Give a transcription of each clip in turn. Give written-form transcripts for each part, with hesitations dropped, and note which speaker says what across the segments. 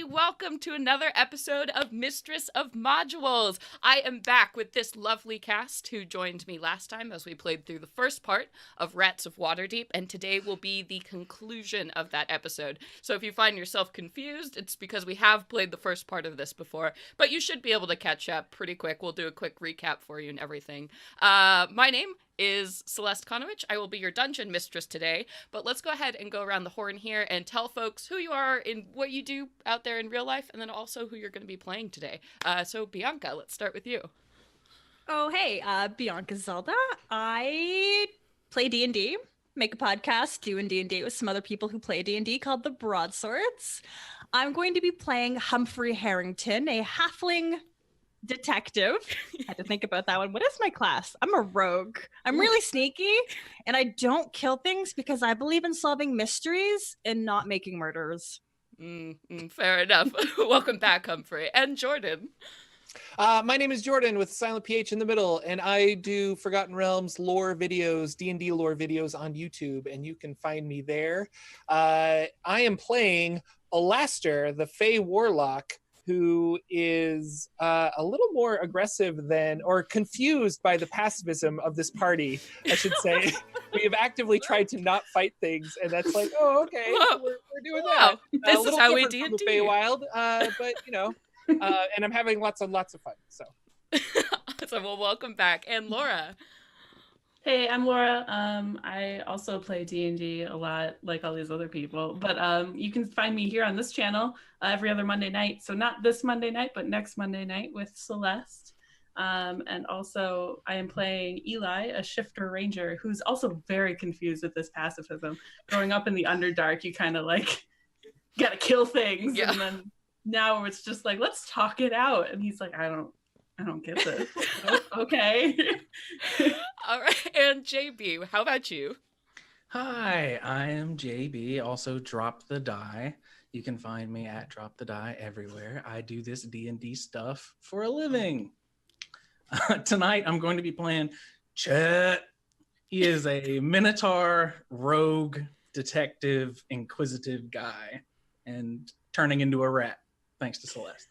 Speaker 1: everybody. Welcome to another episode of Mistress of Modules. I am back with this lovely cast who joined me last time as we played through the first part of Rats of Waterdeep, and today will be the conclusion of that episode. So if you find yourself confused, it's because we have played the first part of this before, but you should be able to catch up pretty quick. We'll do a quick recap for you and everything. My name is Celeste Konowich. I will be your dungeon mistress today, but let's go ahead and go around the horn here and tell folks who you are and what you do out there in real life, and then also who you're going to be playing today. So Bianca, let's start with you.
Speaker 2: Oh, hey, Bianca Zelda. I play D&D, make a podcast doing D&D with some other people who play D&D called the Broadswords. I'm going to be playing Humphrey Harrington, a halfling detective. I had to think about that one. What is my class? I'm a rogue. I'm really sneaky, and I don't kill things because I believe in solving mysteries and not making murders.
Speaker 1: Fair enough. Welcome back, Humphrey. And Jordan.
Speaker 3: My name is Jordan with silent PH in the middle, and I do Forgotten Realms lore videos, D&D lore videos on YouTube, and you can find me there. I am playing Alastair, the Fey Warlock, who is a little more aggressive than, or confused by the pacifism of this party, I should say. We have actively tried to not fight things, and that's like, oh, okay, we're doing that.
Speaker 1: This is how we D&D.
Speaker 3: From the Feywild, but you know, and I'm having lots of fun. So,
Speaker 1: so well, welcome back, and Laura.
Speaker 4: Hey, I'm Laura. I also play D&D a lot, like all these other people. But you can find me here on this channel every other Monday night. So not this Monday night, but next Monday night with Celeste. And also, I am playing Eli, a shifter ranger, who's also very confused with this pacifism. Growing up in the Underdark, you kind of like gotta kill things, and then now it's just like, let's talk it out. And he's like, I don't get this. Okay.
Speaker 1: All right, and JB, how about you?
Speaker 5: Hi, I am JB, also Drop the Die. You can find me at Drop the Die everywhere. I do this D&D stuff for a living. Tonight, I'm going to be playing Chet. He is a Minotaur, rogue, detective, inquisitive guy, and turning into a rat, thanks to Celeste.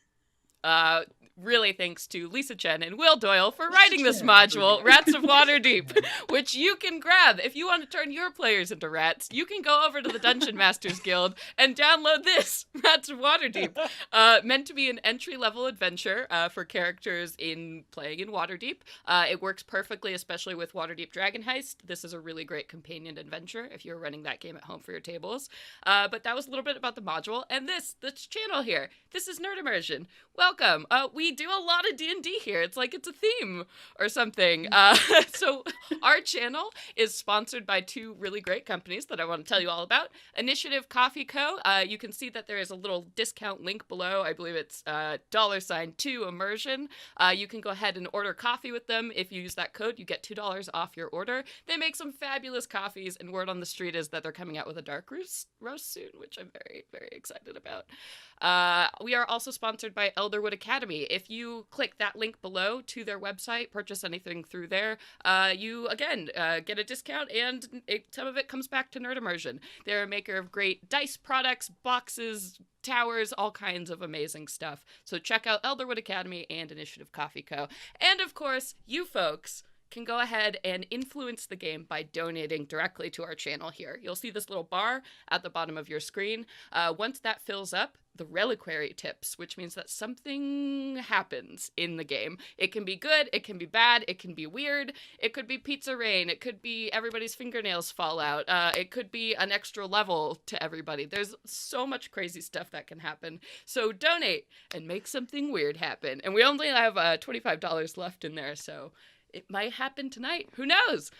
Speaker 1: Really thanks to Lisa Chen and Will Doyle for writing this module, Rats of Waterdeep, which you can grab. If you want to turn your players into rats, you can go over to the Dungeon Masters Guild and download this, Rats of Waterdeep. Meant to be an entry-level adventure for characters playing in Waterdeep. It works perfectly, especially with Waterdeep Dragon Heist. This is a really great companion adventure if you're running that game at home for your tables. But that was a little bit about the module. And this channel here, this is Nerd Immersion. Welcome. We do a lot of D&D here. It's like it's a theme or something. So our channel is sponsored by two really great companies that I want to tell you all about. Initiative Coffee Co. You can see that there is a little discount link below. I believe it's $2 Immersion. You can go ahead and order coffee with them. If you use that code, you get $2 off your order. They make some fabulous coffees, and word on the street is that they're coming out with a dark roast soon, which I'm very, very excited about. We are also sponsored by Elderwood Academy. If you click that link below to their website, purchase anything through there, you, again, get a discount, and some of it comes back to Nerd Immersion. They're a maker of great dice products, boxes, towers, all kinds of amazing stuff. So check out Elderwood Academy and Initiative Coffee Co. And, of course, you folks can go ahead and influence the game by donating directly to our channel here. You'll see this little bar at the bottom of your screen. Once that fills up, the reliquary tips, which means that something happens in the game. It can be good, it can be bad, it can be weird, it could be pizza rain, it could be everybody's fingernails fall out, it could be an extra level to everybody. There's so much crazy stuff that can happen. So donate and make something weird happen. And we only have $25 left in there, so it might happen tonight. Who knows?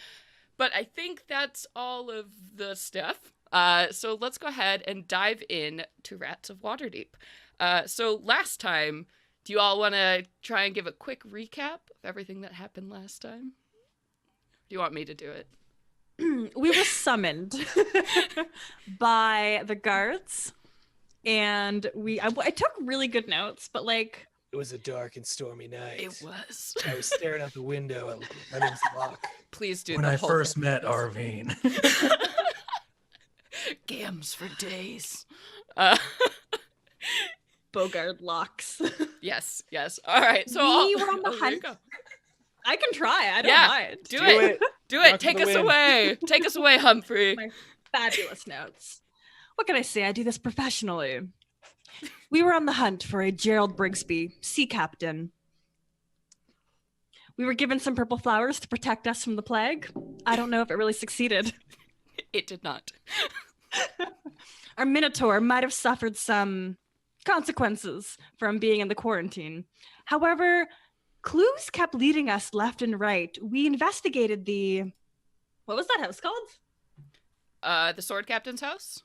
Speaker 1: But I think that's all of the stuff. So let's go ahead and dive in to Rats of Waterdeep. So last time, do you all want to try and give a quick recap of everything that happened last time? Do you want me to do it?
Speaker 2: We were summoned by the guards, and I took really good notes, but like,
Speaker 3: it was a dark and stormy night.
Speaker 1: It was.
Speaker 3: I was staring out the window at Lemon's Lock.
Speaker 1: Please do.
Speaker 5: When I first met Arvine.
Speaker 1: Gams for days.
Speaker 2: Bogart locks.
Speaker 1: Yes. All right. So
Speaker 2: We were on the
Speaker 1: there you
Speaker 2: hunt.
Speaker 1: go.
Speaker 2: I can try. I don't
Speaker 1: Yeah.
Speaker 2: mind.
Speaker 1: Do
Speaker 3: Do
Speaker 1: it.
Speaker 3: it.
Speaker 1: Do
Speaker 3: Rock
Speaker 1: it.
Speaker 3: for
Speaker 1: Take
Speaker 3: the
Speaker 1: us
Speaker 3: win.
Speaker 1: away. Take us away, Humphrey.
Speaker 2: My fabulous notes. What can I say? I do this professionally. We were on the hunt for a Gerald Brigsby, sea captain. We were given some purple flowers to protect us from the plague. I don't know if it really succeeded.
Speaker 1: It did not.
Speaker 2: Our Minotaur might have suffered some consequences from being in the quarantine. However, clues kept leading us left and right. We investigated what was that house called?
Speaker 1: The Sword Captain's house?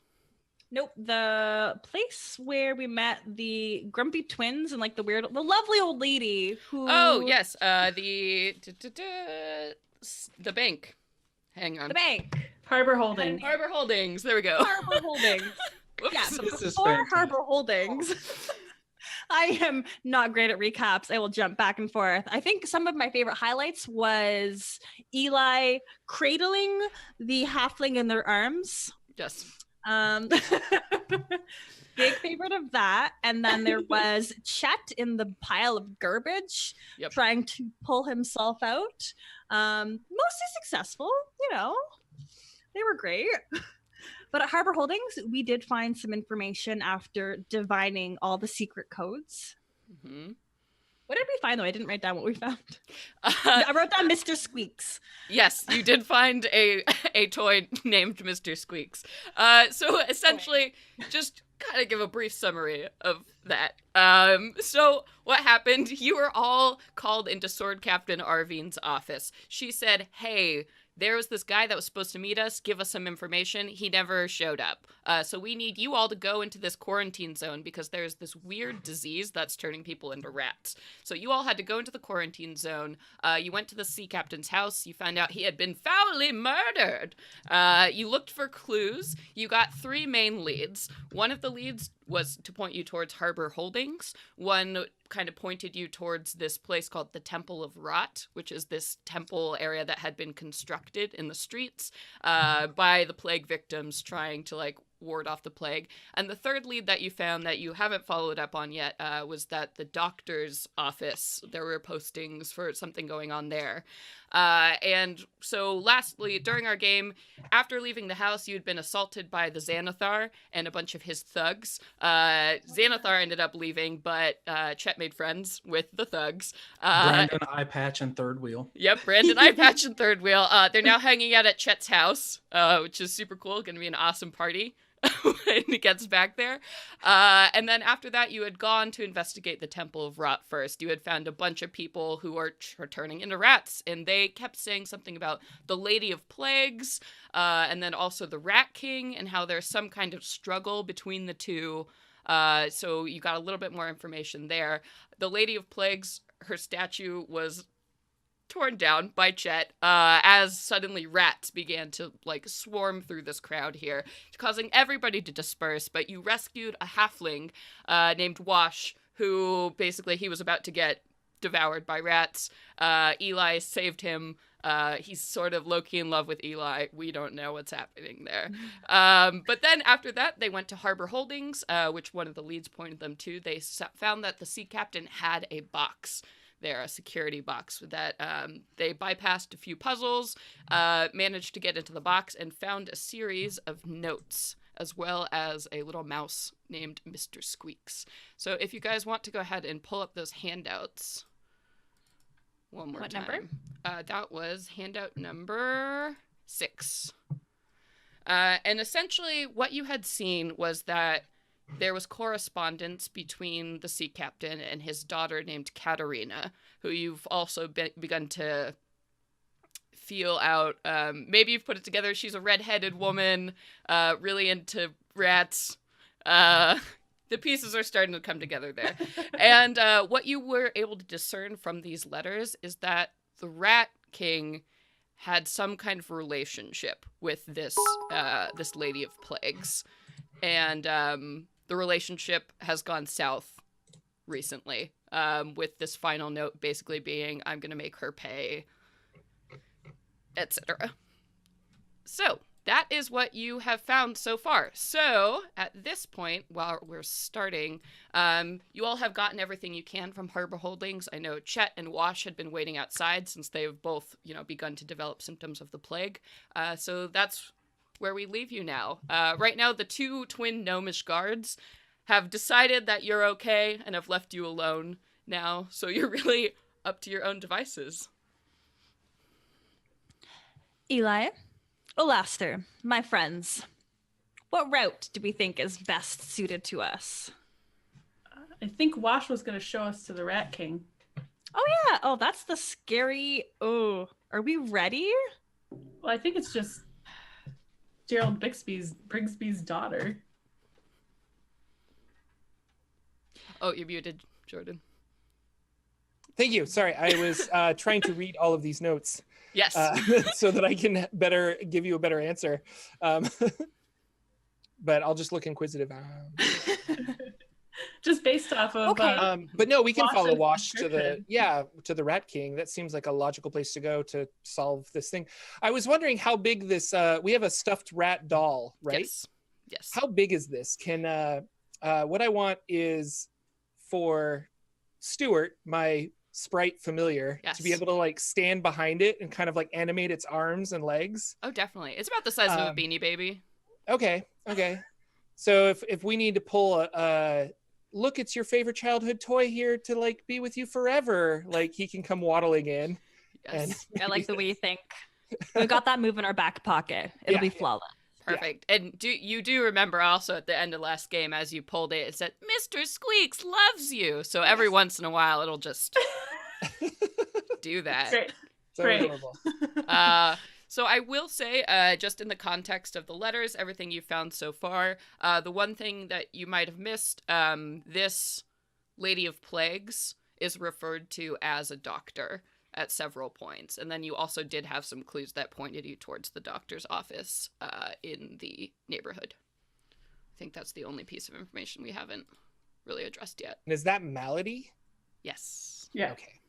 Speaker 2: Nope, the place where we met the grumpy twins and like the lovely old lady who.
Speaker 1: Oh, yes. The bank. Hang on.
Speaker 2: The bank.
Speaker 4: Harbor Holding.
Speaker 1: Harbor Holdings. There we go.
Speaker 2: Harbor Holdings.
Speaker 1: Whoops.
Speaker 2: Yeah, so
Speaker 5: This is
Speaker 2: before
Speaker 5: fantastic.
Speaker 2: Harbor Holdings. I am not great at recaps. I will jump back and forth. I think some of my favorite highlights was Eli cradling the halfling in their arms.
Speaker 1: Yes.
Speaker 2: Big favorite of that. And then there was Chet in the pile of garbage
Speaker 1: Yep.
Speaker 2: trying to pull himself out. Mostly successful, they were great. But at Harbor Holdings, we did find some information after divining all the secret codes.
Speaker 1: Mm-hmm.
Speaker 2: What did we find, though? I didn't write down what we found. I wrote down Mr. Squeaks.
Speaker 1: Yes, you did find a toy named Mr. Squeaks. So essentially, just kind of give a brief summary of that. So what happened? You were all called into Sword Captain Arvine's office. She said, "Hey, there was this guy that was supposed to meet us, give us some information. He never showed up. So we need you all to go into this quarantine zone because there's this weird disease that's turning people into rats. So you all had to go into the quarantine zone. You went to the sea captain's house. You found out he had been foully murdered. You looked for clues. You got 3 main leads. One of the leads was to point you towards Harbor Holdings. One kind of pointed you towards this place called the Temple of Rot, which is this temple area that had been constructed in the streets by the plague victims trying to ward off the plague. And the third lead that you found that you haven't followed up on yet was that the doctor's office, there were postings for something going on there. And so lastly, during our game, after leaving the house, you'd been assaulted by the Xanathar and a bunch of his thugs. Xanathar ended up leaving, but Chet made friends with the thugs.
Speaker 5: Brandon, Eye Patch, and Third Wheel.
Speaker 1: Yep, Brandon, Eye Patch, and Third Wheel. They're now hanging out at Chet's house, which is super cool. Going to be an awesome party when he gets back there. And then after that, you had gone to investigate the Temple of Rot first. You had found a bunch of people who are turning into rats, and they kept saying something about the Lady of Plagues, and then also the Rat King, and how there's some kind of struggle between the two. So you got a little bit more information there. The Lady of Plagues, her statue was torn down by Chet as suddenly rats began to swarm through this crowd here, causing everybody to disperse. But you rescued a halfling named Wash, who basically he was about to get devoured by rats. Eli saved him. He's sort of low-key in love with Eli. We don't know what's happening there. But then after that, they went to Harbor Holdings, which one of the leads pointed them to. They found that the sea captain had a box there, a security box that they bypassed a few puzzles, managed to get into the box, and found a series of notes, as well as a little mouse named Mr. Squeaks. So if you guys want to go ahead and pull up those handouts one more
Speaker 2: What
Speaker 1: time.
Speaker 2: number?
Speaker 1: That was handout number 6. And essentially what you had seen was that there was correspondence between the sea captain and his daughter named Katerina, who you've also begun to feel out. Maybe you've put it together. She's a redheaded woman, really into rats. The pieces are starting to come together there. And what you were able to discern from these letters is that the Rat King had some kind of relationship with this Lady of Plagues. And the relationship has gone south recently, with this final note basically being, I'm going to make her pay, etc. So, that is what you have found so far. So at this point, while we're starting, you all have gotten everything you can from Harbor Holdings. I know Chet and Wash had been waiting outside since they've both, begun to develop symptoms of the plague. So that's where we leave you now. Right now, the 2 twin gnomish guards have decided that you're okay and have left you alone now. So you're really up to your own devices.
Speaker 2: Eli, Olaster, my friends, what route do we think is best suited to us?
Speaker 4: I think Wash was going to show us to the Rat King.
Speaker 2: Oh, yeah. Oh, that's the scary... Oh, are we ready?
Speaker 4: Well, I think it's just Gerald Brigsby's daughter.
Speaker 3: Oh,
Speaker 1: you're muted, Jordan.
Speaker 3: Thank you. Sorry, I was trying to read all of these notes.
Speaker 1: Yes.
Speaker 3: So that I can better give you a better answer. But I'll just look inquisitive.
Speaker 4: Just based off of.
Speaker 2: Okay.
Speaker 3: But no, we can follow Wash to
Speaker 4: description.
Speaker 3: the Rat King. That seems like a logical place to go to solve this thing. I was wondering how big this. We have a stuffed rat doll, right?
Speaker 1: Yes.
Speaker 3: How big is this? Can what I want is for Stuart, my sprite familiar, to be able to like stand behind it and kind of like animate its arms and legs.
Speaker 1: Oh, definitely. It's about the size of a Beanie Baby.
Speaker 3: Okay. So if we need to pull a look, it's your favorite childhood toy here to like be with you forever, like he can come waddling in.
Speaker 1: Yes.
Speaker 2: I like the way you think. We got that move in our back pocket. It'll be flawless.
Speaker 1: Perfect. Yeah. And you do remember also at the end of last game, as you pulled it, it said, Mr. Squeaks loves you. So every once in a while, it'll just do that.
Speaker 4: Great.
Speaker 3: So
Speaker 4: Great.
Speaker 3: adorable.
Speaker 1: So I will say, just in the context of the letters, everything you've found so far, the one thing that you might have missed, this Lady of Plagues is referred to as a doctor at several points. And then you also did have some clues that pointed you towards the doctor's office in the neighborhood. I think that's the only piece of information we haven't really addressed yet.
Speaker 3: And is that Malady?
Speaker 1: Yes.
Speaker 4: Yeah.
Speaker 3: Okay.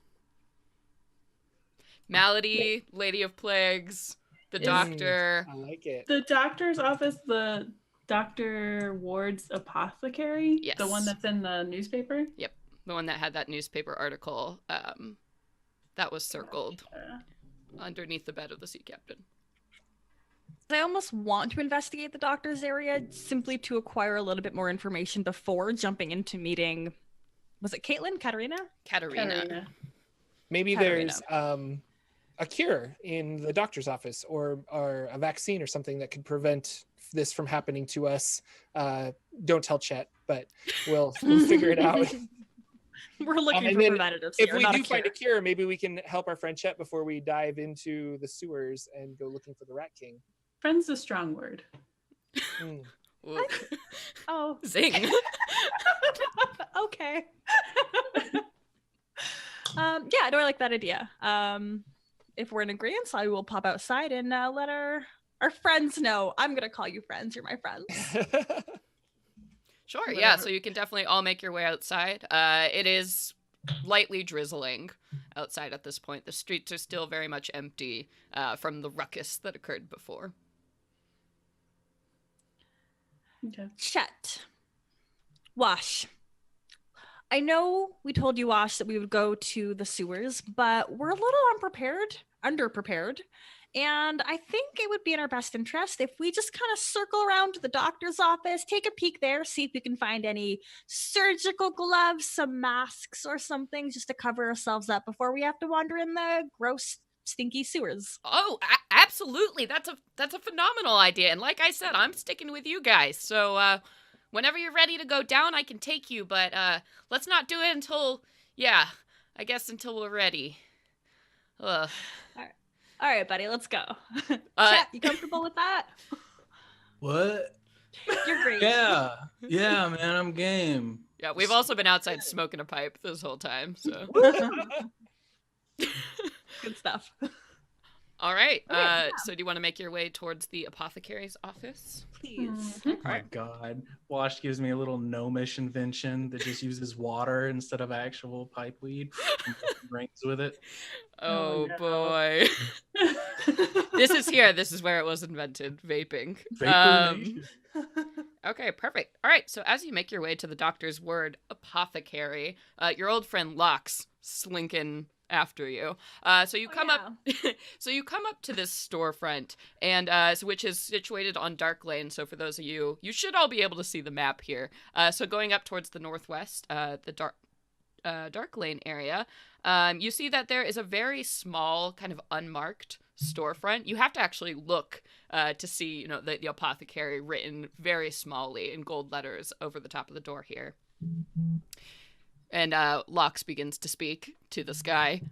Speaker 1: Malady, Lady of Plagues, the doctor.
Speaker 3: I like it.
Speaker 4: The doctor's office, the Dr. Ward's apothecary?
Speaker 1: Yes.
Speaker 4: The one that's in the newspaper?
Speaker 1: Yep. The one that had that newspaper article that was circled underneath the bed of the sea captain.
Speaker 2: I almost want to investigate the doctor's area simply to acquire a little bit more information before jumping into meeting. Was it Caitlin?
Speaker 1: Katarina.
Speaker 3: Maybe
Speaker 2: Katarina.
Speaker 3: there's a cure in the doctor's office or a vaccine or something that could prevent this from happening to us. Don't tell Chet, but we'll figure it out.
Speaker 2: We're looking for preventatives
Speaker 3: If
Speaker 2: here,
Speaker 3: we
Speaker 2: not
Speaker 3: do
Speaker 2: a cure.
Speaker 3: find a cure, maybe we can help our friend Chet before we dive into the sewers and go looking for the Rat King.
Speaker 4: Friend's a strong word.
Speaker 3: Mm.
Speaker 1: Ooh.
Speaker 2: Oh.
Speaker 1: Zing.
Speaker 2: Okay. Yeah, no, I like that idea. If we're in agreement, I will pop outside and let our friends know. I'm gonna call you friends. You're my friends.
Speaker 1: Sure, yeah, so you can definitely all make your way outside. It is lightly drizzling outside at this point. The streets are still very much empty from the ruckus that occurred before.
Speaker 4: Okay.
Speaker 2: Chet. Wash. I know we told you, Wash, that we would go to the sewers, but we're a little underprepared. And I think it would be in our best interest if we just kind of circle around to the doctor's office, take a peek there, see if we can find any surgical gloves, some masks or something just to cover ourselves up before we have to wander in the gross, stinky sewers.
Speaker 1: Oh, absolutely. That's a phenomenal idea. And like I said, I'm sticking with you guys. So whenever you're ready to go down, I can take you. But let's not do it until we're ready. Ugh.
Speaker 2: All right, buddy, let's go. Chet, you comfortable with that?
Speaker 5: What?
Speaker 2: You're great.
Speaker 5: Yeah, man, I'm game.
Speaker 1: Yeah, we've also been outside smoking a pipe this whole time, so.
Speaker 2: Good stuff.
Speaker 1: All right.
Speaker 2: Okay, yeah.
Speaker 1: So do you want to make your way towards the apothecary's office?
Speaker 2: Please.
Speaker 5: Oh my god. Wash gives me a little gnomish invention that just uses water instead of actual pipe weed and rings with it.
Speaker 1: Oh,
Speaker 4: no.
Speaker 1: boy. This is where it was invented, vaping.
Speaker 5: Vaporization.
Speaker 1: Okay, perfect. All right, so as you make your way to the doctor's ward, apothecary, your old friend Lux slinking after you. So you come up so you come up to this storefront, and which is situated on Dark Lane. So for those of you, you should all be able to see the map here. So going up towards the northwest, the Dark Lane area, you see that there is a very small, kind of unmarked storefront. You have to actually look to see, the apothecary written very smallly in gold letters over the top of the door here. And Lox begins to speak to this guy.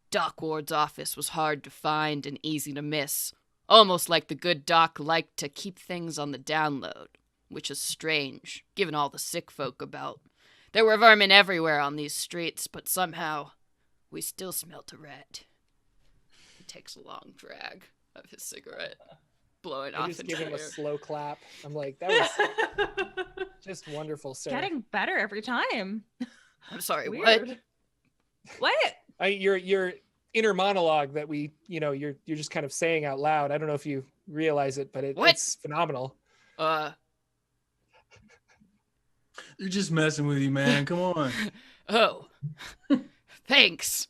Speaker 1: Doc Ward's office was hard to find and easy to miss. Almost like the good doc liked to keep things on the download, which is strange, given all the sick folk about. There were vermin everywhere on these streets, but somehow we still smelt a rat. He takes a long drag of his cigarette, blowing
Speaker 3: I
Speaker 1: off
Speaker 3: just
Speaker 1: into
Speaker 3: give him a
Speaker 1: air.
Speaker 3: slow clap. I'm like, that was just wonderful, sir.
Speaker 2: Getting better every time.
Speaker 1: I'm sorry, what?
Speaker 2: Weird. What?
Speaker 3: Your inner monologue that you're just kind of saying out loud. I don't know if you realize it, but
Speaker 1: What?
Speaker 3: it's phenomenal.
Speaker 5: They're just messing with you, man. Come on.
Speaker 1: Oh. Thanks.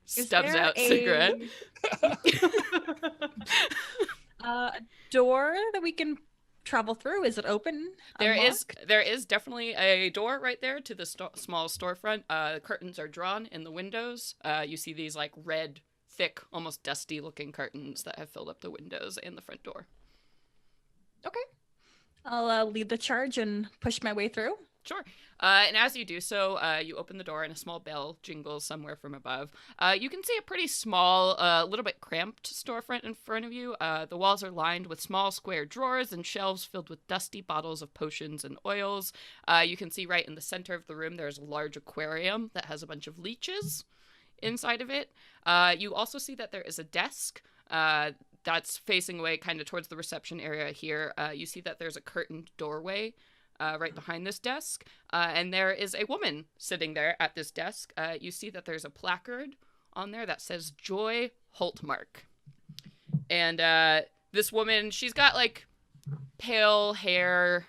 Speaker 1: Stubs
Speaker 2: there
Speaker 1: out
Speaker 2: a-
Speaker 1: cigarette.
Speaker 2: A door that we can travel through? Is it open?
Speaker 1: There
Speaker 2: Unlocked?
Speaker 1: is definitely a door right there to the small storefront. The curtains are drawn in the windows. You see these like red, thick, almost dusty looking curtains that have filled up the windows and the front door.
Speaker 2: Okay. I'll lead the charge and push my way through.
Speaker 1: Sure. And as you do so, you open the door and a small bell jingles somewhere from above. You can see a pretty small, little bit cramped storefront in front of you. The walls are lined with small square drawers and shelves filled with dusty bottles of potions and oils. You can see right in the center of the room there's a large aquarium that has a bunch of leeches inside of it. You also see that there is a desk that's facing away kind of towards the reception area here. You see that there's a curtained doorway right behind this desk, and there is a woman sitting there at this desk. You see that there's a placard on there that says Joy Holtmark. And this woman, she's got like pale hair.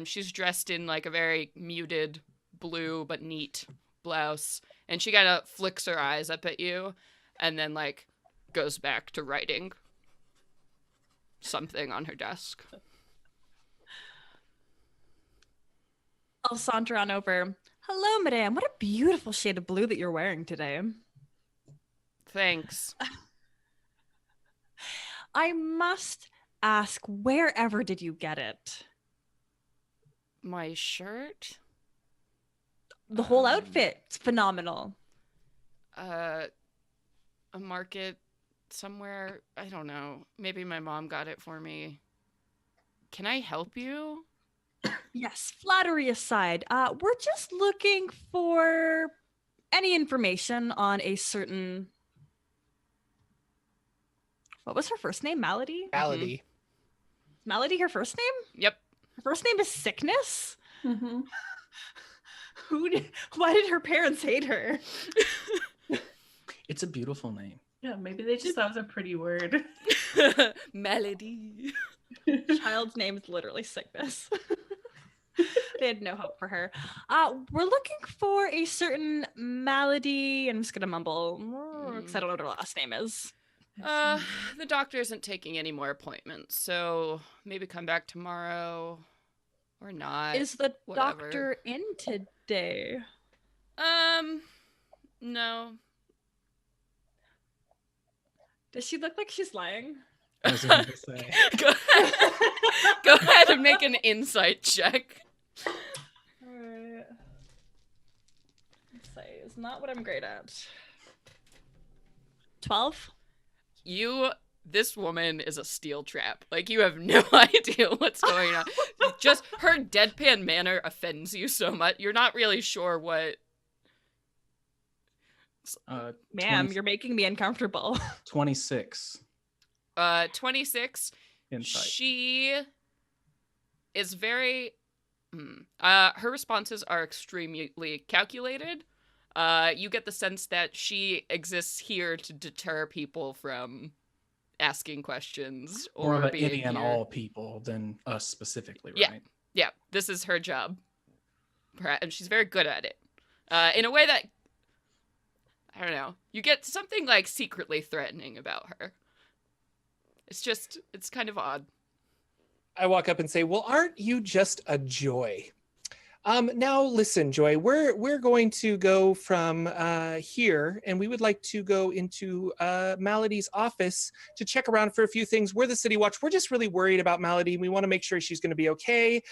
Speaker 1: She's dressed in like a very muted blue but neat blouse, and she kind of flicks her eyes up at you and then like goes back to writing something on her desk.
Speaker 2: I'll saunter on over. Hello, madame. What a beautiful shade of blue that you're wearing today.
Speaker 1: Thanks.
Speaker 2: I must ask, wherever did you get it?
Speaker 1: My shirt?
Speaker 2: The whole outfit's phenomenal.
Speaker 1: A market somewhere. I don't know. Maybe my mom got it for me. Can I help you?
Speaker 2: Yes, flattery aside, we're just looking for any information on a certain... What was her first name? Malady?
Speaker 3: Malady.
Speaker 2: Malady, her first name?
Speaker 1: Yep.
Speaker 2: Her first name is Sickness?
Speaker 4: Mm-hmm.
Speaker 2: Why did her parents hate her?
Speaker 5: It's a beautiful name.
Speaker 4: Yeah, maybe they just thought it was a pretty word.
Speaker 1: Melody.
Speaker 2: Child's name is literally Sickness. They had no hope for her. We're looking for a certain Malady. I'm just gonna mumble because I don't know what her last name is.
Speaker 1: The doctor isn't taking any more appointments, so maybe come back tomorrow or not.
Speaker 2: Is the
Speaker 1: whatever.
Speaker 2: doctor in today?
Speaker 1: No.
Speaker 2: Does she look like she's lying?
Speaker 5: I was going to say.
Speaker 1: Go ahead and make an insight check.
Speaker 2: Alright. Insight is not what I'm great at. 12?
Speaker 1: This woman is a steel trap. Like, you have no idea what's going on. Just her deadpan manner offends you so much. You're not really sure what...
Speaker 2: Ma'am, you're making me uncomfortable.
Speaker 5: 26
Speaker 1: 26.
Speaker 5: insight.
Speaker 1: She is very her responses are extremely calculated. You get the sense that she exists here to deter people from asking questions
Speaker 5: More of an
Speaker 1: being
Speaker 5: any and
Speaker 1: here.
Speaker 5: all people than us specifically,
Speaker 1: Yeah.
Speaker 5: right?
Speaker 1: Yeah, this is her job. And she's very good at it. In a way that, I don't know, you get something like secretly threatening about her. It's kind of odd.
Speaker 3: I walk up and say, well, aren't you just a joy? Now listen, Joy, we're going to go from here, and we would like to go into Melody's office to check around for a few things. We're the City Watch. We're just really worried about Melody. We want to make sure she's going to be okay.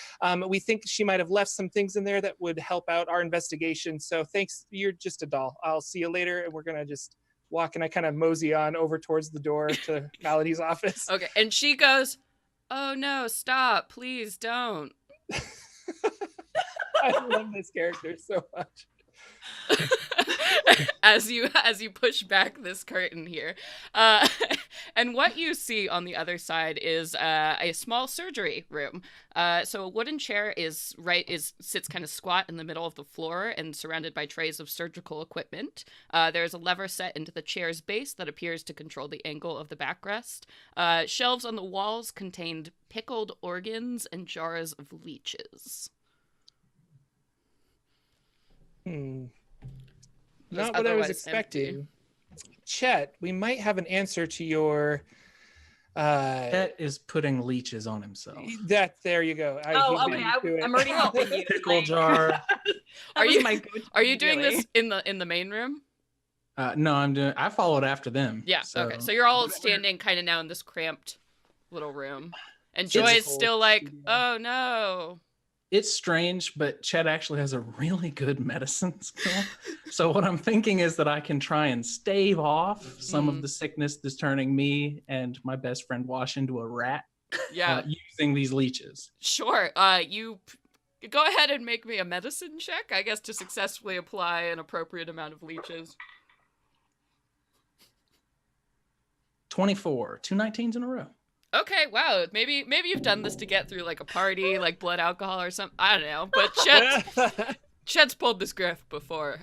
Speaker 3: We think she might have left some things in there that would help out our investigation. So thanks. You're just a doll. I'll see you later, and we're going to just walk, and I kind of mosey on over towards the door to Melody's office.
Speaker 1: Okay, and she goes, "Oh no, stop, please don't."
Speaker 3: I love this character so much.
Speaker 1: as you push back this curtain here, and what you see on the other side is a small surgery room. So a wooden chair sits kind of squat in the middle of the floor and surrounded by trays of surgical equipment. There's a lever set into the chair's base that appears to control the angle of the backrest. Shelves on the walls contained pickled organs and jars of leeches.
Speaker 3: Not what I was expecting. Chet, we might have an answer to your
Speaker 5: Chet is putting leeches on himself.
Speaker 3: there you go.
Speaker 2: Okay. I'm already helping you.
Speaker 5: Pickle jar.
Speaker 1: Are you doing this in the main room?
Speaker 5: No, I followed after them.
Speaker 1: Yeah. Okay. So you're all standing kind of now in this cramped little room, and Joy's still like, "Oh no."
Speaker 5: It's strange, but Chet actually has a really good medicine skill. So what I'm thinking is that I can try and stave off some of the sickness that's turning me and my best friend Wash into a rat.
Speaker 1: Yeah.
Speaker 5: Using these leeches.
Speaker 1: Sure. You go ahead and make me a medicine check, I guess, to successfully apply an appropriate amount of leeches.
Speaker 5: 24, 2 19s in a row.
Speaker 1: Okay, wow. Maybe you've done this to get through like a party, like blood alcohol or something. I don't know. But Chet's pulled this grift before.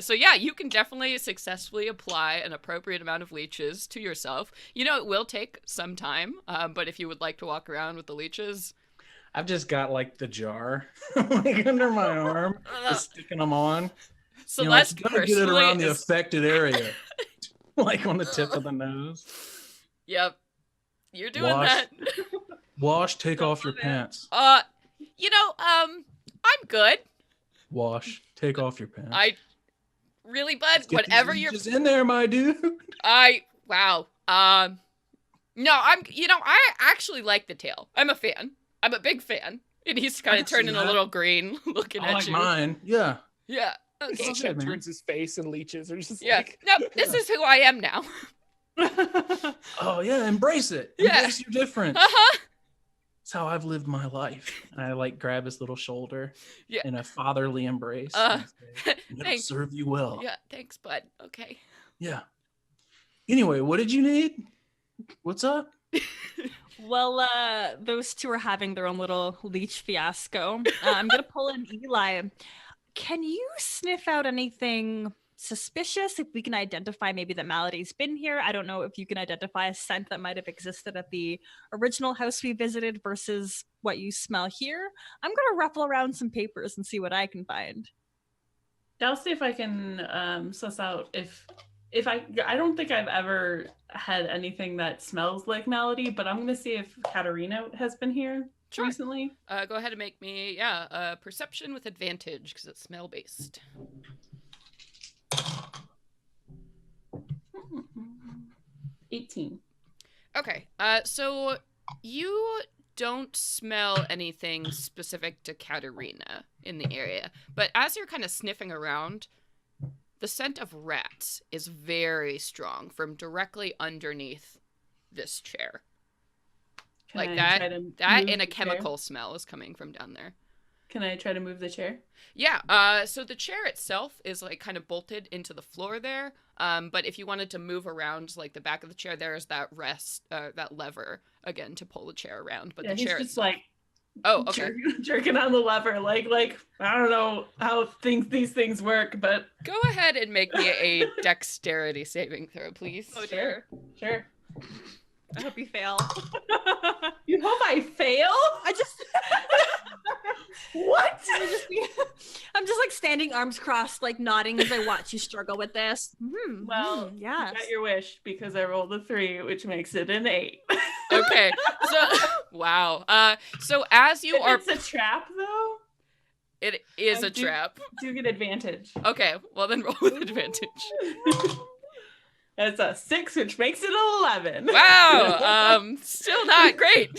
Speaker 1: So yeah, you can definitely successfully apply an appropriate amount of leeches to yourself. You know, it will take some time, but if you would like to walk around with the leeches.
Speaker 5: I've just got like the jar like under my arm, just sticking them on.
Speaker 1: Celeste,
Speaker 5: gotta get it around the affected area, like on the tip of the nose.
Speaker 1: Yep. You're doing that.
Speaker 5: Wash, take off your pants.
Speaker 1: I'm good.
Speaker 5: Wash, take off your pants.
Speaker 1: Really, bud? Whatever you're
Speaker 5: just in there, my dude.
Speaker 1: Wow. No, I actually like the tail. I'm a fan. I'm a big fan. And he's kind of turning a little green looking at you.
Speaker 5: Mine. Yeah.
Speaker 1: Yeah. Okay.
Speaker 3: Chet turns his face and leeches are just
Speaker 1: like... No, this is who I am now.
Speaker 5: Oh yeah, embrace it. Embrace your difference. That's how I've lived my life. And I like grab his little shoulder in a fatherly embrace. It'll serve you well.
Speaker 1: Yeah, thanks, bud. Okay.
Speaker 5: Yeah. Anyway, what did you need? What's up?
Speaker 2: Well, those two are having their own little leech fiasco. I'm gonna pull in Eli. Can you sniff out anything suspicious, if we can identify maybe that Melody's been here? I don't know if you can identify a scent that might have existed at the original house we visited versus what you smell here. I'm gonna ruffle around some papers and see what I can find.
Speaker 4: I'll see if I can suss out if I don't think I've ever had anything that smells like Melody, but I'm gonna see if Katarina has been here recently.
Speaker 1: Go ahead and make me perception with advantage because it's smell based.
Speaker 4: 18.
Speaker 1: Okay, so you don't smell anything specific to Katarina in the area, but as you're kind of sniffing around, the scent of rats is very strong from directly underneath this chair. Like that and a chemical smell is coming from down there.
Speaker 4: Can I try to move the chair?
Speaker 1: Yeah, so the chair itself is like kind of bolted into the floor there. But if you wanted to move around like the back of the chair, there is that that lever again to pull the chair around. But
Speaker 4: Yeah,
Speaker 1: the
Speaker 4: he's
Speaker 1: chair
Speaker 4: just
Speaker 1: itself...
Speaker 4: like
Speaker 1: Oh, okay.
Speaker 4: jerking on the lever, like I don't know how these things work, but
Speaker 1: Go ahead and make me a dexterity saving throw, please.
Speaker 2: Oh dear.
Speaker 4: Sure.
Speaker 2: I hope you fail.
Speaker 4: You hope I fail?
Speaker 2: I just
Speaker 4: What?
Speaker 2: I'm just like standing arms crossed, like nodding as I watch you struggle with this.
Speaker 4: Well,
Speaker 2: yes.
Speaker 4: you got your wish because I rolled a 3, which makes it an 8.
Speaker 1: Okay, so wow. So as you are,
Speaker 4: It's a trap, though.
Speaker 1: it is
Speaker 4: I
Speaker 1: a trap.
Speaker 4: Do get advantage.
Speaker 1: Okay, well then roll with advantage.
Speaker 4: That's a 6, which makes it 11.
Speaker 1: Wow. Still not great,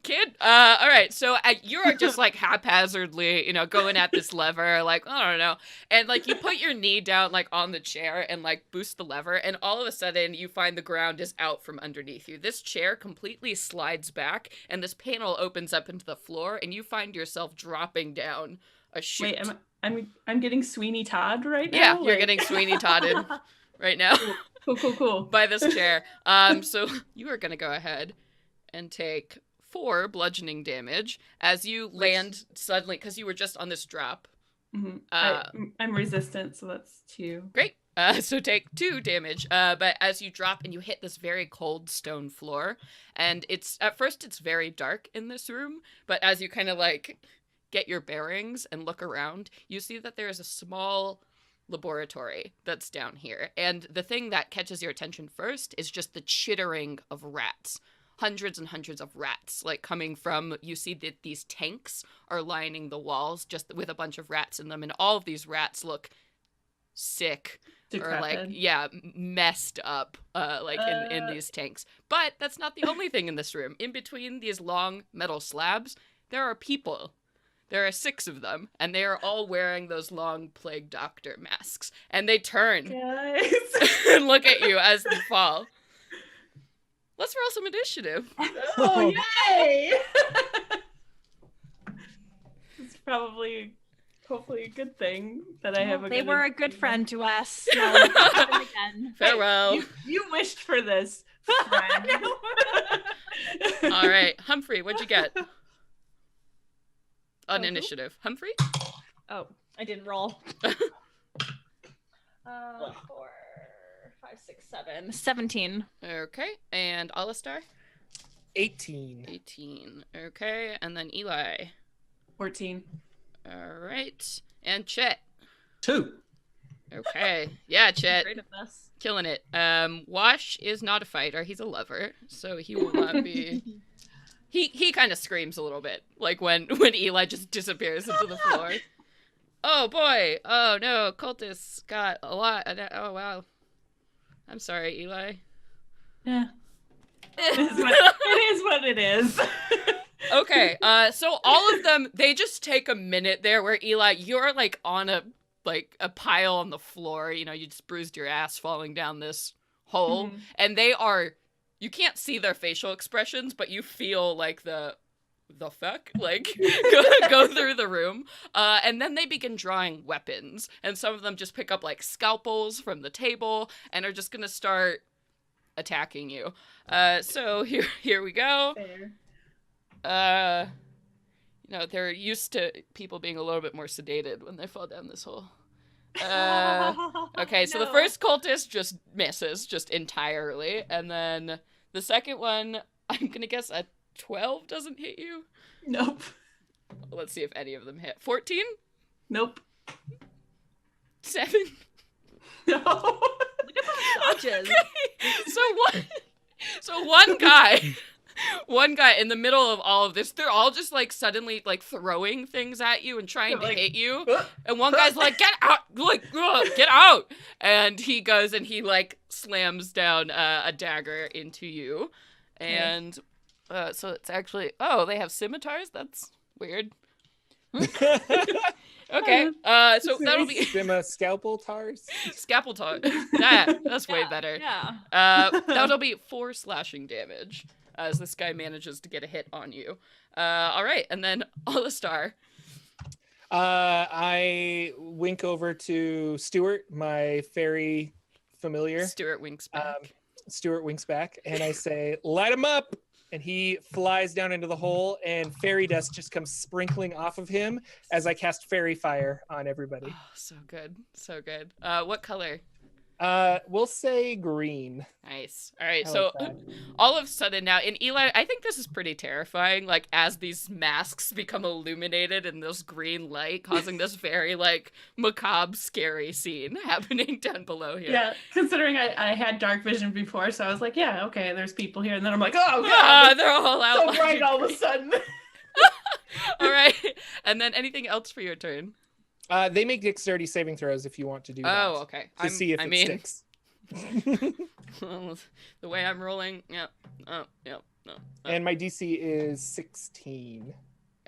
Speaker 1: kid. All right. So you're just like haphazardly, going at this lever, like I don't know, and like you put your knee down like on the chair and like boost the lever, and all of a sudden you find the ground is out from underneath you. This chair completely slides back, and this panel opens up into the floor, and you find yourself dropping down a chute.
Speaker 4: Wait, I'm getting Sweeney Todd right now.
Speaker 1: Yeah, you're getting Sweeney Todded right now.
Speaker 4: Cool.
Speaker 1: By this chair. So you are gonna go ahead and take 4 bludgeoning damage as you land suddenly, because you were just on this drop.
Speaker 4: Mm-hmm. I'm resistant, so that's 2.
Speaker 1: Great. So take 2 damage. But as you drop and you hit this very cold stone floor, and at first it's very dark in this room, but as you kind of like get your bearings and look around, you see that there is a small laboratory that's down here, and the thing that catches your attention first is just the chittering of rats. Hundreds and hundreds of rats, like coming from, you see that these tanks are lining the walls just with a bunch of rats in them, and all of these rats look sick
Speaker 4: Decrepit.
Speaker 1: or like messed up in these tanks. But that's not the only thing in this room. In between these long metal slabs, there are people. There are 6 of them, and they are all wearing those long plague doctor masks. And they turn and look at you as you fall. Let's roll some initiative.
Speaker 4: Oh, yay! It's hopefully a good thing that I have a
Speaker 2: They
Speaker 4: good
Speaker 2: were a good friend to us. No, again.
Speaker 1: Farewell.
Speaker 4: You wished for this, friend.
Speaker 1: All right, Humphrey, what'd you get? On initiative. Humphrey?
Speaker 2: Oh, I didn't roll. 4, 5, 6, 7. 17.
Speaker 1: Okay, and Alistar?
Speaker 3: 18.
Speaker 1: 18. Okay, and then Eli.
Speaker 4: 14.
Speaker 1: All right, and Chet.
Speaker 5: 2.
Speaker 1: Okay, yeah, Chet.
Speaker 2: Great at this.
Speaker 1: Killing it. Wash is not a fighter. He's a lover, so he will not be... He kind of screams a little bit, like when Eli just disappears into the floor. Oh boy! Oh no! Cultists got a lot. Oh wow! I'm sorry, Eli.
Speaker 4: Yeah. It is what it is.
Speaker 1: Okay. So all of them, they just take a minute there where Eli, you're like on a pile on the floor. You just bruised your ass falling down this hole, and they are. You can't see their facial expressions, but you feel like the fuck, like go through the room. And then they begin drawing weapons, and some of them just pick up like scalpels from the table and are just gonna start attacking you. So here we go.
Speaker 4: Fair.
Speaker 1: They're used to people being a little bit more sedated when they fall down this hole. Okay, so the first cultist just misses, just entirely, and then the second one, I'm gonna guess a 12 doesn't hit you?
Speaker 4: Nope.
Speaker 1: Let's see if any of them hit. 14?
Speaker 4: Nope.
Speaker 1: 7?
Speaker 4: No.
Speaker 2: Look at those dodges.
Speaker 1: Okay. So one guy in the middle of all of this, they're all just like suddenly like throwing things at you and trying to hit you. And one guy's like, get out, like, get out. And he goes and he like slams down a dagger into you. And so it's actually, they have scimitars? That's weird. Okay, so that'll be
Speaker 3: Scalpel tars?
Speaker 1: Scalpel. That's way better.
Speaker 2: Yeah.
Speaker 1: That'll be 4 slashing damage as this guy manages to get a hit on you. All right, and then Alistar.
Speaker 3: I wink over to Stuart, my fairy familiar.
Speaker 1: Stuart winks back.
Speaker 3: Stuart winks back, and I say, "Light him up!" And he flies down into the hole, and fairy dust just comes sprinkling off of him as I cast fairy fire on everybody.
Speaker 1: Oh, so good. So good. What color?
Speaker 3: We'll say green.
Speaker 1: Nice. All right.
Speaker 3: I
Speaker 1: So
Speaker 3: like that.
Speaker 1: all of a sudden now in Eli, I think this is pretty terrifying. Like as these masks become illuminated in this green light, causing this very like macabre, scary scene happening down below here.
Speaker 4: Yeah, considering I had dark vision before, so I was like, yeah, okay, there's people here, and then I'm like, oh
Speaker 1: Ah,
Speaker 4: god,
Speaker 1: they're all
Speaker 4: it's
Speaker 1: out.
Speaker 4: so bright all of a sudden.
Speaker 1: All right. And then anything else for your turn?
Speaker 3: They make dexterity saving throws if you want to do that.
Speaker 1: Oh, okay.
Speaker 3: To see if it sticks.
Speaker 1: Well, the way I'm rolling, yep. Oh, yep. No. Oh.
Speaker 3: And my DC is 16.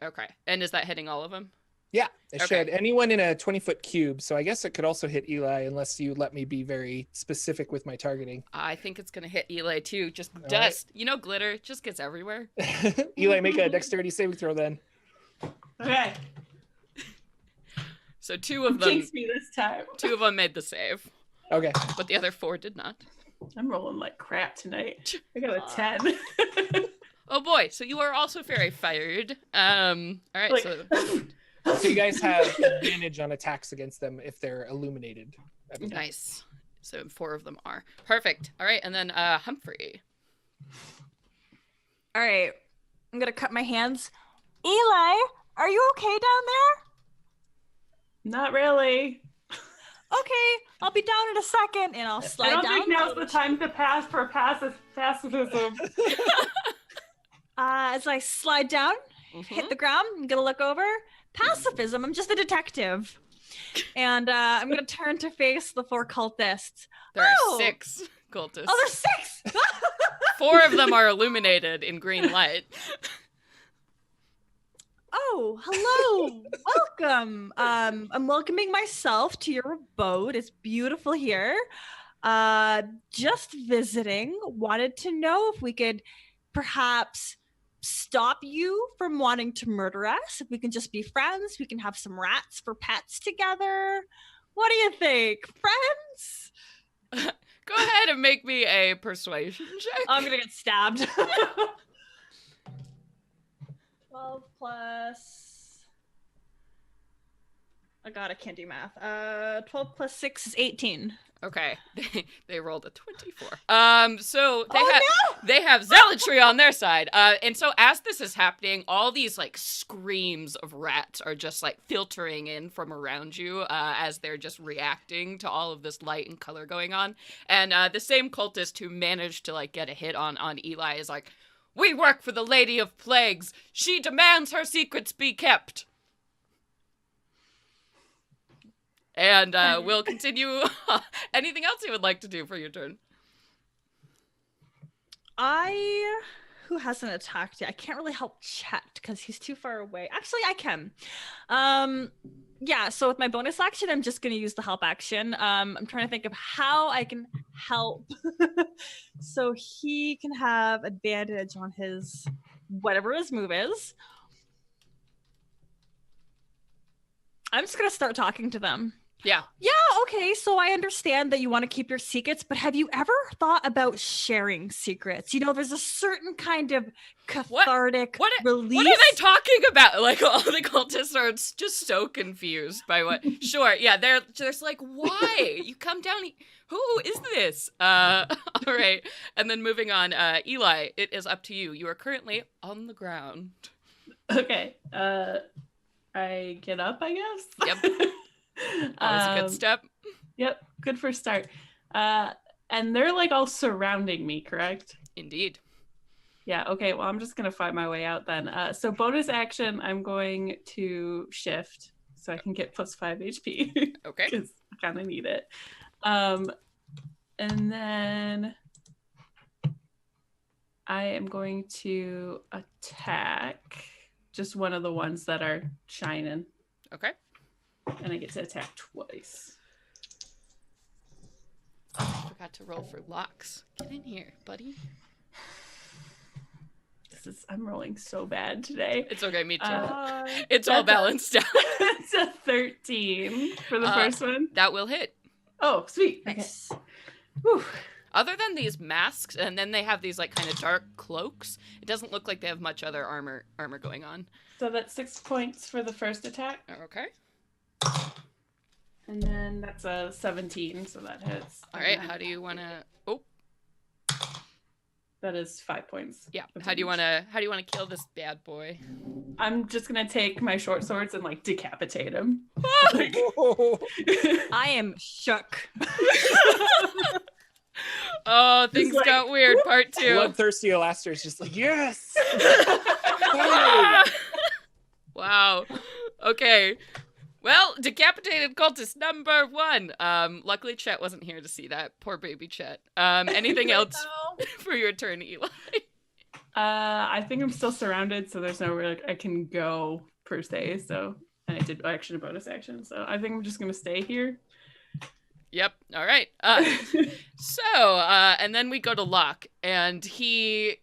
Speaker 1: Okay. And is that hitting all of them?
Speaker 3: Yeah, it
Speaker 1: Okay.
Speaker 3: should. Anyone in a 20-foot cube. So I guess it could also hit Eli unless you let me be very specific with my targeting.
Speaker 1: I think it's gonna hit Eli too. Just
Speaker 3: right.
Speaker 1: dust. You know, glitter just gets everywhere.
Speaker 3: Eli, make a dexterity saving throw then.
Speaker 4: Okay,
Speaker 1: So two of them
Speaker 4: jinx me this time.
Speaker 1: made the save,
Speaker 3: Okay.
Speaker 1: but the other 4 did not.
Speaker 4: I'm rolling like crap tonight. I got a 10.
Speaker 1: Oh boy, so you are also very fired. All right,
Speaker 4: Like-
Speaker 1: so
Speaker 3: So you guys have advantage on attacks against them if they're illuminated.
Speaker 1: nice. So 4 of them are. Perfect. All right, and then Humphrey.
Speaker 2: All right. I'm going to cut my hands. Eli, are you okay down there?
Speaker 4: Not really.
Speaker 2: Okay, I'll be down in a second, and I'll slide
Speaker 4: I don't
Speaker 2: down.
Speaker 4: think now's the time to pass for pacifism.
Speaker 2: As I slide down,
Speaker 1: Mhm.
Speaker 2: hit the ground, I'm gonna look over. Pacifism. I'm just a detective, and I'm gonna turn to face the 4 cultists.
Speaker 1: There are
Speaker 2: Oh!
Speaker 1: 6 cultists.
Speaker 2: Oh, there's 6.
Speaker 1: 4 of them are illuminated in green light.
Speaker 2: Oh, hello. Welcome. I'm welcoming myself to your abode. It's beautiful here. Just visiting. Wanted to know if we could perhaps stop you from wanting to murder us. If we can just be friends, we can have some rats for pets together. What do you think? Friends?
Speaker 1: Go ahead and make me a persuasion check.
Speaker 2: I'm gonna get stabbed. 12 plus. Oh god, I can't do math. 12 plus 6 is 18.
Speaker 1: Okay, they rolled a 24. So
Speaker 2: Oh,
Speaker 1: they have zealotry on their side. And so as this is happening, all these like screams of rats are just like filtering in from around you as they're just reacting to all of this light and color going on. And the same cultist who managed to like get a hit on Eli is like, "We work for the Lady of Plagues. She demands her secrets be kept." And we'll continue. Anything else you would like to do for your turn?
Speaker 2: Who hasn't attacked yet? I can't really help Chet because he's too far away. Actually, I can. Yeah, so with my bonus action, I'm just going to use the help action. I'm trying to think of how I can help. So he can have advantage on his, whatever his move is. I'm just going to start talking to them.
Speaker 1: Yeah.
Speaker 2: Yeah, okay, so I understand that you want to keep your secrets, but have you ever thought about sharing secrets? You know, there's a certain kind of cathartic release.
Speaker 1: What are they talking about? Like, all the cultists are just so confused by what. Sure, yeah, they're just like, why? You come down. Who is this? All right. And then moving on, Eli, it is up to you. You are currently on the ground.
Speaker 4: Okay. I get up, I guess.
Speaker 1: Yep. Always a good step.
Speaker 4: Yep. Good first start. And they're like all surrounding me, correct?
Speaker 1: Indeed.
Speaker 4: Yeah. Okay. Well, I'm just going to find my way out then. So bonus action, I'm going to shift so I can get plus 5 HP.
Speaker 1: Okay.
Speaker 4: Because I kind of need it. And then I am going to attack just one of the ones that are shining.
Speaker 1: Okay.
Speaker 4: And I get to attack twice.
Speaker 1: Forgot to roll for locks. Get in here, buddy.
Speaker 4: I'm rolling so bad today.
Speaker 1: It's okay, me too.
Speaker 2: Uh,
Speaker 1: It's all
Speaker 4: that's a-
Speaker 1: balanced out.
Speaker 4: It's a 13 for the first one.
Speaker 1: That will hit.
Speaker 4: Oh, sweet. Okay.
Speaker 2: nice.
Speaker 4: Whew.
Speaker 1: Other than these masks, and then they have these like kind of dark cloaks, it doesn't look like they have much other armor going on.
Speaker 4: So that's 6 points for the first attack.
Speaker 1: Okay.
Speaker 4: And then that's a 17, so that hits.
Speaker 1: All right. How do you want to? Oh,
Speaker 4: That is 5 points.
Speaker 1: yeah. How do you want to kill this bad boy?
Speaker 4: I'm just gonna take my short swords and like decapitate him. Like,
Speaker 2: I am shook.
Speaker 1: Oh, things
Speaker 4: like,
Speaker 1: got weird. Part 2.
Speaker 3: Bloodthirsty Alastair is just like, yes.
Speaker 1: Wow. Okay. Well, decapitated cultist number 1. Luckily Chet wasn't here to see that. Poor baby Chet. Anything else for your turn, Eli?
Speaker 4: I think I'm still surrounded, so there's nowhere like I can go per se. So and I did action and bonus action, so I think I'm just gonna stay here.
Speaker 1: Yep. All right. And then we go to Locke, and he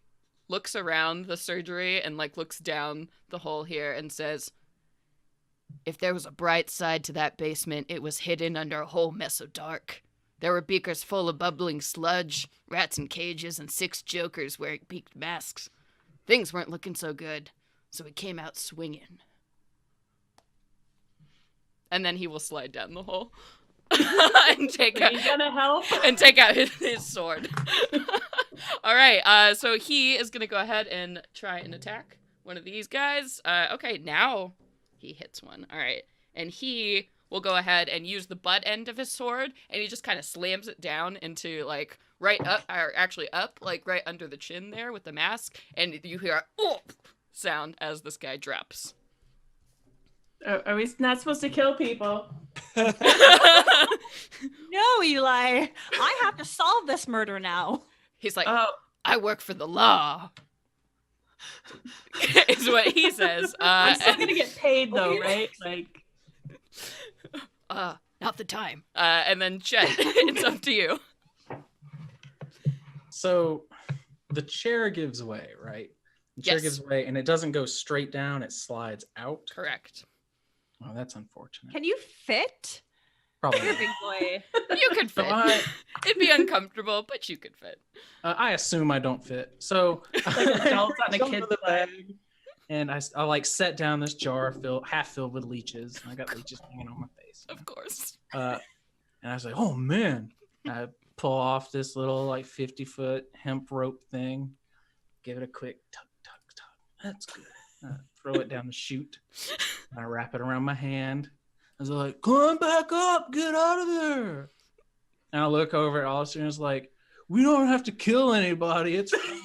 Speaker 1: looks around the surgery and like looks down the hole here and says, "If there was a bright side to that basement, it was hidden under a whole mess of dark. There were beakers full of bubbling sludge, rats in cages, and 6 jokers wearing beaked masks. Things weren't looking so good, so we came out swinging." And then he will slide down the hole and take
Speaker 4: Are you gonna help?
Speaker 1: out his sword. All right. So he is gonna go ahead and try and attack one of these guys. Okay, now he hits one. All right, and he will go ahead and use the butt end of his sword, and he just kind of slams it down into like right up, or actually up, like right under the chin there with the mask, and you hear a "oh" sound as this guy drops.
Speaker 4: Are we not supposed to kill people?
Speaker 2: No, Eli. I have to solve this murder now.
Speaker 1: He's like,
Speaker 4: Oh,
Speaker 1: "I work for the law," is what he says.
Speaker 4: I'm still gonna get paid though, right? Like,
Speaker 1: Not the time. And then Chet, it's up to you.
Speaker 5: So the chair gives way, right? The chair
Speaker 1: Yes.
Speaker 5: gives way, and it doesn't go straight down, it slides out.
Speaker 1: Correct.
Speaker 5: Oh, that's unfortunate.
Speaker 2: Can you fit?
Speaker 5: Probably.
Speaker 2: You're a big boy.
Speaker 1: You could
Speaker 5: So
Speaker 1: fit. It'd be uncomfortable, but you could fit.
Speaker 5: I assume I don't fit. So
Speaker 4: like adults on a
Speaker 5: jump
Speaker 4: kid's
Speaker 5: to the
Speaker 4: bed.
Speaker 5: bag, and I like set down this jar half filled with leeches. And I got leeches hanging on my face.
Speaker 1: Of course.
Speaker 5: And I was like, oh man. I pull off this little like 50-foot hemp rope thing, give it a quick tug, tug, tug. That's good. Throw it down the chute. And I wrap it around my hand. I was like, come back up, get out of there. And I look over at Alistair and it's like, we don't have to kill anybody. It's fine.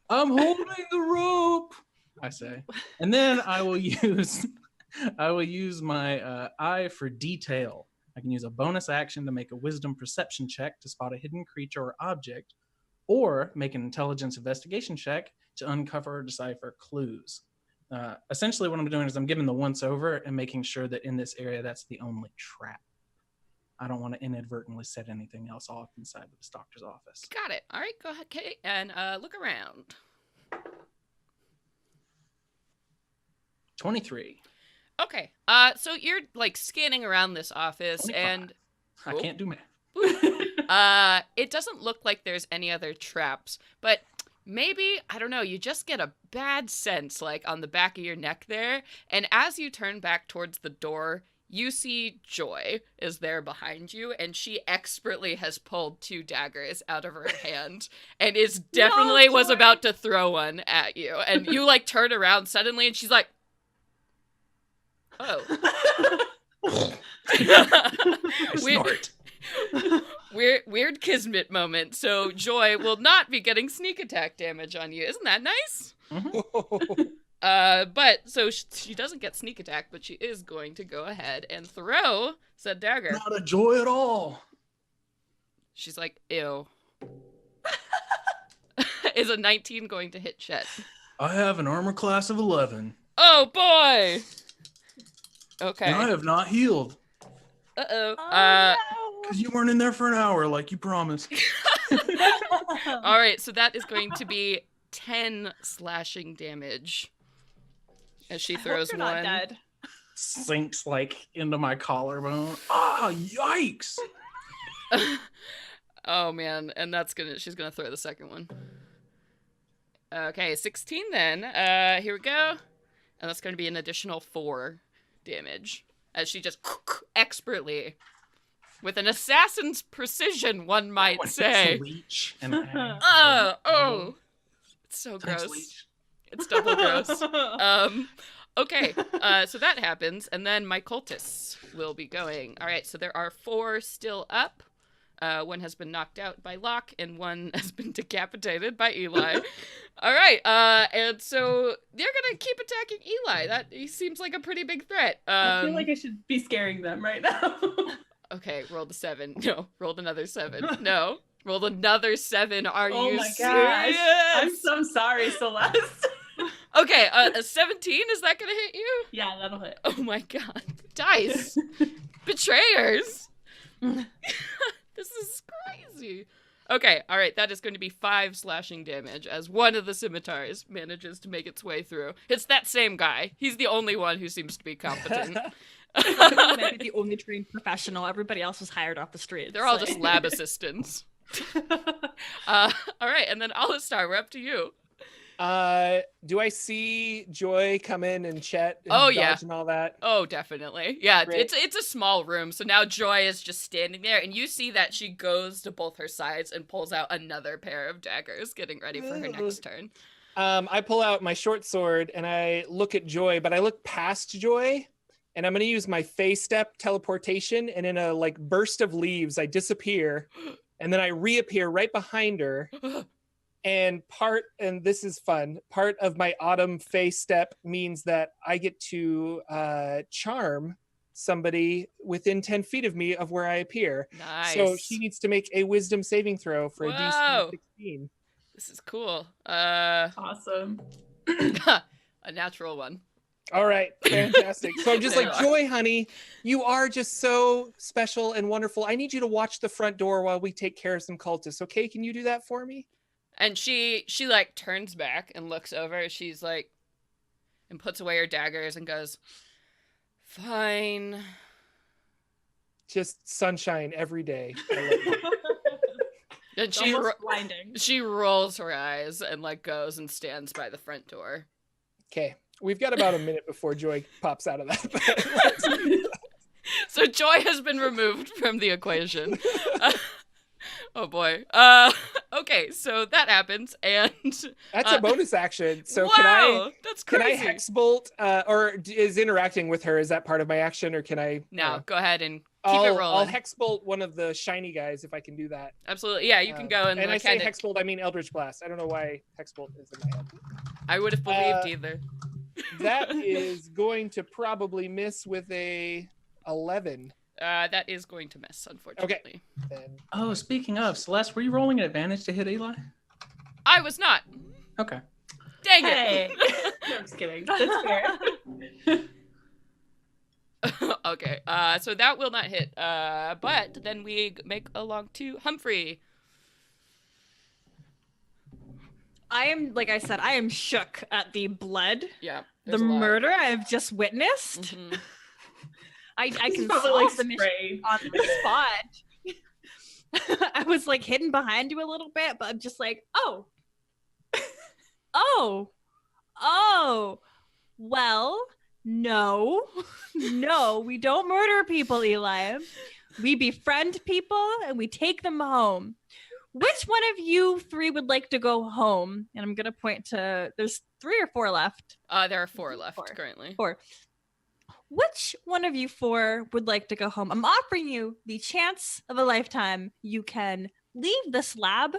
Speaker 5: I'm holding the rope, I say. And then I will use my eye for detail. I can use a bonus action to make a wisdom perception check to spot a hidden creature or object, or make an intelligence investigation check to uncover or decipher clues. Essentially what I'm doing is I'm giving the once over and making sure that in this area that's the only trap. I don't want to inadvertently set anything else off inside of this doctor's office.
Speaker 1: Got it. All right, go ahead, Kate, and look around.
Speaker 5: 23.
Speaker 1: Okay. So you're like scanning around this office,
Speaker 5: 25.
Speaker 1: and
Speaker 5: I
Speaker 1: Oh.
Speaker 5: can't do math.
Speaker 1: it doesn't look like there's any other traps, but maybe, I don't know, you just get a bad sense like on the back of your neck there, and as you turn back towards the door, you see Joy is there behind you, and she expertly has pulled 2 daggers out of her hand and is definitely was
Speaker 2: Joy.
Speaker 1: about to throw one at you, and you like turn around suddenly and she's like, oh.
Speaker 5: I snort.
Speaker 1: Weird kismet moment. So Joy will not be getting sneak attack damage on you. Isn't that nice? But so she doesn't get sneak attack, but she is going to go ahead and throw said dagger.
Speaker 5: Not a joy at all.
Speaker 1: She's like, ew. Is a 19 going to hit Chet?
Speaker 5: I have an armor class of 11.
Speaker 1: Oh boy. Okay.
Speaker 5: And I have not healed.
Speaker 1: Uh-oh.
Speaker 2: Oh, no.
Speaker 5: Because you weren't in there for an hour like you promised.
Speaker 1: All right, so that is going to be 10 slashing damage as she throws
Speaker 2: You're
Speaker 1: one.
Speaker 2: not dead.
Speaker 5: Sinks like into my collarbone. Ah, yikes!
Speaker 1: Oh man, and she's gonna throw the second one. Okay, 16 then. Here we go. And that's gonna be an additional 4 damage. As she just expertly, with an assassin's precision, one might say.
Speaker 5: Leech and
Speaker 1: Oh. It's so
Speaker 5: Thanks,
Speaker 1: gross.
Speaker 5: Leech.
Speaker 1: It's double gross. Okay, so that happens, and then my cultists will be going. All right, so there are 4 still up. One has been knocked out by Locke, and one has been decapitated by Eli. All right, and so they're gonna keep attacking Eli. He seems like a pretty big threat.
Speaker 4: I feel like I should be scaring them right now.
Speaker 1: Okay, rolled a 7. No, rolled another 7. No, rolled another 7. Are
Speaker 4: Oh
Speaker 1: you
Speaker 4: my
Speaker 1: serious?
Speaker 4: gosh. I'm so sorry, Celeste.
Speaker 1: Okay, a 17, is that gonna hit you?
Speaker 4: Yeah, that'll hit.
Speaker 1: Oh my god. Dice. Betrayers. This is crazy. Okay, alright, that is going to be 5 slashing damage as one of the scimitars manages to make its way through. It's that same guy. He's the only one who seems to be competent.
Speaker 2: Maybe the only trained professional. Everybody else was hired off the street.
Speaker 1: They're all just lab assistants. Alright, and then Alistar, we're up to you.
Speaker 3: Do I see Joy come in and Chet and
Speaker 1: Oh, yeah.
Speaker 3: Dodge and all that?
Speaker 1: Oh, definitely. Yeah,
Speaker 3: Great.
Speaker 1: it's a small room, so now Joy is just standing there, and you see that she goes to both her sides and pulls out another pair of daggers, getting ready for her next turn.
Speaker 3: I pull out my short sword and I look at Joy, but I look past Joy, and I'm going to use my phase step teleportation, and in a like burst of leaves, I disappear, and then I reappear right behind her. And this is fun, part of my autumn phase step means that I get to charm somebody within 10 feet of me of where I appear.
Speaker 1: Nice.
Speaker 3: So she needs to make a wisdom saving throw for a
Speaker 1: Whoa.
Speaker 3: DC 16.
Speaker 1: This is cool.
Speaker 4: Awesome.
Speaker 1: A natural one.
Speaker 3: All right, fantastic. So I'm just
Speaker 1: There
Speaker 3: like,
Speaker 1: you are.
Speaker 3: Joy, honey, you are just so special and wonderful. I need you to watch the front door while we take care of some cultists. Okay, can you do that for me?
Speaker 1: And she like turns back and looks over. She's like, and puts away her daggers and goes, "Fine."
Speaker 3: Just sunshine every day. I love you.
Speaker 1: And
Speaker 2: It's almost blinding.
Speaker 1: she rolls her eyes and like goes and stands by the front door.
Speaker 3: Okay, we've got about a minute before Joy pops out of that.
Speaker 1: So Joy has been removed from the equation. Oh boy. Okay, so that happens, and
Speaker 3: That's a bonus action. So
Speaker 1: wow, that's
Speaker 3: can I
Speaker 1: crazy.
Speaker 3: hex bolt or is interacting with her? Is that part of my action, or can I?
Speaker 1: No, go ahead and keep
Speaker 3: I'll,
Speaker 1: it rolling.
Speaker 3: I'll hex bolt one of the shiny guys if I can do that.
Speaker 1: Absolutely, yeah. You can go and
Speaker 3: I
Speaker 1: like,
Speaker 3: say
Speaker 1: kinda,
Speaker 3: hex bolt, I mean Eldritch Blast. I don't know why hex bolt is in my head.
Speaker 1: I would have believed either.
Speaker 3: That is going to probably miss with a 11.
Speaker 1: That is going to miss, unfortunately.
Speaker 3: Then
Speaker 5: Oh, speaking of, Celeste, were you rolling an advantage to hit Eli?
Speaker 1: I was not.
Speaker 5: Okay.
Speaker 1: Dang
Speaker 4: Hey.
Speaker 1: it.
Speaker 4: No, I'm just kidding. That's fair.
Speaker 1: Okay, so that will not hit. But then we make along to Humphrey.
Speaker 2: I am, like I said, I am shook at the blood,
Speaker 1: Yeah.
Speaker 2: the
Speaker 1: there's a lot.
Speaker 2: murder I've just witnessed.
Speaker 1: Mhm.
Speaker 2: I
Speaker 4: This
Speaker 2: can
Speaker 4: is probably
Speaker 2: solve
Speaker 4: like
Speaker 2: the mission
Speaker 4: spray.
Speaker 2: on the spot. I was like hidden behind you a little bit, but I'm just like, oh, well, no, we don't murder people, Eli. We befriend people and we take them home. Which one of you 3 would like to go home? And I'm gonna point to, there's 3 or 4 left.
Speaker 1: There are 4 left
Speaker 2: 4.
Speaker 1: currently.
Speaker 2: 4. Which one of you 4 would like to go home? I'm offering you the chance of a lifetime. You can leave this lab,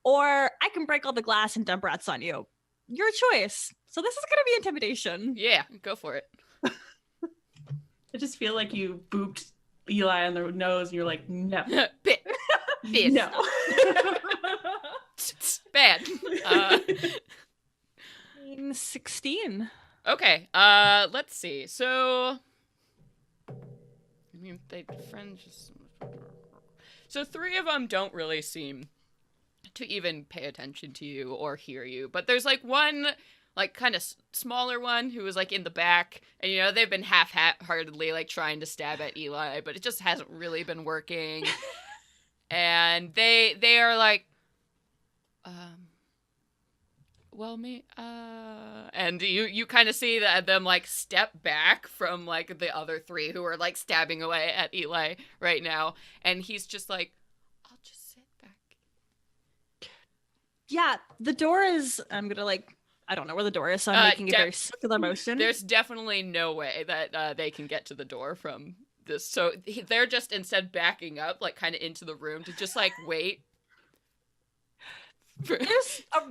Speaker 2: or I can break all the glass and dump rats on you. Your choice. So this is going to be intimidation.
Speaker 1: Yeah, go for it.
Speaker 4: I just feel like you booped Eli on the nose and you're like, no.
Speaker 1: Bit.
Speaker 4: No.
Speaker 1: Bad.
Speaker 2: 16.
Speaker 1: Okay, let's see. So, I mean, they friend just. So 3 of them don't really seem to even pay attention to you or hear you. But there's like one like kind of smaller one who was like in the back, and you know they've been half-heartedly like trying to stab at Eli, but it just hasn't really been working. And they are like, well, and you kind of see them like step back from like the other three who are like stabbing away at Eli right now, and he's just like, I'll just sit back.
Speaker 2: Yeah, the door is. I'm gonna like. I don't know where the door is, so I'm making a very circular motion.
Speaker 1: There's definitely no way that they can get to the door from this, so they're just instead backing up, like kind of into the room to just like wait.
Speaker 2: There's a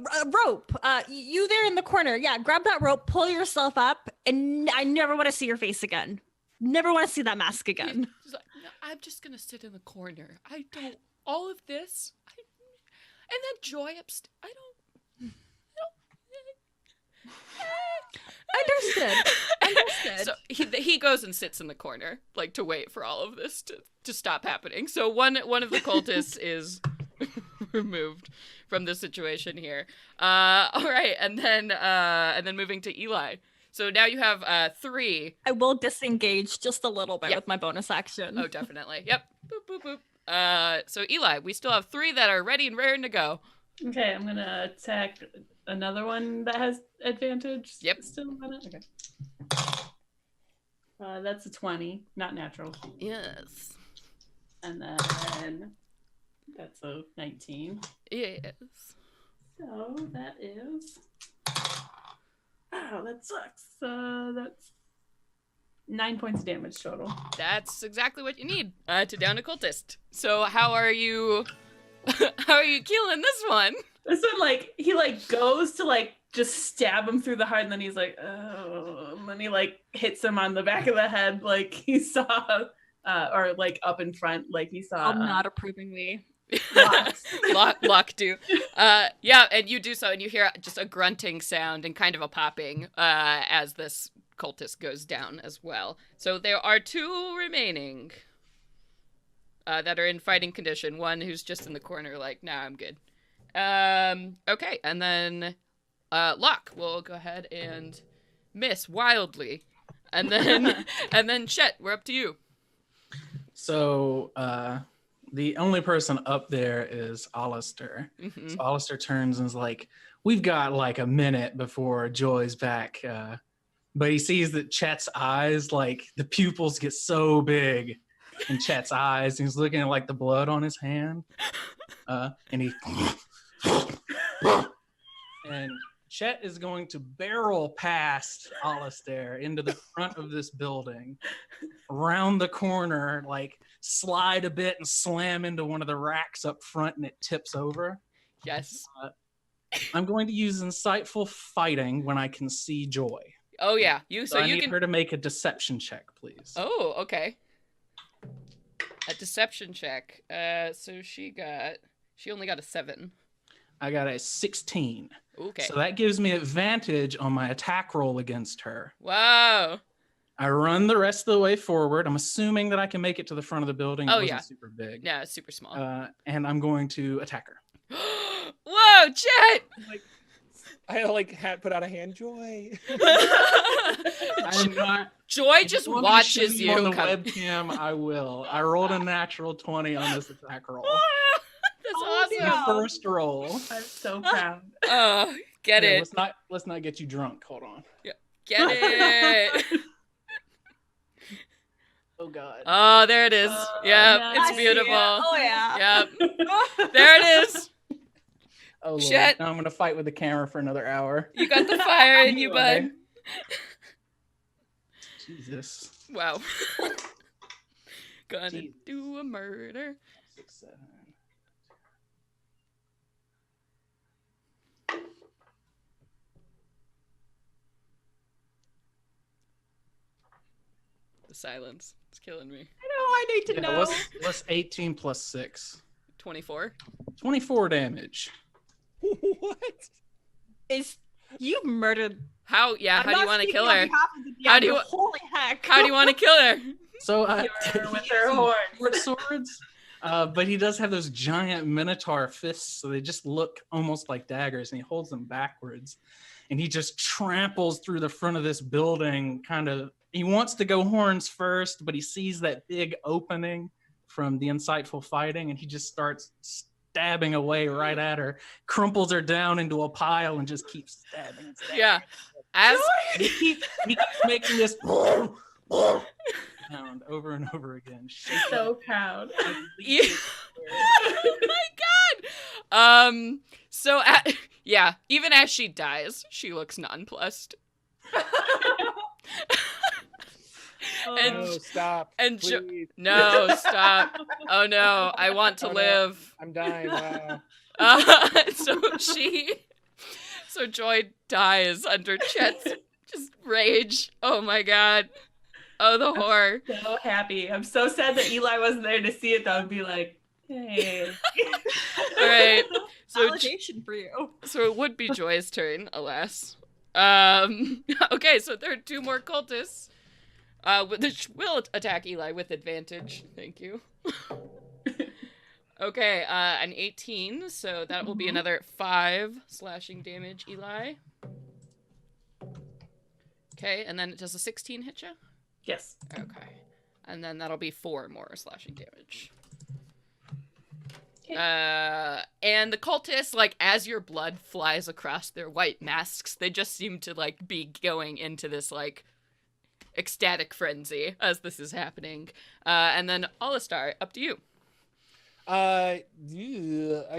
Speaker 2: rope. You there in the corner. Yeah, grab that rope, pull yourself up, and I never want to see your face again. Never want to see that mask again.
Speaker 1: She's like, no, I'm just going to sit in the corner. I don't, all of this. And then Joy upstairs. I don't.
Speaker 2: Understood.
Speaker 1: So he goes and sits in the corner, like to wait for all of this to stop happening. So one of the cultists is removed from the situation here. All right, and then moving to Eli. So now you have 3.
Speaker 2: I will disengage just a little bit with my bonus action.
Speaker 1: Oh, definitely. Yep. Boop, boop, boop. So Eli, we still have 3 that are ready and raring to go.
Speaker 4: Okay, I'm gonna attack another one that has advantage.
Speaker 1: Yep.
Speaker 4: Still on it? Okay. That's a 20, not natural.
Speaker 1: Yes.
Speaker 4: And then that's a 19.
Speaker 1: Yes.
Speaker 4: So that is. Oh, that sucks. That's 9 points of damage total.
Speaker 1: That's exactly what you need to down a cultist. So how are you? How are you killing this one?
Speaker 4: This one, like, he like goes to like just stab him through the heart, and then he's like, oh, and then he like hits him on the back of the head, like he saw, or like up in front, like he saw.
Speaker 2: I'm not approvingly.
Speaker 1: Lock do. Yeah, and you do so, and you hear just a grunting sound and kind of a popping as this cultist goes down as well. So there are 2 remaining that are in fighting condition. One who's just in the corner, like, nah, I'm good. Okay, and then Locke will go ahead and miss wildly, and then Chet, we're up to you.
Speaker 5: So the only person up there is Alistair.
Speaker 1: Mm-hmm.
Speaker 5: So Alistair turns and is like, we've got like a minute before Joy's back. But he sees that Chet's eyes, like the pupils get so big in Chet's eyes. And he's looking at like the blood on his hand. And he... and Chet is going to barrel past Alistair into the front of this building, around the corner, like slide a bit and slam into one of the racks up front, and it tips over.
Speaker 1: Yes.
Speaker 5: I'm going to use insightful fighting when I can see Joy.
Speaker 1: Oh yeah,
Speaker 5: So I need her to make a deception check, please.
Speaker 1: Oh, okay. A deception check. So she only got a 7.
Speaker 5: I got a 16.
Speaker 1: Okay.
Speaker 5: So that gives me advantage on my attack roll against her.
Speaker 1: Wow.
Speaker 5: I run the rest of the way forward. I'm assuming that I can make it to the front of the building.
Speaker 1: Oh,
Speaker 5: it wasn't
Speaker 1: yeah.
Speaker 5: super big.
Speaker 1: Yeah, it's super small.
Speaker 5: And I'm going to attack her.
Speaker 1: Whoa, Chet!
Speaker 3: I like put out a hand, Joy.
Speaker 5: I'm not.
Speaker 1: Joy just watches you
Speaker 5: on the
Speaker 1: come.
Speaker 5: webcam. I will. I rolled a natural 20 on this attack roll.
Speaker 1: That's
Speaker 2: Oh,
Speaker 1: awesome.
Speaker 5: First roll.
Speaker 4: I'm so proud.
Speaker 1: Get
Speaker 5: Yeah,
Speaker 1: it.
Speaker 5: Let's not get you drunk. Hold on.
Speaker 1: Get it.
Speaker 5: Oh God.
Speaker 1: Oh, there it is. Yep,
Speaker 4: nice.
Speaker 1: it's
Speaker 2: I see
Speaker 1: beautiful.
Speaker 2: it. Oh yeah.
Speaker 1: Yep, there it is.
Speaker 5: Oh Lord.
Speaker 1: Chet.
Speaker 5: Now I'm gonna fight with the camera for another hour.
Speaker 1: You got the fire in you, bud.
Speaker 5: Jesus.
Speaker 1: Wow. Gonna
Speaker 5: Jesus.
Speaker 1: do a murder.
Speaker 5: 6, 7.
Speaker 1: The silence. It's killing me.
Speaker 2: I know. I need to
Speaker 5: Yeah,
Speaker 2: know.
Speaker 5: what's 18 plus 6?
Speaker 1: 24.
Speaker 5: 24 damage.
Speaker 3: What?
Speaker 2: Is you murdered?
Speaker 1: How? Yeah.
Speaker 2: I'm
Speaker 1: How do you
Speaker 2: not
Speaker 1: want to
Speaker 2: speaking
Speaker 1: kill
Speaker 2: on
Speaker 1: her?
Speaker 2: behalf of the
Speaker 1: How do
Speaker 2: DM,
Speaker 1: you-
Speaker 2: but holy heck!
Speaker 1: How do you want to kill her?
Speaker 5: So
Speaker 4: Kill her with her horns.
Speaker 5: Swords. But he does have those giant minotaur fists, so they just look almost like daggers, and he holds them backwards. And he just tramples through the front of this building, he wants to go horns first, but he sees that big opening from the insightful fighting, and he just starts stabbing away right at her, crumples her down into a pile, and just keeps stabbing.
Speaker 1: Yeah. As
Speaker 5: he keeps making this sound over and over again.
Speaker 4: So proud.
Speaker 1: Yeah. Oh my god. Even as she dies, she looks nonplussed. And-
Speaker 3: No, stop.
Speaker 1: and
Speaker 3: please.
Speaker 1: No, stop. Oh no, I want to
Speaker 3: Oh, no.
Speaker 1: live.
Speaker 3: I'm dying. Wow.
Speaker 1: So Joy dies under Chet's just rage. Oh my god. Oh, the horror.
Speaker 4: So happy. I'm so sad that Eli wasn't there to see it. That would be like, hey.
Speaker 1: All right. So
Speaker 2: Validation for you.
Speaker 1: So it would be Joy's turn, alas. Okay, so there are two more cultists, which will attack Eli with advantage. Thank you. Okay, an 18, so that will be another 5 slashing damage, Eli. Okay, and then does a 16 hit you?
Speaker 4: Yes.
Speaker 1: Okay. And then that'll be 4 more slashing damage.
Speaker 4: Okay.
Speaker 1: And the cultists, like, as your blood flies across their white masks, they just seem to, like, be going into this, like, ecstatic frenzy as this is happening. And then Alistar, up to you.
Speaker 3: I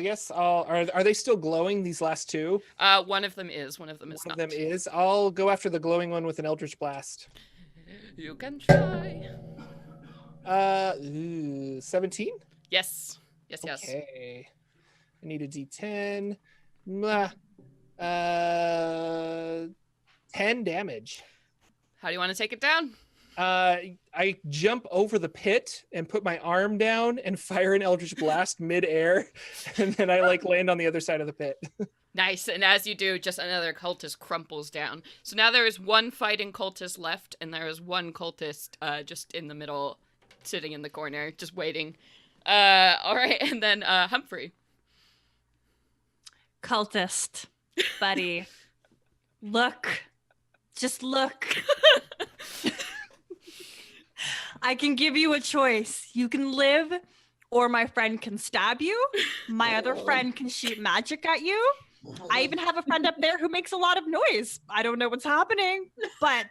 Speaker 3: guess are they still glowing, these last two?
Speaker 1: One of them is, one of them is
Speaker 3: One
Speaker 1: not.
Speaker 3: of them is. I'll go after the glowing one with an Eldritch Blast.
Speaker 1: You can try.
Speaker 3: 17?
Speaker 1: Yes. Yes.
Speaker 3: Okay. I need a D10. 10 damage.
Speaker 1: How do you want to take it down?
Speaker 3: I jump over the pit and put my arm down and fire an Eldritch Blast mid-air, and then I land on the other side of the pit.
Speaker 1: Nice, and as you do, just another cultist crumples down. So now there is one fighting cultist left, and there is one cultist just in the middle, sitting in the corner, just waiting. All right, and then Humphrey.
Speaker 2: Cultist, buddy. Look. Just look. I can give you a choice. You can live, or my friend can stab you. My other friend can shoot magic at you. I even have a friend up there who makes a lot of noise. I don't know what's happening, but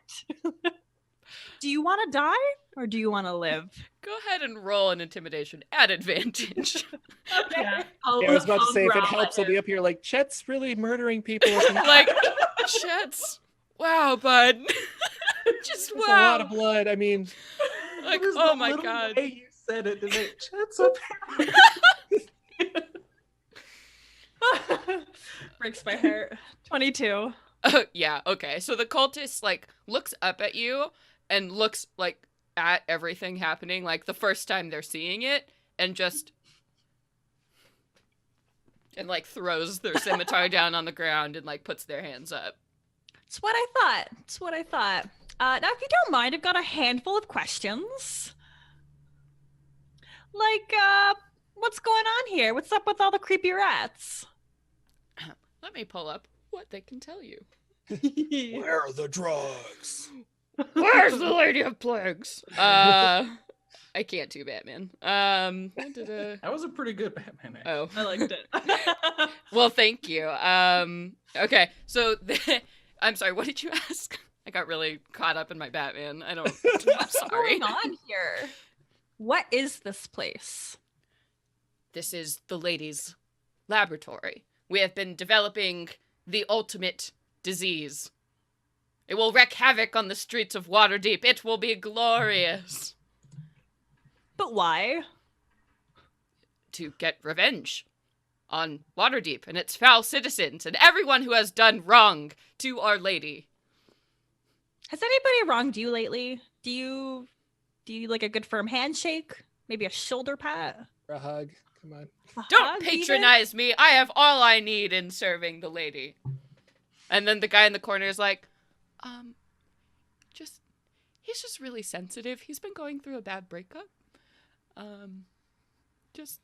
Speaker 2: do you want to die or do you want to live?
Speaker 1: Go ahead and roll an intimidation at advantage.
Speaker 4: Yeah.
Speaker 3: I was about to say, if it
Speaker 4: growl
Speaker 3: helps,
Speaker 4: at
Speaker 3: I'll be
Speaker 4: him.
Speaker 3: up here like, Chet's really murdering people.
Speaker 1: Like, Chet's, wow, bud. Just
Speaker 3: That's
Speaker 1: wow.
Speaker 3: a lot of blood. I mean,
Speaker 1: Like,
Speaker 5: It was
Speaker 1: oh
Speaker 5: the
Speaker 1: my
Speaker 5: little
Speaker 1: god.
Speaker 5: way you said it to make Chet's up here.
Speaker 2: Breaks my heart. 22.
Speaker 1: Yeah, okay. So the cultist, like, looks up at you and looks, like, at everything happening, like, the first time they're seeing it, and just... and, like, throws their scimitar down on the ground and, like, puts their hands up.
Speaker 2: It's what I thought. It's what I thought. Now, if you don't mind, I've got a handful of questions. Like, what's going on here? What's up with all the creepy rats?
Speaker 1: Let me pull up what they can tell you.
Speaker 3: where are the drugs?
Speaker 1: Where's the Lady of Plagues? I can't do Batman.
Speaker 5: That was a pretty good Batman. Actually.
Speaker 1: Oh.
Speaker 2: I liked it.
Speaker 1: Well, thank you. Okay, so I'm sorry, what did you ask? I got really caught up in my Batman. I'm
Speaker 2: What's
Speaker 1: sorry.
Speaker 2: going on here? What is this place?
Speaker 1: This is the lady's laboratory. We have been developing the ultimate disease. It will wreak havoc on the streets of Waterdeep. It will be glorious.
Speaker 2: But why?
Speaker 1: To get revenge on Waterdeep and its foul citizens and everyone who has done wrong to Our Lady.
Speaker 2: Has anybody wronged you lately? Do you like a good firm handshake? Maybe a shoulder pat?
Speaker 3: A hug. Come on.
Speaker 2: A
Speaker 1: Don't
Speaker 2: hug, even?
Speaker 1: patronize me. I have all I need in serving the lady. And then the guy in the corner is like, he's just really sensitive. He's been going through a bad breakup. Just...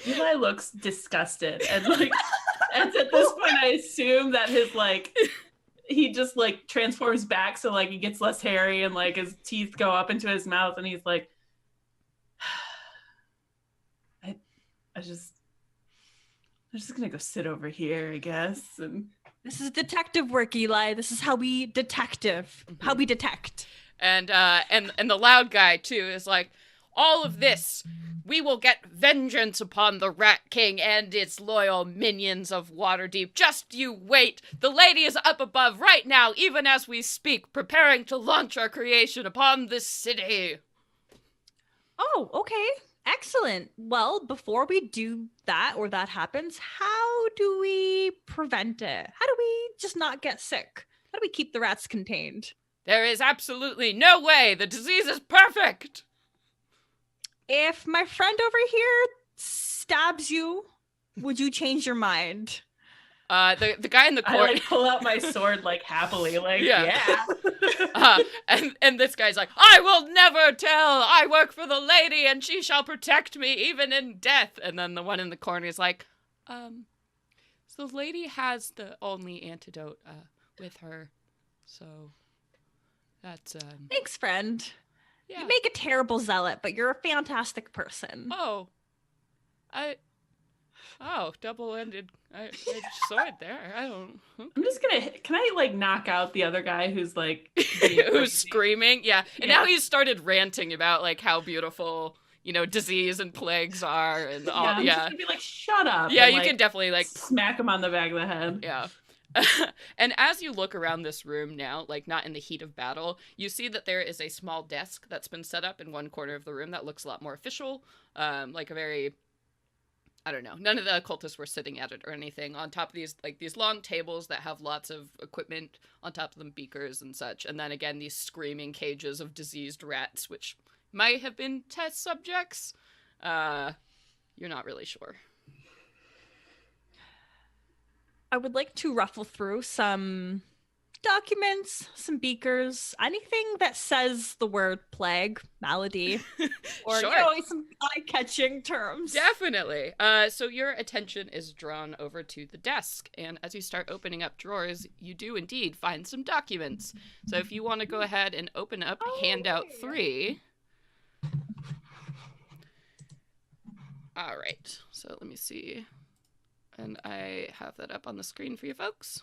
Speaker 4: Eli looks disgusted, and like, and at this point, I assume that his like, he just like transforms back, so like he gets less hairy, and like his teeth go up into his mouth, and he's like, I'm just gonna go sit over here, I guess. And
Speaker 2: This is detective work, Eli. This is how we detect.
Speaker 1: And the loud guy too is like, all of this, we will get vengeance upon the Rat King and its loyal minions of Waterdeep. Just you wait. The lady is up above right now, even as we speak, preparing to launch our creation upon this city.
Speaker 2: Oh, okay. Excellent. Well, before we do that or that happens, how do we prevent it? How do we just not get sick? How do we keep the rats contained?
Speaker 1: There is absolutely no way. The disease is perfect.
Speaker 2: If my friend over here stabs you, would you change your mind?
Speaker 1: The guy in the
Speaker 4: I
Speaker 1: corner.
Speaker 4: like pull out my sword like happily, like
Speaker 1: Yeah.
Speaker 4: yeah.
Speaker 1: And this guy's like, I will never tell. I work for the lady, and she shall protect me even in death. And then the one in the corner is like, so the lady has the only antidote with her, so that's
Speaker 2: Thanks, friend.
Speaker 1: yeah.
Speaker 2: You make a terrible zealot, but you're a fantastic person.
Speaker 1: Double-ended sword there. I don't.
Speaker 4: I'm just gonna. Can I like knock out the other guy who's like
Speaker 1: Who's screaming? Yeah. And now he's started ranting about like how beautiful, disease and plagues are, and all.
Speaker 4: I'm just gonna be like, shut up.
Speaker 1: Yeah,
Speaker 4: and,
Speaker 1: you
Speaker 4: like,
Speaker 1: can definitely like
Speaker 4: smack him on the back of the head.
Speaker 1: Yeah. And as you look around this room now, like not in the heat of battle, you see that there is a small desk that's been set up in one corner of the room that looks a lot more official. Like a very, I don't know, none of the occultists were sitting at it or anything. On top of these long tables that have lots of equipment on top of them, beakers and such. And then again, these screaming cages of diseased rats, which might have been test subjects. You're not really sure.
Speaker 2: I would like to ruffle through some documents, some beakers, anything that says the word plague, malady, or
Speaker 1: Sure.
Speaker 2: some eye-catching terms.
Speaker 1: Definitely. So your attention is drawn over to the desk, and as you start opening up drawers, you do indeed find some documents. So if you want to go ahead and open up handout 3. All right. So let me see. And I have that up on the screen for you folks.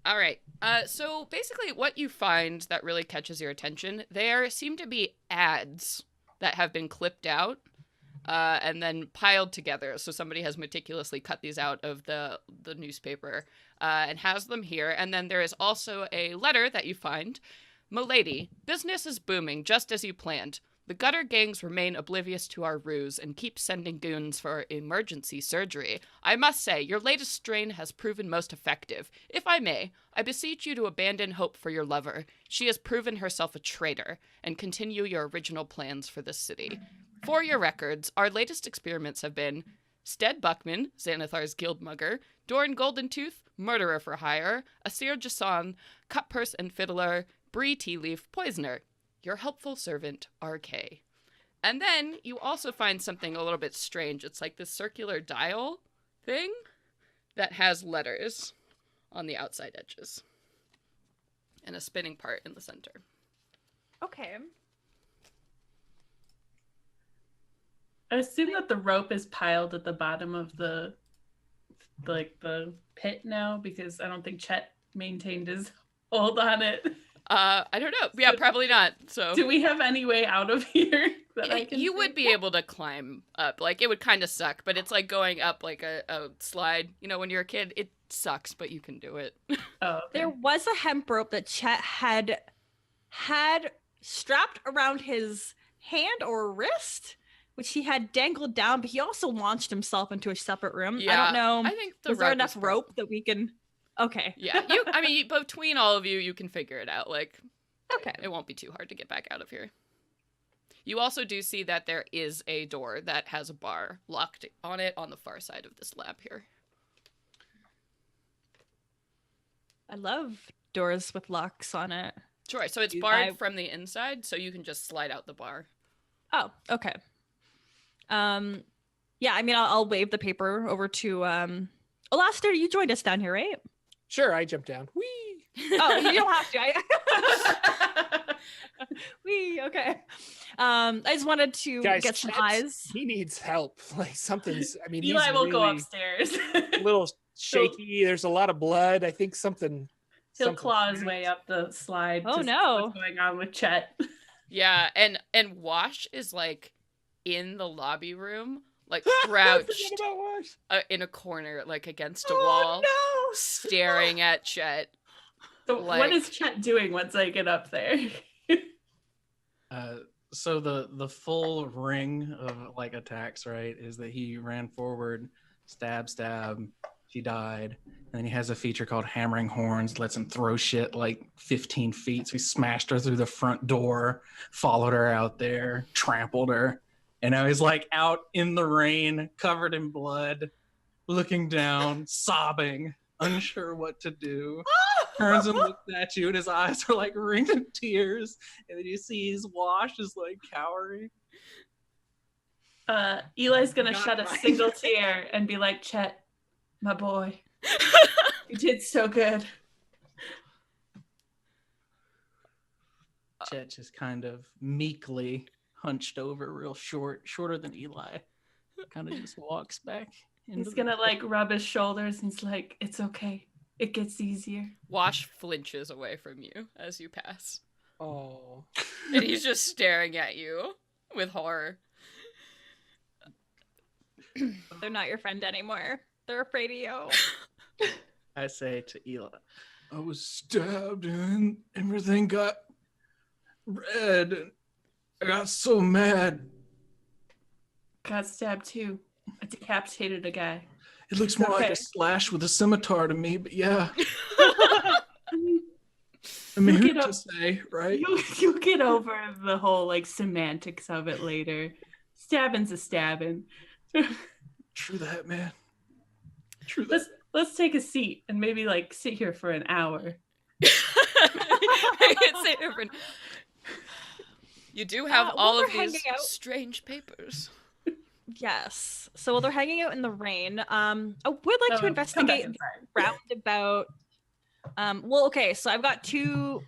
Speaker 1: All right. So basically what you find that really catches your attention, there seem to be ads that have been clipped out and then piled together. So somebody has meticulously cut these out of the newspaper and has them here. And then there is also a letter that you find. M'lady, business is booming just as you planned. The gutter gangs remain oblivious to our ruse and keep sending goons for emergency surgery. I must say, your latest strain has proven most effective. If I may, I beseech you to abandon hope for your lover. She has proven herself a traitor, and continue your original plans for this city. For your records, our latest experiments have been Stead Buckman, Xanathar's guild mugger, Dorn Goldentooth, murderer for hire, Asir Jason, cutpurse and fiddler, Bree Tealeaf, poisoner. Your helpful servant, RK. And then you also find something a little bit strange. It's like this circular dial thing that has letters on the outside edges and a spinning part in the center.
Speaker 2: Okay.
Speaker 4: I assume that the rope is piled at the bottom of the pit now, because I don't think Chet maintained his hold on it.
Speaker 1: I don't know. Yeah, probably not. So
Speaker 4: Do we have any way out of here that I can
Speaker 1: you
Speaker 4: see?
Speaker 1: would be able to climb up. Like, it would kind of suck, but it's like going up like a slide. When you're a kid, it sucks, but you can do it.
Speaker 4: Oh, okay.
Speaker 2: There was a hemp rope that Chet had strapped around his hand or wrist, which he had dangled down, but he also launched himself into a separate room. I don't know.
Speaker 1: I think the
Speaker 2: Was there
Speaker 1: rope
Speaker 2: enough
Speaker 1: is
Speaker 2: rope that we can... Okay.
Speaker 1: Yeah, between all of you, you can figure it out. Like,
Speaker 2: Okay.
Speaker 1: it won't be too hard to get back out of here. You also do see that there is a door that has a bar locked on it on the far side of this lab here.
Speaker 2: I love doors with locks on it.
Speaker 1: Sure. So it's
Speaker 2: I-
Speaker 1: barred from the inside, so you can just slide out the bar.
Speaker 2: Oh, okay. Yeah, I mean, I'll wave the paper over to Alastair. You joined us down here, right?
Speaker 3: Sure, I jumped down. Whee!
Speaker 2: Oh, you don't have to. Wee, okay. I just wanted to
Speaker 3: Guys,
Speaker 2: get some
Speaker 3: Chet's-
Speaker 2: eyes.
Speaker 3: He needs help. Like something's. I mean,
Speaker 4: Eli
Speaker 3: he's
Speaker 4: will go
Speaker 3: really
Speaker 4: upstairs.
Speaker 3: a little shaky. There's a lot of blood. I think something.
Speaker 4: He'll
Speaker 3: something
Speaker 4: claw his
Speaker 3: snapped.
Speaker 4: way up the slide.
Speaker 2: Oh,
Speaker 4: to see
Speaker 2: no.
Speaker 4: What's going on with Chet?
Speaker 1: Yeah, and Wash is like in the lobby room, like crouched
Speaker 3: I forgot about Wash.
Speaker 1: in a corner, like against a
Speaker 2: Oh,
Speaker 1: wall,
Speaker 2: no.
Speaker 1: staring at Chet.
Speaker 4: So
Speaker 1: Like-
Speaker 4: what is Chet doing once I get up there?
Speaker 5: So the full ring of like attacks, right, is that he ran forward, stab, she died, and then he has a feature called Hammering Horns, lets him throw shit like 15 feet. So he smashed her through the front door, followed her out there, trampled her, and now he's like out in the rain, covered in blood, looking down, sobbing, unsure what to do. Turns and looks at you, and his eyes are like ringed in tears. And then you see his Wash is like cowering.
Speaker 4: Eli's gonna
Speaker 5: God,
Speaker 4: shed a
Speaker 5: Mike.
Speaker 4: single tear and be like, Chet, my boy, you did so good.
Speaker 5: Chet just kind of meekly hunched over, real shorter than Eli. Kind of just walks back.
Speaker 4: He's gonna like rub his shoulders and he's like, it's okay. It gets easier.
Speaker 1: Wash flinches away from you as you pass,
Speaker 3: Oh.
Speaker 1: and he's just staring at you with horror.
Speaker 2: They're not your friend anymore. They're afraid of you.
Speaker 5: I say to Eli, I was stabbed and everything got red. And I got so mad.
Speaker 4: Got stabbed too. I decapitated a guy.
Speaker 5: It looks more like
Speaker 4: Okay.
Speaker 5: a slash with a scimitar to me, but yeah. I mean,
Speaker 4: Look
Speaker 5: who
Speaker 4: it up.
Speaker 5: to say, right?
Speaker 4: You'll get over the whole like semantics of it later. Stabbing's a stabbing.
Speaker 5: True that, man. True that.
Speaker 4: Let's take a seat and maybe like sit here for an hour.
Speaker 1: You do have
Speaker 2: while
Speaker 1: all of
Speaker 2: we're
Speaker 1: these
Speaker 2: hanging out-
Speaker 1: strange papers.
Speaker 2: Yes. So while they're hanging out in the rain, I would like to
Speaker 4: Come
Speaker 2: investigate
Speaker 4: back
Speaker 2: the
Speaker 4: inside.
Speaker 2: roundabout. Well, okay, so I've got two.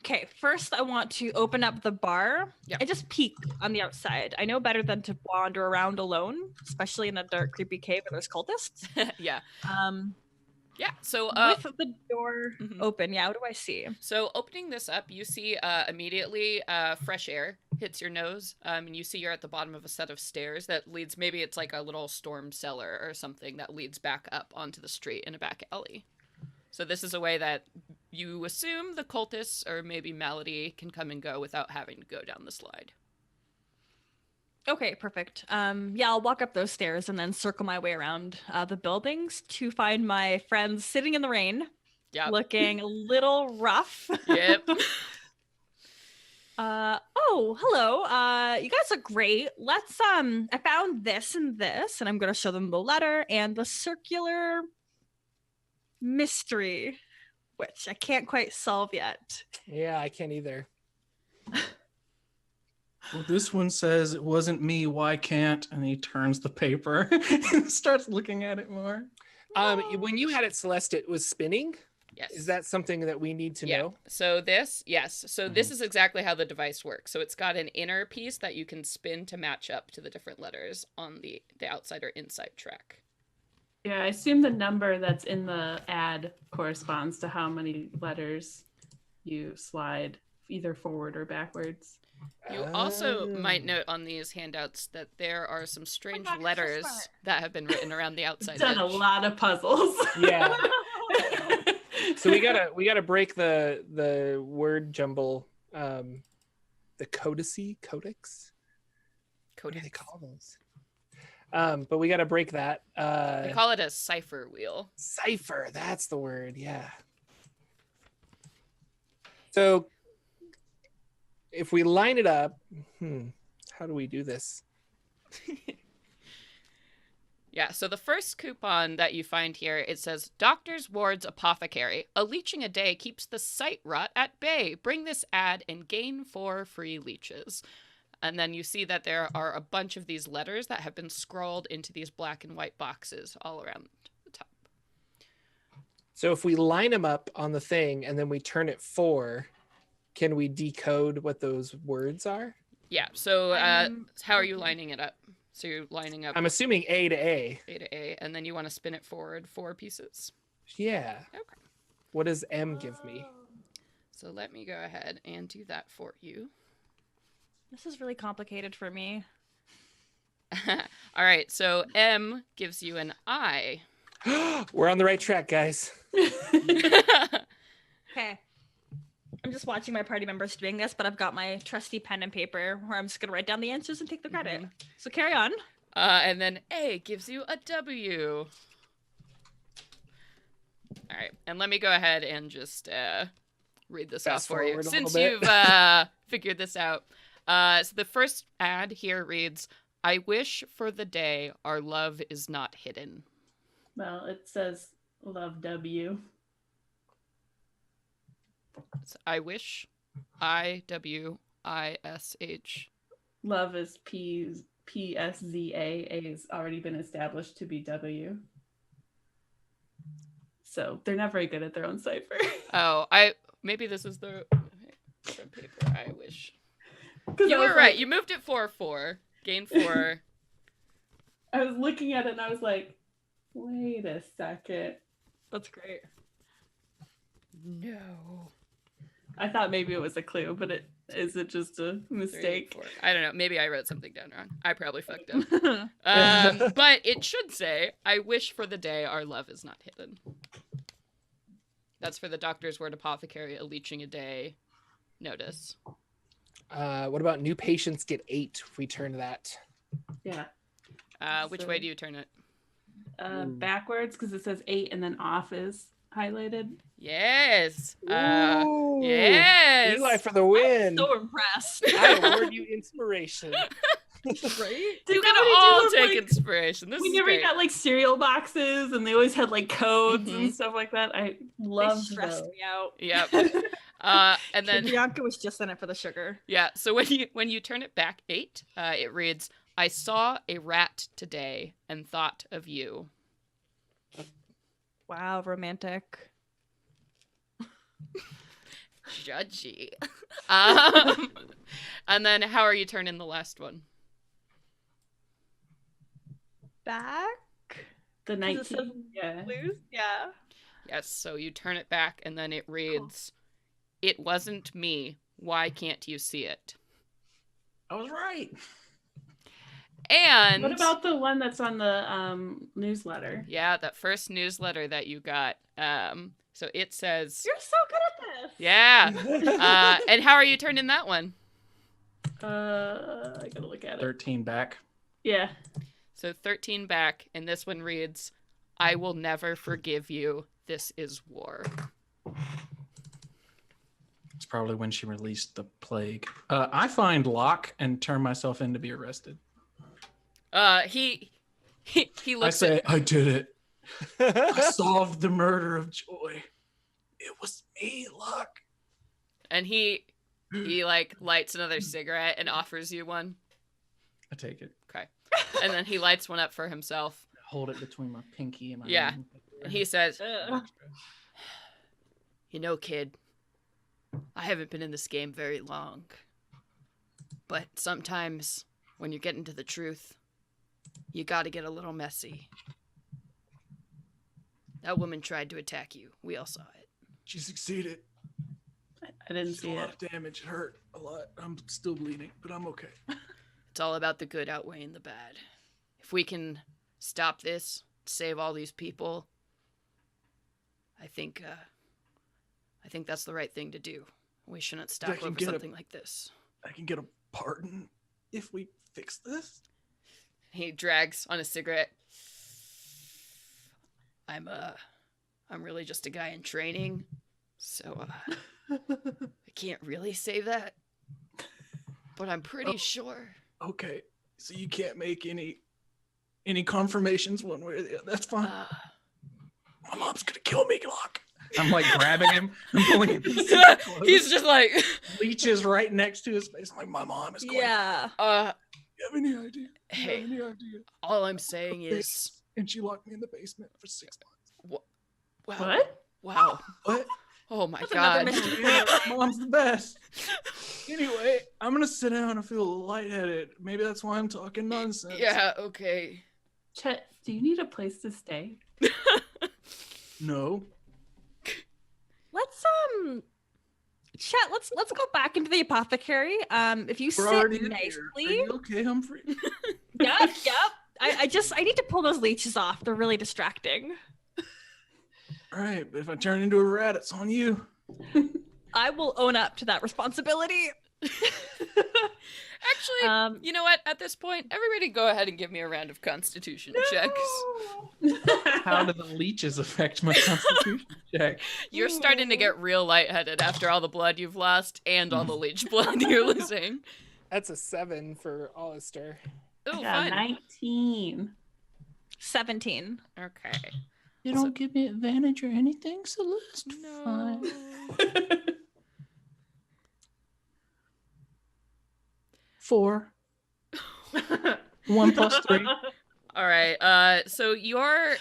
Speaker 2: Okay, first I want to open up the bar
Speaker 1: Yep.
Speaker 2: and just peek on the outside. I know better than to wander around alone, especially in a dark, creepy cave where there's cultists.
Speaker 1: Yeah.
Speaker 2: Um,
Speaker 1: Yeah. So
Speaker 2: with the door
Speaker 1: Mhm.
Speaker 2: open, yeah, what do I see?
Speaker 1: So opening this up, you see immediately fresh air hits your nose, and you see you're at the bottom of a set of stairs that leads, maybe it's like a little storm cellar or something that leads back up onto the street in a back alley. So this is a way that you assume the cultists or maybe Malady can come and go without having to go down the slide.
Speaker 2: Okay, perfect. Yeah, I'll walk up those stairs and then circle my way around the buildings to find my friends sitting in the rain,
Speaker 1: Yep.
Speaker 2: looking a little rough.
Speaker 1: Yep.
Speaker 2: Oh, hello. You guys look great. Let's I found this and this, and I'm gonna show them the letter and the circular mystery, which I can't quite solve yet.
Speaker 3: Yeah, I can't either.
Speaker 5: Well, this one says it wasn't me. Why can't? And he turns the paper and starts looking at it more.
Speaker 3: When you had it, Celeste, it was spinning.
Speaker 1: Yes.
Speaker 3: Is that something that we need to
Speaker 1: Yeah.
Speaker 3: know?
Speaker 1: So this, yes. So this is exactly how the device works. So it's got an inner piece that you can spin to match up to the different letters on the outside or inside track.
Speaker 4: Yeah, I assume the number that's in the ad corresponds to how many letters you slide either forward or backwards.
Speaker 1: You also
Speaker 3: Oh.
Speaker 1: might note on these handouts that there are some strange
Speaker 2: God, you're so
Speaker 1: letters
Speaker 2: smart.
Speaker 1: that have been written around the outside
Speaker 4: Done a
Speaker 1: edge.
Speaker 4: lot of puzzles.
Speaker 3: Yeah. So we gotta break the word jumble. The codex. What do they call those? But we gotta break that.
Speaker 1: They call it a cipher wheel.
Speaker 3: Cipher. That's the word. Yeah. So if we line it up, how do we do this?
Speaker 1: Yeah, so the first coupon that you find here, it says, Doctor's Ward's Apothecary. A leeching a day keeps the sight rot at bay. Bring this ad and gain 4 free leeches. And then you see that there are a bunch of these letters that have been scrawled into these black and white boxes all around the top.
Speaker 3: So if we line them up on the thing and then we turn it 4, can we decode what those words are?
Speaker 1: Yeah, so how are you lining it up? So you're lining up
Speaker 3: I'm assuming A to A.
Speaker 1: A to A, and then you want to spin it forward 4 pieces.
Speaker 3: Yeah.
Speaker 1: Okay.
Speaker 3: What does M give me?
Speaker 1: So let me go ahead and do that for you.
Speaker 2: This is really complicated for me.
Speaker 1: All right, so M gives you an I.
Speaker 3: We're on the right track, guys.
Speaker 2: Okay. I'm just watching my party members doing this, but I've got my trusty pen and paper where I'm just going to write down the answers and take the credit. So carry on.
Speaker 1: And then A gives you a W. All right, and let me go ahead and just read this off
Speaker 3: Fast
Speaker 1: for you.
Speaker 3: forward a
Speaker 1: Since
Speaker 3: little bit.
Speaker 1: you've figured this out. So the first ad here reads, I wish for the day our love is not hidden.
Speaker 4: Well, it says love W.
Speaker 1: So I wish, IWISH.
Speaker 4: Love is PSZA. A has already been established to be W. So they're not very good at their own cipher.
Speaker 1: Oh, maybe this is the paper. I wish. You were right. You moved it 4-4. Gain 4.
Speaker 4: I was looking at it and I was like, wait a second.
Speaker 2: That's great.
Speaker 1: No.
Speaker 4: I thought maybe it was a clue, but is it just a mistake?
Speaker 1: 3, 4. I don't know. Maybe I wrote something down wrong. I probably fucked up. But it should say, I wish for the day our love is not hidden. That's for the Doctor's Word Apothecary, a leeching a day notice.
Speaker 3: What about new patients get 8 if we turn that?
Speaker 4: Yeah.
Speaker 1: Which way do you turn it?
Speaker 4: Backwards, because it says 8 and then off is highlighted.
Speaker 1: Yes.
Speaker 3: Ooh,
Speaker 1: Yes.
Speaker 3: Eli for the win.
Speaker 2: So impressed.
Speaker 3: I award you inspiration.
Speaker 2: Right?
Speaker 1: You
Speaker 4: Did
Speaker 1: can
Speaker 4: nobody
Speaker 1: all
Speaker 4: do,
Speaker 1: take
Speaker 4: like,
Speaker 1: inspiration. This
Speaker 4: We
Speaker 1: is
Speaker 4: never
Speaker 1: great.
Speaker 4: got like cereal boxes and they always had like codes and stuff like that. I
Speaker 2: They
Speaker 4: love
Speaker 2: stressed
Speaker 4: those.
Speaker 2: me out.
Speaker 1: Yep. And then
Speaker 2: Bianca was just in it for the sugar.
Speaker 1: yeah, so when you turn it back 8, it reads, I saw a rat today and thought of you.
Speaker 2: Wow, romantic.
Speaker 1: Judgy. And then how are you turning the last one?
Speaker 2: Back?
Speaker 4: The 19.
Speaker 2: It says
Speaker 4: Yeah.
Speaker 2: Blues? Yeah.
Speaker 1: Yes, so you turn it back and then it reads, It wasn't me. Why can't you see it?
Speaker 5: I was right.
Speaker 1: And
Speaker 4: What about the one that's on the newsletter?
Speaker 1: yeah, that first newsletter that you got. So it says,
Speaker 2: You're so good at this.
Speaker 1: yeah. And how are you turning that one?
Speaker 4: I gotta look at it.
Speaker 5: 13 back.
Speaker 4: Yeah.
Speaker 1: So 13 back, and this one reads, I will never forgive you. This is war.
Speaker 5: It's probably when she released the plague. I find Locke and turn myself in to be arrested.
Speaker 1: He
Speaker 5: I
Speaker 1: looks
Speaker 5: say,
Speaker 1: at
Speaker 5: I did it. I solved the murder of Joy. It was me, Locke.
Speaker 1: and he like lights another cigarette and offers you one.
Speaker 5: I take it.
Speaker 1: Okay. And then he lights one up for himself.
Speaker 5: Hold it between my pinky and my
Speaker 1: Yeah.
Speaker 5: ring.
Speaker 1: And he says,
Speaker 2: Ugh.
Speaker 1: You know, kid, I haven't been in this game very long. But sometimes when you're getting to the truth, you gotta get a little messy. That woman tried to attack you. We all saw it.
Speaker 5: She succeeded.
Speaker 4: I didn't
Speaker 5: Did
Speaker 4: see
Speaker 5: a lot
Speaker 4: it.
Speaker 5: of damage. Hurt a lot. I'm still bleeding, but I'm okay.
Speaker 1: It's all about the good outweighing the bad. If we can stop this, save all these people, I think that's the right thing to do. We shouldn't stop
Speaker 5: can
Speaker 1: over
Speaker 5: get a-
Speaker 1: something like this.
Speaker 5: I can get a pardon if we fix this.
Speaker 1: He drags on a cigarette. I'm really just a guy in training, so I can't really say that. But I'm pretty sure.
Speaker 5: Okay, so you can't make any any confirmations one way or the other. That's fine. My mom's gonna kill me, Glock. I'm like grabbing him and pulling him.
Speaker 1: He's just like
Speaker 5: leeches right next to his face. I'm like, my mom is going.
Speaker 2: Yeah.
Speaker 5: You have any idea?
Speaker 1: Hey,
Speaker 5: You have any idea?
Speaker 1: all I'm saying is,
Speaker 5: And she locked me in the basement for 6 months.
Speaker 1: wow,
Speaker 4: What?
Speaker 1: wow,
Speaker 5: What?
Speaker 1: oh my
Speaker 2: That's another
Speaker 1: god.
Speaker 2: mystery.
Speaker 5: Yeah, mom's the best. Anyway, I'm gonna sit down and feel lightheaded. Maybe that's why I'm talking nonsense.
Speaker 1: Yeah, okay.
Speaker 4: Chet, do you need a place to stay?
Speaker 5: No.
Speaker 2: Let's Chet, let's go back into the apothecary. If you
Speaker 5: We're
Speaker 2: sit
Speaker 5: already in here. Are
Speaker 2: nicely.
Speaker 5: you okay, Humphrey?
Speaker 2: Yep. I need to pull those leeches off. They're really distracting.
Speaker 5: All right, but if I turn into a rat, it's on you.
Speaker 2: I will own up to that responsibility.
Speaker 1: Actually, you know what? At this point, everybody go ahead and give me a round of constitution checks.
Speaker 5: How do the leeches affect my constitution check?
Speaker 1: You're starting to get real lightheaded after all the blood you've lost and all the leech blood you're losing.
Speaker 3: That's a 7 for Alistair.
Speaker 1: Oh,
Speaker 4: Yeah,
Speaker 1: fun.
Speaker 4: 19.
Speaker 2: 17.
Speaker 1: Okay.
Speaker 5: You don't give me advantage or anything, Celeste.
Speaker 1: No.
Speaker 5: 4. 1 plus 3.
Speaker 1: All right. So your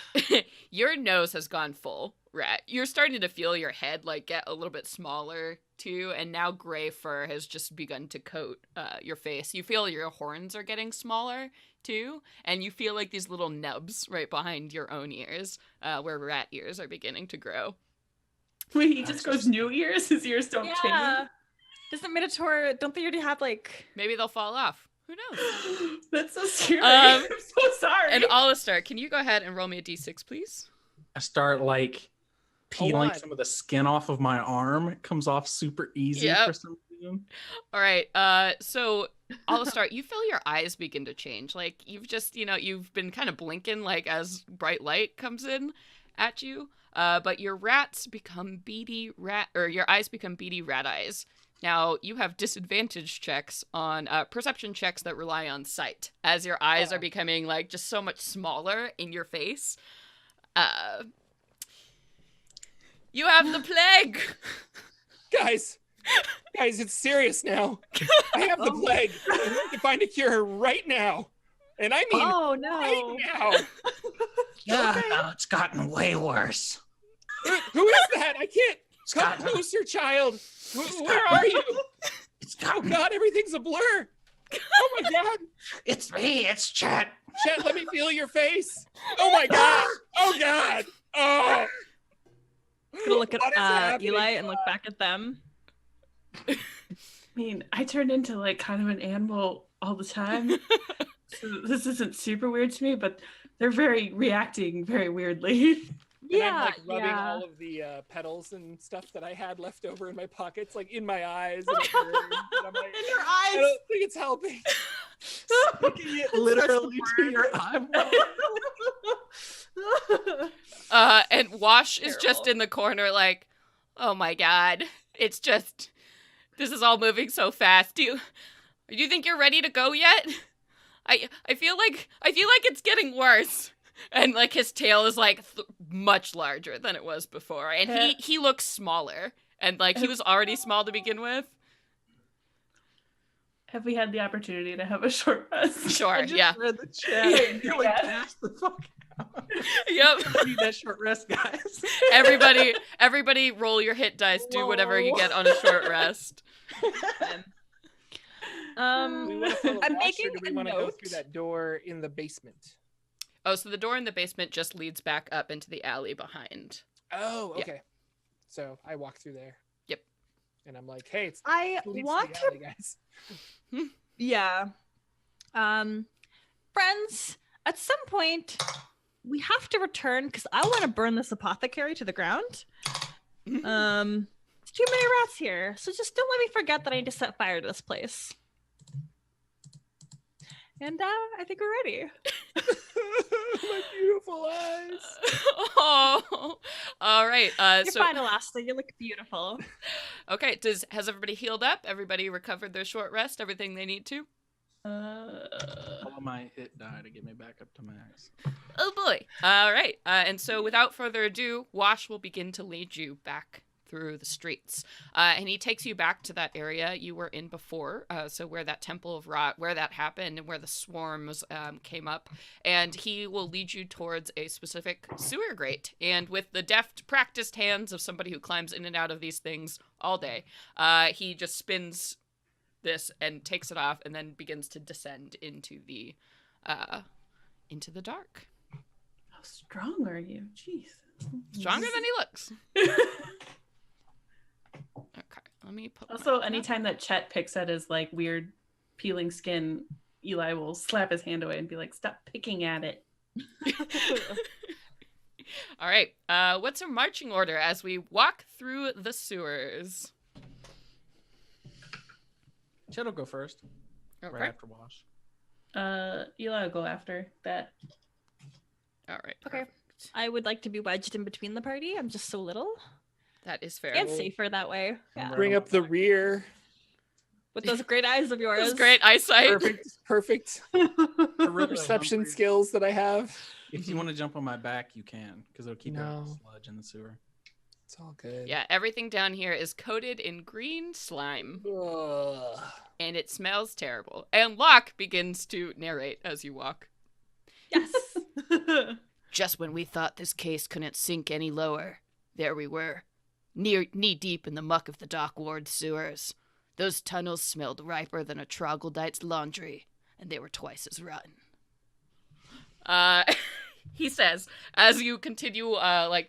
Speaker 1: nose has gone full, Rat. You're starting to feel your head like get a little bit smaller too, and now gray fur has just begun to coat your face. You feel your horns are getting smaller too, and you feel like these little nubs right behind your own ears, where rat ears are beginning to grow.
Speaker 4: Wait, he just grows new ears? His ears don't change?
Speaker 2: Doesn't Minotaur, don't they already have like...
Speaker 1: Maybe they'll fall off. Who knows?
Speaker 4: That's so scary.
Speaker 1: Um,
Speaker 4: I'm so sorry.
Speaker 1: And Alistair, can you go ahead and roll me a d6, please?
Speaker 5: I start like peeling
Speaker 3: one.
Speaker 5: some of the skin off of my arm. It comes off super easy
Speaker 1: Yep.
Speaker 5: for some reason.
Speaker 1: All right. So Alistair, you feel your eyes begin to change. Like you've just, you've been kind of blinking like as bright light comes in at you. But your rats become your eyes become beady rat eyes. Now you have disadvantage checks on perception checks that rely on sight, as your eyes are becoming like just so much smaller in your face. You have the plague.
Speaker 3: Guys, it's serious now. I have the plague. I need to find a cure right now. And I mean
Speaker 2: Oh no.
Speaker 3: right now.
Speaker 5: Yeah, now it's gotten way worse.
Speaker 3: Who is that? I can't.
Speaker 5: It's
Speaker 3: Come
Speaker 5: gotten,
Speaker 3: closer, child. Where are you?
Speaker 5: it's
Speaker 3: Oh
Speaker 5: gotten,
Speaker 3: God, everything's a blur. Oh my God.
Speaker 5: it's me, it's Chet.
Speaker 3: Chet, let me feel your face. Oh my God. Oh God. Oh.
Speaker 2: I'm gonna look
Speaker 3: What is
Speaker 2: at
Speaker 3: happening?
Speaker 2: Eli and look back at them.
Speaker 4: I mean, I turn into like kind of an animal all the time. So this isn't super weird to me, but they're reacting very weirdly.
Speaker 3: And I'm like rubbing all of the petals and stuff that I had left over in my pockets, like in my eyes. And it burns, and I'm like,
Speaker 4: In your
Speaker 3: I
Speaker 4: eyes.
Speaker 3: don't think it's helping.
Speaker 5: Sticking it literally to your eyeball.
Speaker 1: And Wash is just
Speaker 2: Terrible.
Speaker 1: in the corner like, oh my God, it's just, this is all moving so fast. Do you think you're ready to go yet? I feel like it's getting worse. And like his tail is like much larger than it was before, and he looks smaller, and like he was already small to begin with.
Speaker 4: Have we had the opportunity to have a short rest?
Speaker 1: Sure,
Speaker 5: I just
Speaker 1: yeah,
Speaker 5: read the chat. and You're like,
Speaker 4: Yeah.
Speaker 5: pass the fuck out.
Speaker 1: yep.
Speaker 5: I need that short rest, guys.
Speaker 1: Everybody, roll your hit dice. Do whatever you get on a short rest.
Speaker 3: Do we want to follow
Speaker 2: I'm
Speaker 3: Wash,
Speaker 2: making
Speaker 3: or do we
Speaker 2: a
Speaker 3: want to go
Speaker 2: note.
Speaker 3: through that door in the basement?
Speaker 1: Oh, so the door in the basement just leads back up into the alley behind.
Speaker 3: Oh,
Speaker 1: Yeah.
Speaker 3: okay. So I walk through there.
Speaker 1: Yep.
Speaker 3: And I'm like, hey, it's
Speaker 2: I
Speaker 3: who leads
Speaker 2: want
Speaker 3: the
Speaker 2: to
Speaker 3: alley, guys.
Speaker 2: Yeah. Friends, at some point, we have to return because I want to burn this apothecary to the ground. There's too many rats here, so just don't let me forget that I need to set fire to this place. And I think we're ready.
Speaker 3: My beautiful eyes.
Speaker 1: Oh, all right.
Speaker 2: You're
Speaker 1: So
Speaker 2: fine, Alaska. You look beautiful.
Speaker 1: okay, has everybody healed up? Everybody recovered their short rest? Everything they need to?
Speaker 5: All of my hit die to get me back up to max.
Speaker 1: Oh boy. All right. And so without further ado, Wash will begin to lead you back through the streets. And he takes you back to that area you were in before. So where that Temple of Rot, where that happened and where the swarms came up. And he will lead you towards a specific sewer grate. And with the deft, practiced hands of somebody who climbs in and out of these things all day, he just spins this and takes it off and then begins to descend into the dark.
Speaker 4: How strong are you? Jeez.
Speaker 1: Stronger than he looks. Okay, let me put
Speaker 4: Also, anytime that Chet picks at his like weird peeling skin, Eli will slap his hand away and be like, "Stop picking at it."
Speaker 1: All right, what's our marching order as we walk through the sewers?
Speaker 5: Chet will go first,
Speaker 1: Okay.
Speaker 5: right after Wash.
Speaker 4: Eli will go after that.
Speaker 1: All right.
Speaker 2: Okay.
Speaker 1: Perfect.
Speaker 2: I would like to be wedged in between the party. I'm just so little.
Speaker 1: That is fair.
Speaker 2: And safer that way. Yeah.
Speaker 3: Bring up the rear.
Speaker 2: With those great eyes of yours.
Speaker 1: That's great eyesight.
Speaker 3: Perfect perception skills that I have.
Speaker 5: If you want to jump on my back, you can, because it'll keep you out of the
Speaker 3: No.
Speaker 5: sludge in the sewer.
Speaker 3: It's all good.
Speaker 1: Yeah, everything down here is coated in green slime,
Speaker 3: Ugh.
Speaker 1: and it smells terrible. And Locke begins to narrate as you walk.
Speaker 2: Yes.
Speaker 1: Just when we thought this case couldn't sink any lower, there we were, knee-deep in the muck of the dock ward sewers. Those tunnels smelled riper than a troglodyte's laundry, and they were twice as rotten. He says, as you continue,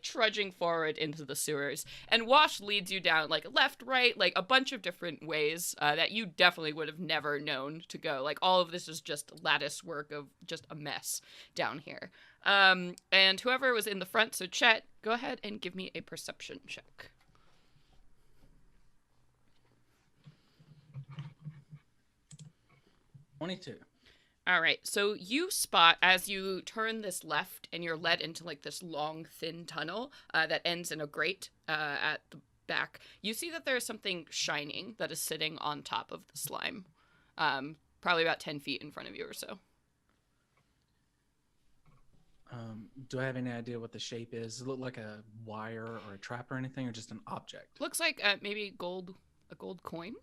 Speaker 1: trudging forward into the sewers. And Wash leads you down, left, right, a bunch of different ways that you definitely would have never known to go. All of this is just lattice work of just a mess down here. And whoever was in the front, so Chet, go ahead and give me a perception check.
Speaker 5: $22.
Speaker 1: All right, so you spot as you turn this left and you're led into this long, thin tunnel that ends in a grate at the back. You see that there's something shining that is sitting on top of the slime, probably about 10 feet in front of you or so.
Speaker 5: Do I have any idea what the shape is? Does it look like a wire or a trap or anything, or just an object?
Speaker 1: Looks like maybe a gold coin.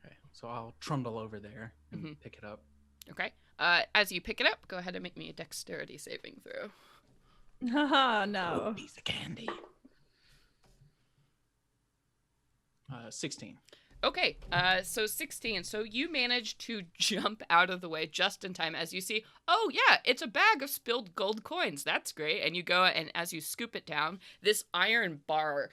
Speaker 5: Okay, so I'll trundle over there and pick it up.
Speaker 1: Okay. As you pick it up, go ahead and make me a dexterity saving throw.
Speaker 2: Oh, no.
Speaker 5: Piece of candy. 16.
Speaker 1: Okay, so 16. So you manage to jump out of the way just in time as you see, oh yeah, it's a bag of spilled gold coins. That's great. And you go, and as you scoop it down, this iron bar,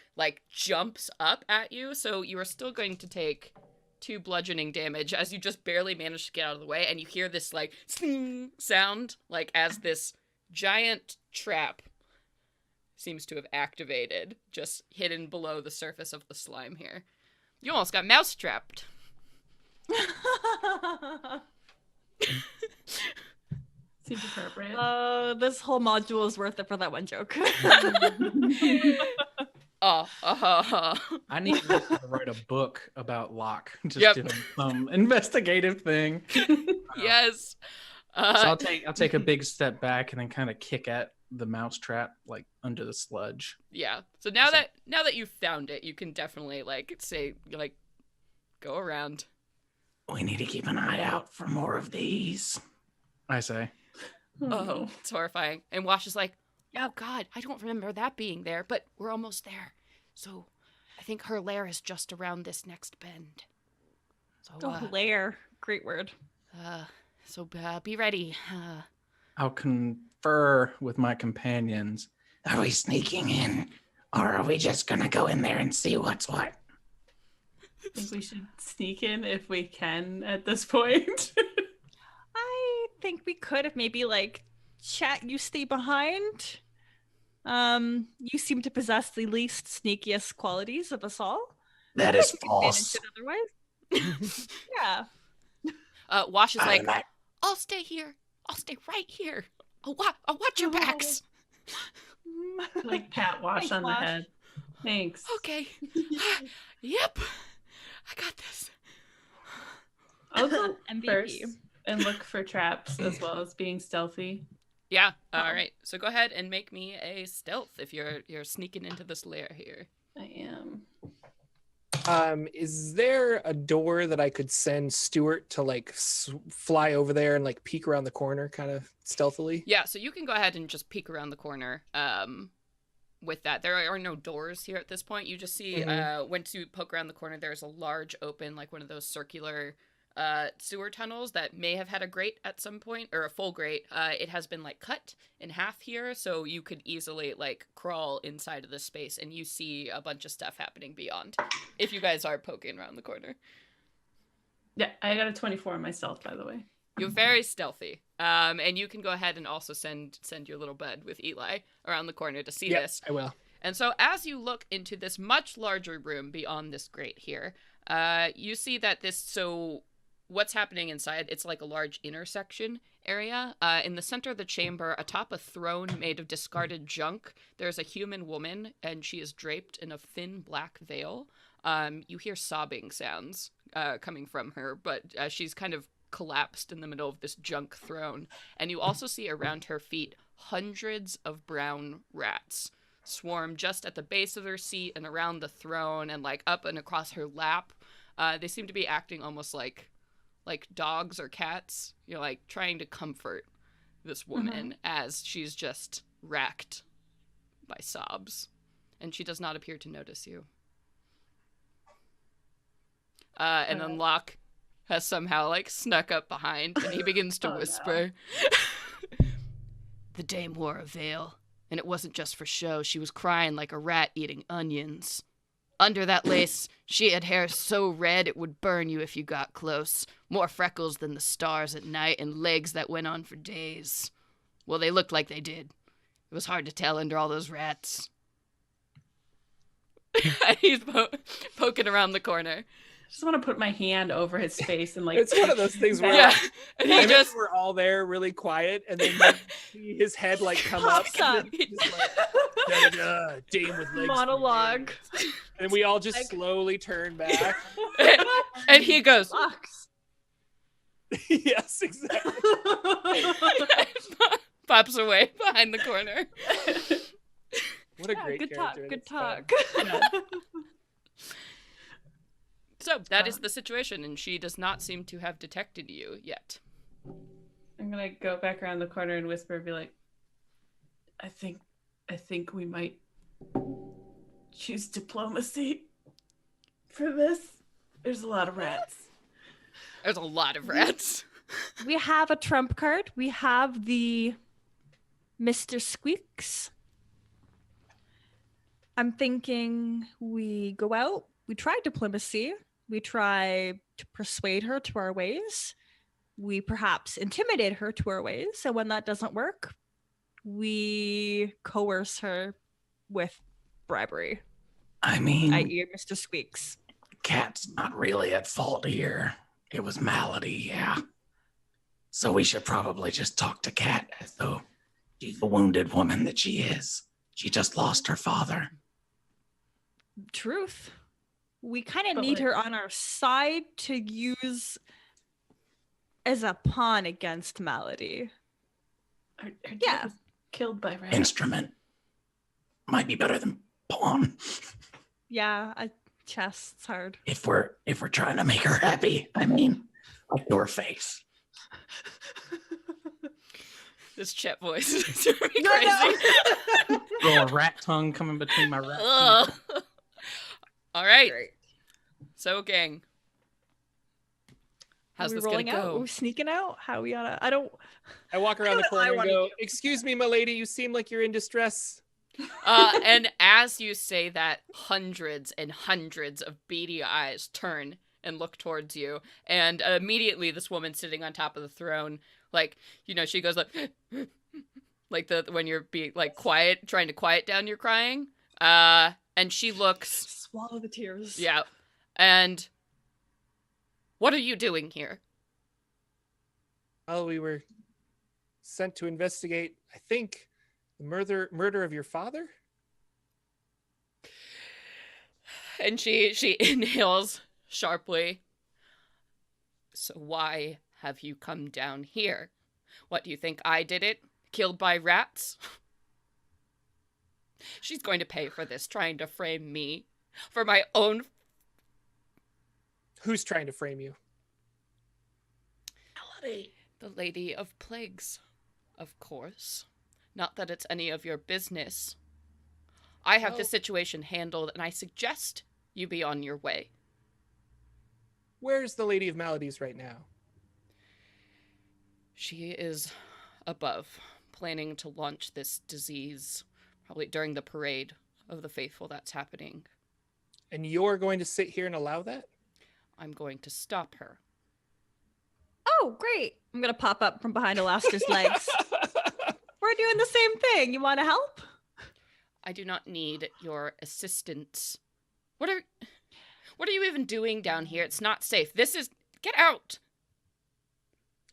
Speaker 1: jumps up at you. So you are still going to take 2 bludgeoning damage as you just barely manage to get out of the way, and you hear this sling sound as this giant trap seems to have activated just hidden below the surface of the slime here. You almost got mouse trapped.
Speaker 4: Seems appropriate.
Speaker 2: This whole module is worth it for that one joke.
Speaker 5: I need to write a book about Locke. Just doing some investigative thing.
Speaker 1: Yes.
Speaker 5: So I'll take a big step back and then kind of kick at the mouse trap under the sludge.
Speaker 1: Yeah. So now that you've found it, you can definitely say go around.
Speaker 5: We need to keep an eye out for more of these, I say.
Speaker 1: Oh, it's horrifying. And Wash is like, oh God, I don't remember that being there, but we're almost there. So I think her lair is just around this next bend. So
Speaker 2: lair. Great word.
Speaker 1: So be ready.
Speaker 5: I'll confer with my companions. Are we sneaking in, or are we just gonna go in there and see what's what?
Speaker 4: I think we should sneak in if we can at this point.
Speaker 2: I think we could if maybe Chat, you stay behind. You seem to possess the least sneakiest qualities of us all.
Speaker 5: That is false.
Speaker 2: Otherwise. Yeah.
Speaker 1: Wash is I'll stay here. I'll stay right here. I'll watch your backs.
Speaker 4: Pat Wash
Speaker 2: Thanks,
Speaker 4: on
Speaker 2: Wash.
Speaker 4: the head. Thanks.
Speaker 1: Okay. Yep. I got this.
Speaker 4: I'll go
Speaker 2: MVP.
Speaker 4: first and look for traps as well as being stealthy.
Speaker 1: Yeah. All right. So go ahead and make me a stealth if you're sneaking into this lair here.
Speaker 4: I am.
Speaker 3: Is there a door that I could send Stuart to like fly over there and like peek around the corner kind of stealthily?
Speaker 1: Yeah, so you can go ahead and just peek around the corner with that. There are no doors here at this point. You just see once you poke around the corner, there's a large open, like one of those circular sewer tunnels that may have had a grate at some point, or a full grate. It has been like cut in half here, so you could easily like crawl inside of this space, and you see a bunch of stuff happening beyond if you guys are poking around the corner.
Speaker 4: Yeah, I got a 24 on my stealth, by the way.
Speaker 1: You're very stealthy, and you can go ahead and also send your little bud with Eli around the corner to see this.
Speaker 3: I will.
Speaker 1: And so as you look into this much larger room beyond this grate here, you see that what's happening inside, it's like a large intersection area. In the center of the chamber, atop a throne made of discarded junk, there's a human woman, and she is draped in a thin black veil. You hear sobbing sounds coming from her, but she's kind of collapsed in the middle of this junk throne. And you also see around her feet hundreds of brown rats swarm just at the base of her seat and around the throne and like up and across her lap. They seem to be acting almost like dogs or cats, like trying to comfort this woman as she's just racked by sobs. And she does not appear to notice you. And then Locke has somehow like snuck up behind, and he begins to whisper. No. The dame wore a veil, and it wasn't just for show. She was crying like a rat eating onions. Under that lace, she had hair so red it would burn you if you got close. More freckles than the stars at night, and legs that went on for days. Well, they looked like they did. It was hard to tell under all those rats. He's poking around the corner.
Speaker 4: I just want to put my hand over his face and like.
Speaker 3: It's one of those things where
Speaker 1: and
Speaker 3: I guess we're all there really quiet, and then you see his head like come up.
Speaker 2: Up.
Speaker 3: Just like, dame with legs.
Speaker 2: Monologue.
Speaker 3: And we all just slowly turn back.
Speaker 1: And he goes,
Speaker 2: Fox.
Speaker 3: Yes, exactly.
Speaker 1: Pops away behind the corner.
Speaker 3: What a great
Speaker 2: good talk.
Speaker 3: character.
Speaker 2: Good talk.
Speaker 1: So that is the situation, and she does not seem to have detected you yet.
Speaker 4: I'm gonna go back around the corner and whisper and be like, I think we might choose diplomacy for this. There's a lot of rats.
Speaker 1: There's a lot of rats.
Speaker 2: We have a trump card. We have the Mr. Squeaks. I'm thinking we go out. We try diplomacy. We try to persuade her to our ways. We perhaps intimidate her to our ways. And when that doesn't work, we coerce her with bribery.
Speaker 5: I mean,
Speaker 2: i.e. Mr. Squeaks.
Speaker 5: Cat's not really at fault here. It was Malady, yeah. So we should probably just talk to Cat as though she's the wounded woman that she is. She just lost her father.
Speaker 2: Truth. We kind of
Speaker 4: But,
Speaker 2: need
Speaker 4: like-
Speaker 2: her on our side to use as a pawn against Malady.
Speaker 4: Her dad
Speaker 2: Yeah.
Speaker 4: was killed by rats.
Speaker 5: Instrument. Might be better than pawn.
Speaker 2: Yeah, a chest's hard.
Speaker 5: If we're trying to make her happy, I mean, like to her face.
Speaker 1: This Chet voice is driving me crazy.
Speaker 5: Little rat tongue coming between my rat
Speaker 1: Ugh.
Speaker 5: teeth.
Speaker 1: All right.
Speaker 2: Great.
Speaker 1: So, gang. How's
Speaker 2: Are we
Speaker 1: this gonna
Speaker 2: rolling out? Are
Speaker 1: go?
Speaker 2: we sneaking out? How we oughta?
Speaker 3: I walk around the
Speaker 2: I
Speaker 3: corner and
Speaker 2: wanna
Speaker 3: go,
Speaker 2: do.
Speaker 3: "Excuse me, my lady, you seem like you're in distress."
Speaker 1: And as you say that, hundreds and hundreds of beady eyes turn and look towards you. And immediately this woman sitting on top of the throne, like, she goes like when you're being like quiet, trying to quiet down your crying. And she looks,
Speaker 2: Swallow the tears.
Speaker 1: yeah. And what are you doing here?
Speaker 3: Well, we were sent to investigate, I think, the murder of your father.
Speaker 1: And she inhales sharply. So why have you come down here? What, do you think I did it? Killed by rats? She's going to pay for this, trying to frame me for my own...
Speaker 3: Who's trying to frame you?
Speaker 5: Melody.
Speaker 1: The Lady of Plagues, of course. Not that it's any of your business. I have this situation handled, and I suggest you be on your way.
Speaker 3: Where's the Lady of Maladies right now?
Speaker 1: She is above, planning to launch this disease, probably during the parade of the faithful that's happening.
Speaker 3: And you're going to sit here and allow that?
Speaker 1: I'm going to stop her.
Speaker 2: Oh, great. I'm going to pop up from behind Alaska's legs. We're doing the same thing. You want to help?
Speaker 1: I do not need your assistance. What are you even doing down here? It's not safe. Get out.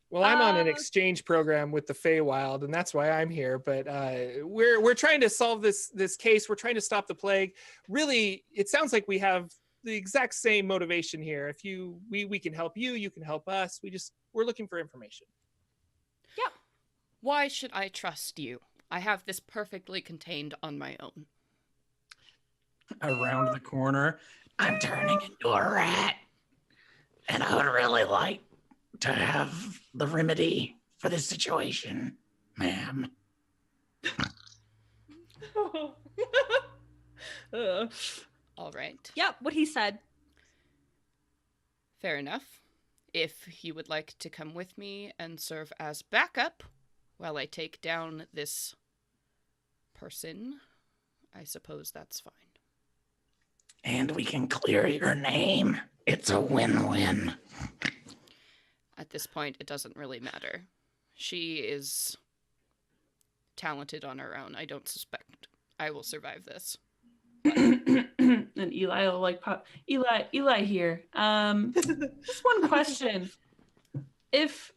Speaker 3: Well, I'm on an exchange program with the Feywild, and that's why I'm here. But we're trying to solve this case. We're trying to stop the plague. Really, it sounds like we have the exact same motivation here. If we can help you, you can help us. We're looking for information.
Speaker 2: Yep.
Speaker 1: Why should I trust you? I have this perfectly contained on my own.
Speaker 5: Around the corner, I'm turning into a rat. And I would really like to have the remedy for this situation, ma'am.
Speaker 1: All right.
Speaker 2: Yep, what he said.
Speaker 1: Fair enough. If you would like to come with me and serve as backup while I take down this person, I suppose that's fine.
Speaker 5: And we can clear your name. It's a win-win.
Speaker 1: At this point, it doesn't really matter. She is talented on her own. I don't suspect I will survive this.
Speaker 4: And Eli will like pop. Eli here. Just one question. If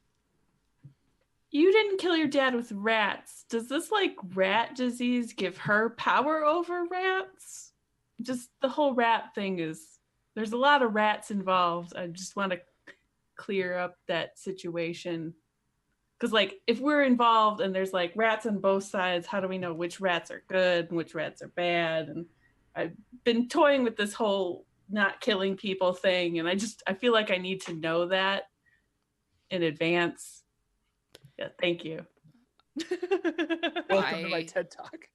Speaker 4: you didn't kill your dad with rats, does this like rat disease give her power over rats? Just the whole rat thing there's a lot of rats involved. I just want to clear up that situation. Because like if we're involved and there's like rats on both sides, how do we know which rats are good and which rats are bad? And I've been toying with this whole not killing people thing, and I feel like I need to know that in advance. Yeah, thank you.
Speaker 3: Welcome to my TED Talk.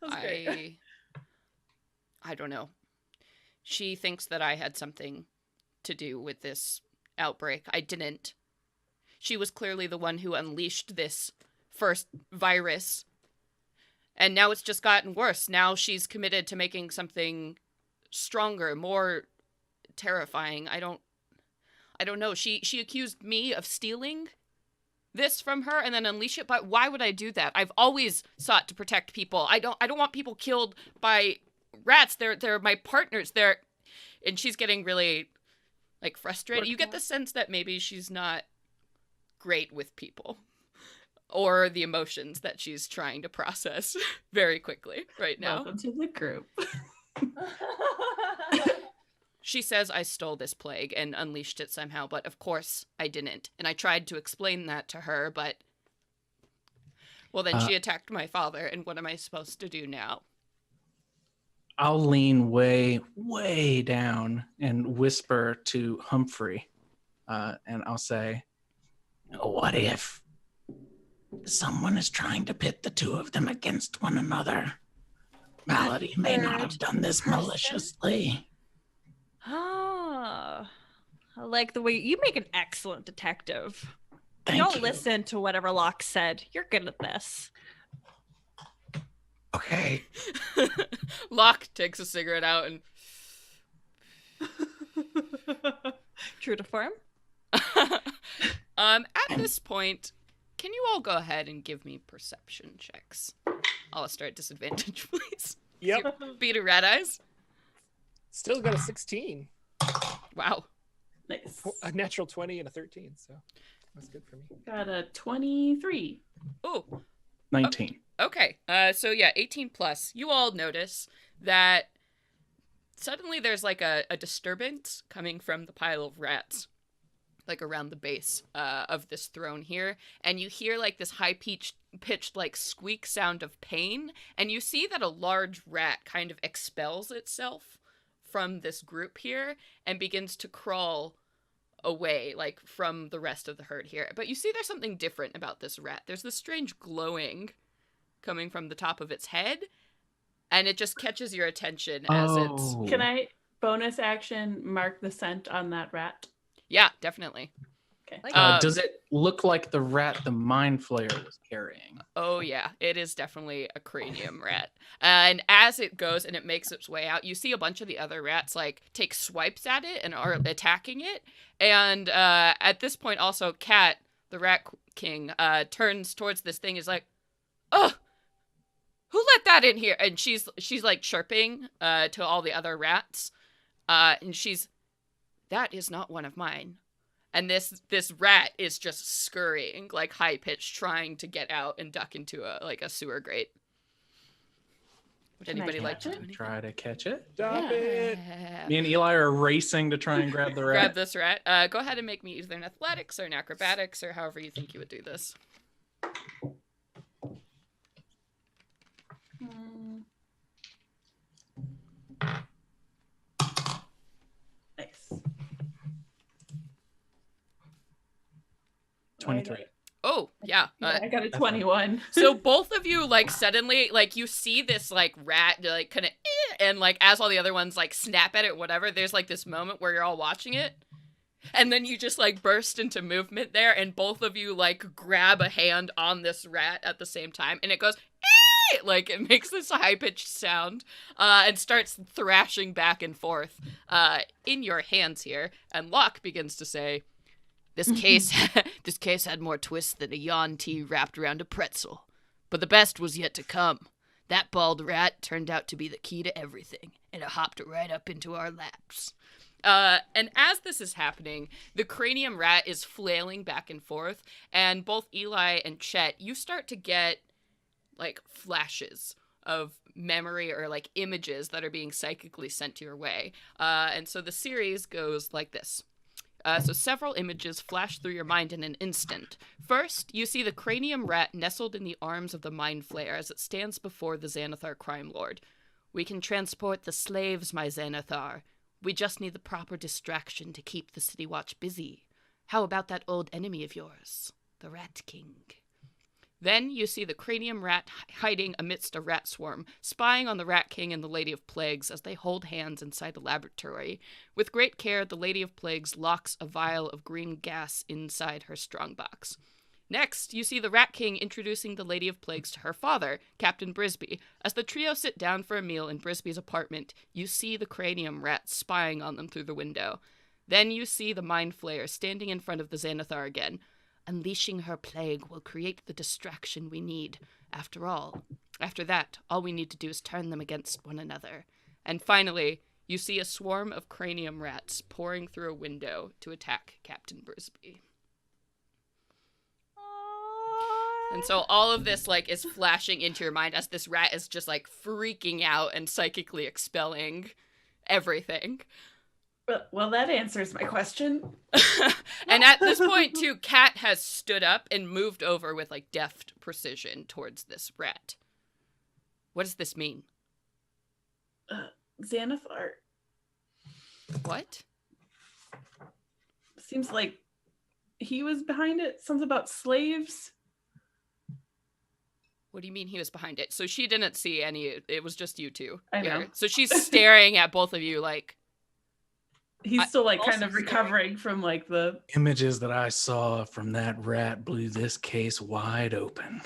Speaker 1: I don't know. She thinks that I had something to do with this outbreak. I didn't. She was clearly the one who unleashed this first virus. And now it's just gotten worse. Now she's committed to making something stronger, more terrifying. I don't know. She accused me of stealing this from her and then unleash it, but why would I do that? I've always sought to protect people. I don't want people killed by rats. They're my partners. And she's getting really like frustrated. You get the sense that maybe she's not great with people or the emotions that she's trying to process very quickly right now.
Speaker 4: Welcome to the group.
Speaker 1: She says I stole this plague and unleashed it somehow, but of course I didn't. And I tried to explain that to her, but... Well, then she attacked my father, and what am I supposed to do now?
Speaker 5: I'll lean way, way down and whisper to Humphrey, and I'll say, what if someone is trying to pit the two of them against one another? Malady may not have done this maliciously.
Speaker 2: Ah, I like the way you make an excellent detective.
Speaker 5: Thank
Speaker 2: Don't
Speaker 5: you.
Speaker 2: listen to whatever Locke said. You're good at this.
Speaker 5: Okay.
Speaker 1: Locke takes a cigarette out and...
Speaker 2: True to form.
Speaker 1: At this point, can you all go ahead and give me perception checks? I'll start at disadvantage, please.
Speaker 3: Yep.
Speaker 1: Beat a rat eyes.
Speaker 3: Still got a 16.
Speaker 1: Wow.
Speaker 4: Nice.
Speaker 3: A natural 20 and a 13, so that's good for me.
Speaker 4: Got a 23.
Speaker 1: Oh,
Speaker 5: 19.
Speaker 1: okay. So yeah, 18 plus. You all notice that Suddenly there's like a disturbance coming from the pile of rats, like around the base of this throne here, and you hear like this high-pitched like squeak sound of pain, and you see that a large rat kind of expels itself from this group here and begins to crawl away like from the rest of the herd here. But you see there's something different about this rat. There's this strange glowing coming from the top of its head, and it just catches your attention as it's...
Speaker 4: Can I bonus action mark the scent on that rat?
Speaker 1: Yeah, definitely.
Speaker 4: Okay.
Speaker 5: Does it look like the rat the Mind Flayer was carrying?
Speaker 1: Oh yeah, it is definitely a cranium rat. And as it goes and it makes its way out, you see a bunch of the other rats like take swipes at it and are attacking it. And at this point also Cat, the Rat King, turns towards this thing, is like, "Ugh! Who let that in here?" And she's like chirping to all the other rats. And she's, "That is not one of mine." And this rat is just scurrying, like high-pitched, trying to get out and duck into a sewer grate. Would
Speaker 4: Can I
Speaker 1: anybody like
Speaker 4: catch
Speaker 1: to
Speaker 4: it?
Speaker 1: do anything?
Speaker 5: Try to catch it.
Speaker 3: Stop it.
Speaker 1: Yeah.
Speaker 5: Me and Eli are racing to try and grab the rat.
Speaker 1: Grab this rat. Go ahead and make me either an athletics or an acrobatics or however you think you would do this.
Speaker 4: Nice.
Speaker 5: 23.
Speaker 1: Oh, yeah.
Speaker 4: I got a 21.
Speaker 1: So both of you, like, suddenly, like, you see this, like, rat, like, kind of, and, like, as all the other ones, like, snap at it, whatever, there's, like, this moment where you're all watching it, and then you just, like, burst into movement there, and both of you, like, grab a hand on this rat at the same time, and it goes, like, it makes this high-pitched sound, and starts thrashing back and forth in your hands here, and Locke begins to say, This case had more twists than a yawn tea wrapped around a pretzel. But the best was yet to come. That bald rat turned out to be the key to everything, and it hopped right up into our laps. And as this is happening, the cranium rat is flailing back and forth, and both Eli and Chet, you start to get, like, flashes of memory or, like, images that are being psychically sent your way. And so the series goes like this. So several images flash through your mind in an instant. First, you see the cranium rat nestled in the arms of the Mind Flayer as it stands before the Xanathar crime lord. "We can transport the slaves, my Xanathar. We just need the proper distraction to keep the City Watch busy. How about that old enemy of yours, the Rat King?" Then you see the cranium rat hiding amidst a rat swarm, spying on the Rat King and the Lady of Plagues as they hold hands inside a laboratory. With great care, the Lady of Plagues locks a vial of green gas inside her strongbox. Next, you see the Rat King introducing the Lady of Plagues to her father, Captain Brisby. As the trio sit down for a meal in Brisby's apartment, you see the cranium rat spying on them through the window. Then you see the Mind Flayer standing in front of the Xanathar again. "Unleashing her plague will create the distraction we need. After that, all we need to do is turn them against one another." And finally, you see a swarm of cranium rats pouring through a window to attack Captain Brisby. And so all of this, like, is flashing into your mind as this rat is just, like, freaking out and psychically expelling everything.
Speaker 4: Well, that answers my question.
Speaker 1: And at this point, too, Kat has stood up and moved over with, like, deft precision towards this rat. What does this mean?
Speaker 4: Xanathar.
Speaker 1: What?
Speaker 4: Seems like he was behind it. Something about slaves.
Speaker 1: What do you mean he was behind it? So she didn't see any, it was just you two.
Speaker 4: I know.
Speaker 1: So she's staring at both of you like...
Speaker 4: He's still, like, kind
Speaker 2: also
Speaker 4: of recovering from, like, the...
Speaker 5: Images that I saw from that rat blew this case wide open.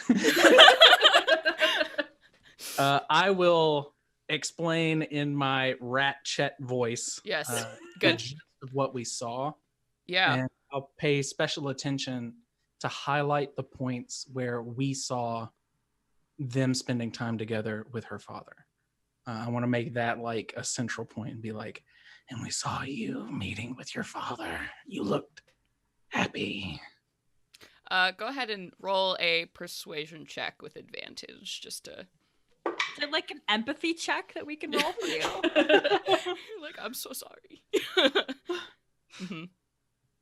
Speaker 5: I will explain in my rat Chet voice.
Speaker 1: Yes,
Speaker 5: the
Speaker 1: good.
Speaker 5: gist of what we saw.
Speaker 1: Yeah.
Speaker 5: And I'll pay special attention to highlight the points where we saw them spending time together with her father. I want to make that like a central point and be like, "And we saw you meeting with your father. You looked happy."
Speaker 1: Go ahead and roll a persuasion check with advantage, just to...
Speaker 2: Is there like an empathy check that we can roll for you?
Speaker 1: Like, I'm so sorry. Mhm.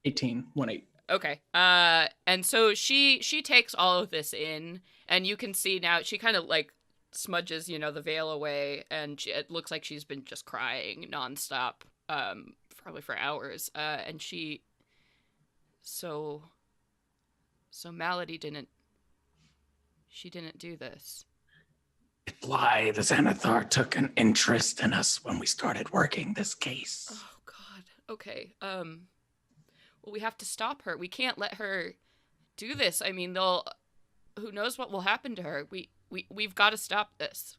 Speaker 5: 18, 1-8.
Speaker 1: Okay. And so she takes all of this in, and you can see now she kind of like smudges, the veil away, and it looks like she's been just crying nonstop, probably for hours. And so Malady didn't do this.
Speaker 5: Why the Xanathar took an interest in us when we started working this case.
Speaker 1: Oh God. Okay. Well, we have to stop her. We can't let her do this. I mean, who knows what will happen to her. We've got to stop this.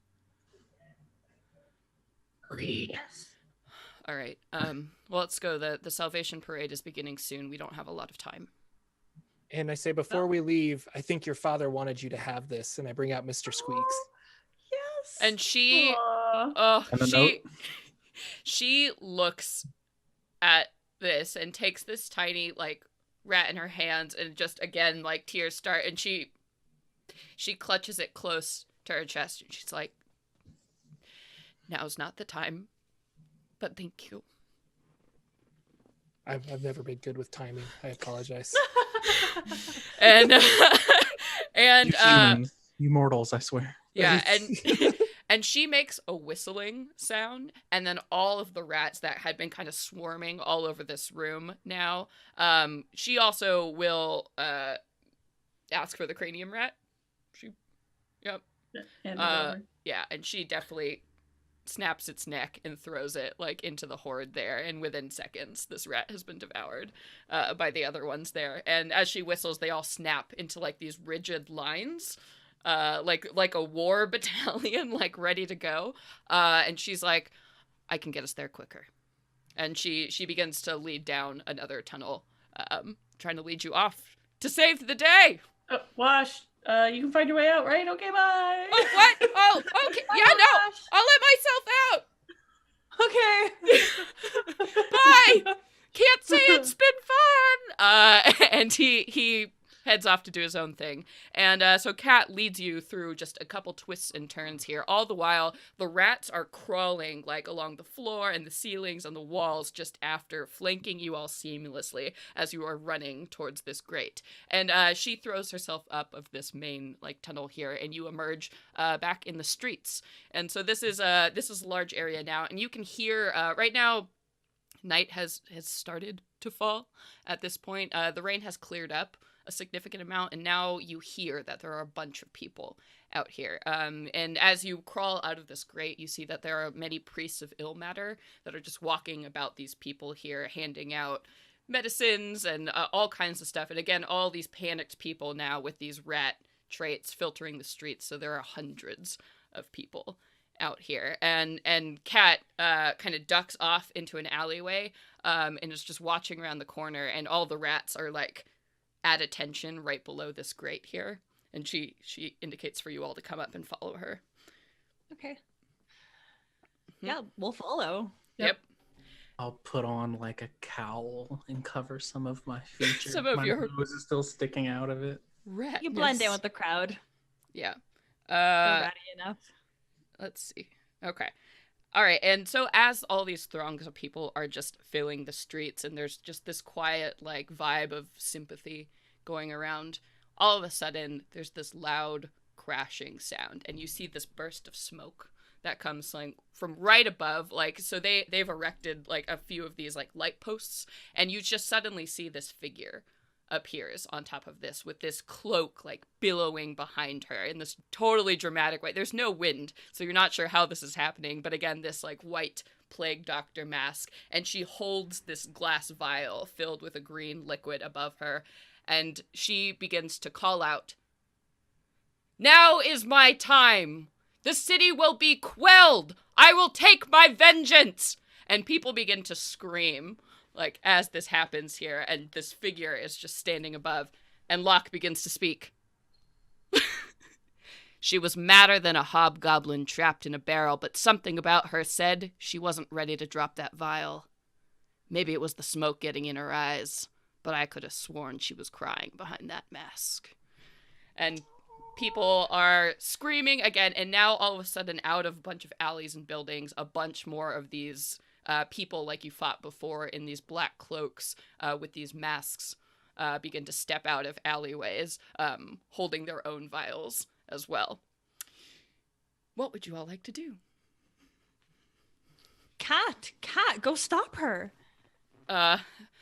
Speaker 5: Agreed.
Speaker 1: All right. Well, let's go. The Salvation Parade is beginning soon. We don't have a lot of time.
Speaker 3: And I say, before we leave, I think your father wanted you to have this. And I bring out Mr. Squeaks.
Speaker 2: Yes.
Speaker 1: And she,
Speaker 4: Aw.
Speaker 5: And a note?
Speaker 1: she looks at this and takes this tiny like rat in her hands, and just again like tears start, and she clutches it close to her chest, and she's like, "Now's not the time, but thank you."
Speaker 3: I've never been good with timing. I apologize.
Speaker 1: And
Speaker 5: You humans, you mortals, I swear.
Speaker 1: yeah, and she makes a whistling sound, and then all of the rats that had been kind of swarming all over this room now, she also will ask for the cranium rat. Yep.
Speaker 4: Hand it over.
Speaker 1: Yeah, and she definitely snaps its neck and throws it like into the horde there, and within seconds this rat has been devoured by the other ones there. And as she whistles, they all snap into like these rigid lines, like a war battalion, like ready to go. And she's like, "I can get us there quicker." And she begins to lead down another tunnel, trying to lead you off to save the day.
Speaker 4: Wash. You can find your way out, right? Okay, bye.
Speaker 1: Oh, what? Oh, okay. Yeah, no, I'll let myself out.
Speaker 2: Okay.
Speaker 1: Bye. Can't say it's been fun. And he heads off to do his own thing. And so Kat leads you through just a couple twists and turns here. All the while, the rats are crawling like along the floor and the ceilings and the walls just after, flanking you all seamlessly as you are running towards this grate. And she throws herself up of this main like tunnel here, and you emerge back in the streets. And so this is a large area now, and you can hear right now. Night has started to fall at this point. The rain has cleared up a significant amount, and now you hear that there are a bunch of people out here. And as you crawl out of this grate, you see that there are many priests of ill matter that are just walking about these people here, handing out medicines and all kinds of stuff. And again, all these panicked people now with these rat traits filtering the streets. So there are hundreds of people out here, and Kat kind of ducks off into an alleyway, and is just watching around the corner, and all the rats are like at attention right below this grate here, and she indicates for you all to come up and follow her.
Speaker 2: Okay. Yeah, we'll follow.
Speaker 1: Yep.
Speaker 5: I'll put on like a cowl and cover some of my features.
Speaker 1: Some of
Speaker 5: my
Speaker 1: your-
Speaker 5: nose is still sticking out of it.
Speaker 1: Rat.
Speaker 2: You blend in with the crowd.
Speaker 1: Yeah.
Speaker 2: You're ratty enough.
Speaker 1: Let's see. Okay. All right. And so as all these throngs of people are just filling the streets, and there's just this quiet, like, vibe of sympathy going around, all of a sudden there's this loud crashing sound, and you see this burst of smoke that comes like from right above. Like, so they've erected like a few of these like light posts, and you just suddenly see this figure appears on top of this with this cloak like billowing behind her in this totally dramatic way. There's no wind, so you're not sure how this is happening, but again, this like white plague doctor mask, and she holds this glass vial filled with a green liquid above her, and she begins to call out, "Now is my time! The city will be quelled! I will take my vengeance!" And people begin to scream like as this happens here, and this figure is just standing above, and Locke begins to speak. "She was madder than a hobgoblin trapped in a barrel, but something about her said she wasn't ready to drop that vial. Maybe it was the smoke getting in her eyes, but I could have sworn she was crying behind that mask." And people are screaming again, and now all of a sudden, out of a bunch of alleys and buildings, a bunch more of these people like you fought before in these black cloaks with these masks begin to step out of alleyways, holding their own vials as well. What would you all like to do?
Speaker 2: Cat, go stop her.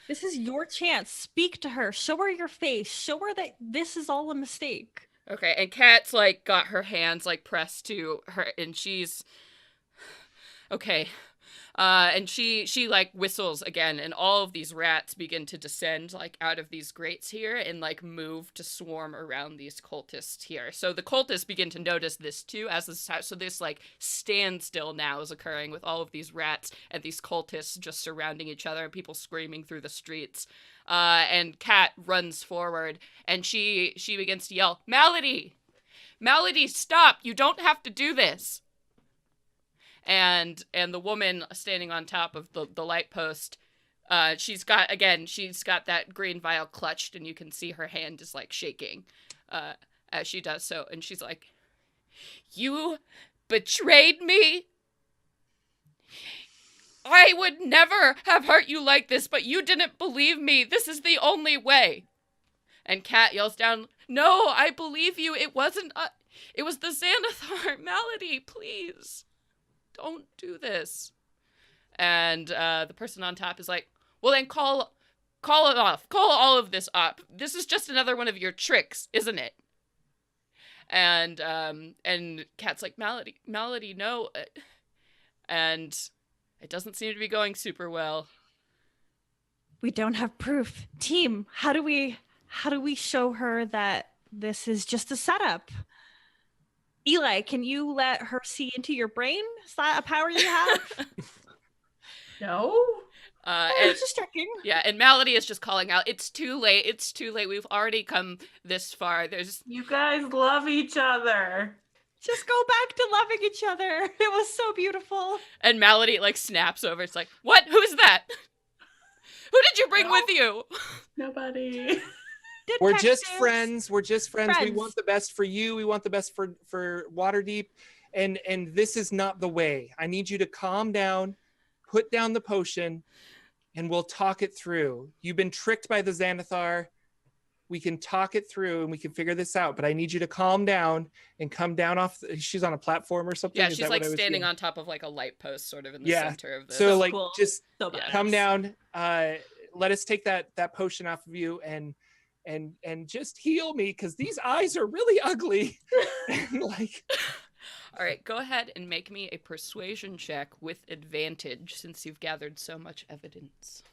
Speaker 2: This is your chance. Speak to her. Show her your face. Show her that this is all a mistake.
Speaker 1: Okay, and Kat's, like, got her hands, like, pressed to her, and she's... Okay. And she, like, whistles again, and all of these rats begin to descend, like, out of these grates here, and, like, move to swarm around these cultists here. So the cultists begin to notice this, too, as this... So this, like, standstill now is occurring with all of these rats and these cultists just surrounding each other, and people screaming through the streets. And Kat runs forward, and she begins to yell, Malady! Malady, stop! You don't have to do this! And the woman standing on top of the light post, she's got that green vial clutched, and you can see her hand is, like, shaking as she does so. And she's like, You betrayed me? I would never have hurt you like this, but you didn't believe me. This is the only way. And Kat yells down, No, I believe you. It wasn't, it was the Xanathar. Malady, please. Don't do this. And the person on top is like, well, then call it off. Call all of this up. This is just another one of your tricks, isn't it? And Kat's like, Malady, no. And it doesn't seem to be going super well.
Speaker 2: We don't have proof. Team, how do we show her that this is just a setup? Eli, can you let her see into your brain? Is that a power you have?
Speaker 4: No.
Speaker 2: I was just checking.
Speaker 1: Yeah, and Malady is just calling out, it's too late. We've already come this far.
Speaker 4: You guys love each other.
Speaker 2: Just go back to loving each other. It was so beautiful.
Speaker 1: And Malady, like, snaps over. It's like, what? Who's that? Who did you bring with you?
Speaker 4: Nobody.
Speaker 3: We're just friends. We want the best for you. We want the best for Waterdeep. And this is not the way. I need you to calm down, put down the potion, and we'll talk it through. You've been tricked by the Xanathar. We can talk it through and we can figure this out. But I need you to calm down and come down off. She's on a platform or something.
Speaker 1: Yeah, she's like standing on top of like a light post sort of in the center of this.
Speaker 3: So like,
Speaker 2: cool.
Speaker 3: just come down. Let us take that potion off of you and just heal me, because these eyes are really ugly. And like,
Speaker 1: all right, go ahead and make me a persuasion check with advantage since you've gathered so much evidence.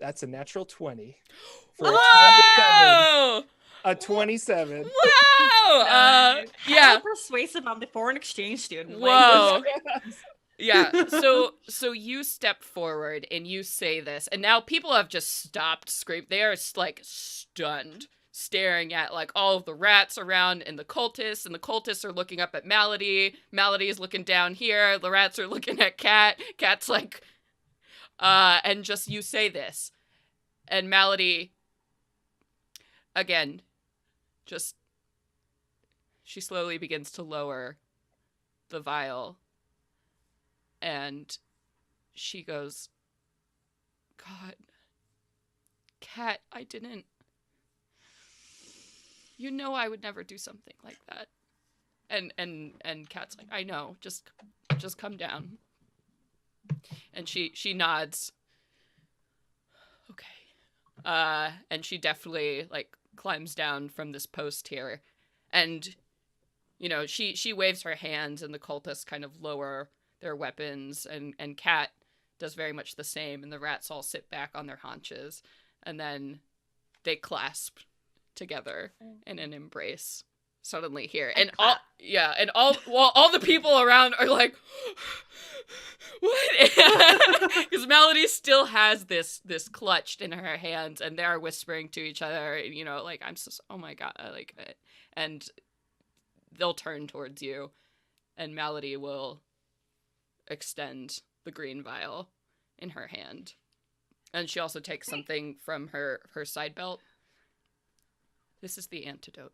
Speaker 3: That's a natural 20.
Speaker 1: Whoa!
Speaker 3: A 27.
Speaker 1: Wow! Yeah.
Speaker 2: Persuasive on the foreign exchange student.
Speaker 1: Whoa. Yeah, so you step forward and you say this, and now people have just stopped screaming. They are like stunned, staring at like all of the rats around and the cultists are looking up at Malady. Malady is looking down here. The rats are looking at Kat. Kat's like, and just you say this, and Malady, again, just she slowly begins to lower the vial. And she goes, God, Kat, I didn't. You know I would never do something like that. And Kat's like, I know, just come down. And she nods. Okay. And she definitely like climbs down from this post here. And, you know, she waves her hands and the cultists kind of lower their weapons, and Kat does very much the same, and the rats all sit back on their haunches, and then they clasp together in an embrace suddenly here. And all the people around are like, what? Because Malady still has this clutched in her hands, and they're whispering to each other, you know, like, oh my God, like, and they'll turn towards you, and Malady will extend the green vial in her hand. And she also takes something from her side belt. This is the antidote.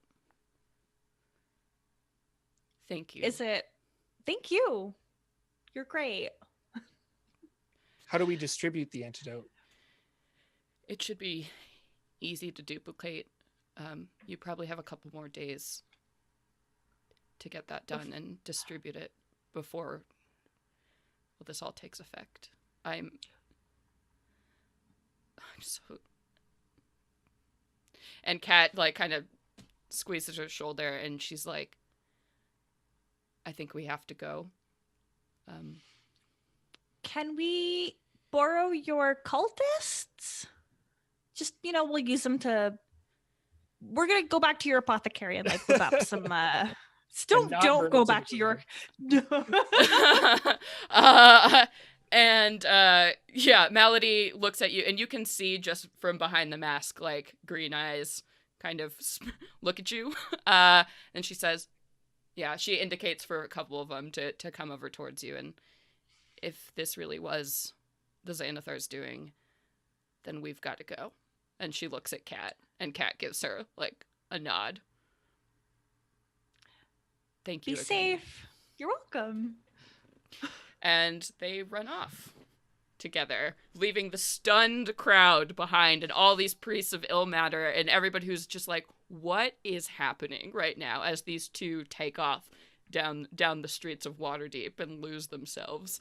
Speaker 1: Thank you.
Speaker 2: Is it? Thank you. You're great.
Speaker 3: How do we distribute the antidote?
Speaker 1: It should be easy to duplicate. You probably have a couple more days to get that done and distribute it before this all takes effect. I'm so... And Kat, like, kind of squeezes her shoulder, and she's like, I think we have to go.
Speaker 2: Can we borrow your cultists? Just, we'll use them to... We're going to go back to your apothecary and, like, whip up some... Don't go back to your...
Speaker 1: Yeah, Malady looks at you, and you can see just from behind the mask, like, green eyes kind of look at you. And she says, yeah, she indicates for a couple of them to come over towards you. And if this really was the Xanathar's doing, then we've got to go. And she looks at Kat, and Kat gives her, like, a nod. Thank you.
Speaker 2: Be safe. You're welcome.
Speaker 1: And they run off together, leaving the stunned crowd behind and all these priests of ill matter and everybody who's just like, what is happening right now as these two take off down the streets of Waterdeep and lose themselves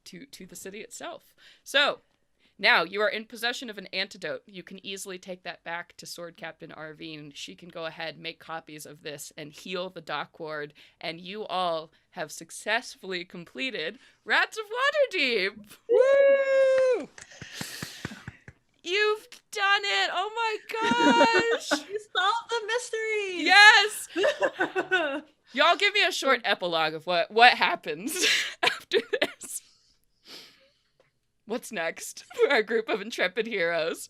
Speaker 1: to the city itself. So now you are in possession of an antidote. You can easily take that back to Sword Captain Arvine. She can go ahead, make copies of this, and heal the dock ward. And you all have successfully completed Rats of Waterdeep.
Speaker 3: Woo!
Speaker 1: You've done it! Oh my gosh!
Speaker 2: You solved the mystery!
Speaker 1: Yes! Y'all give me a short epilogue of what happens after this. What's next for our group of intrepid heroes?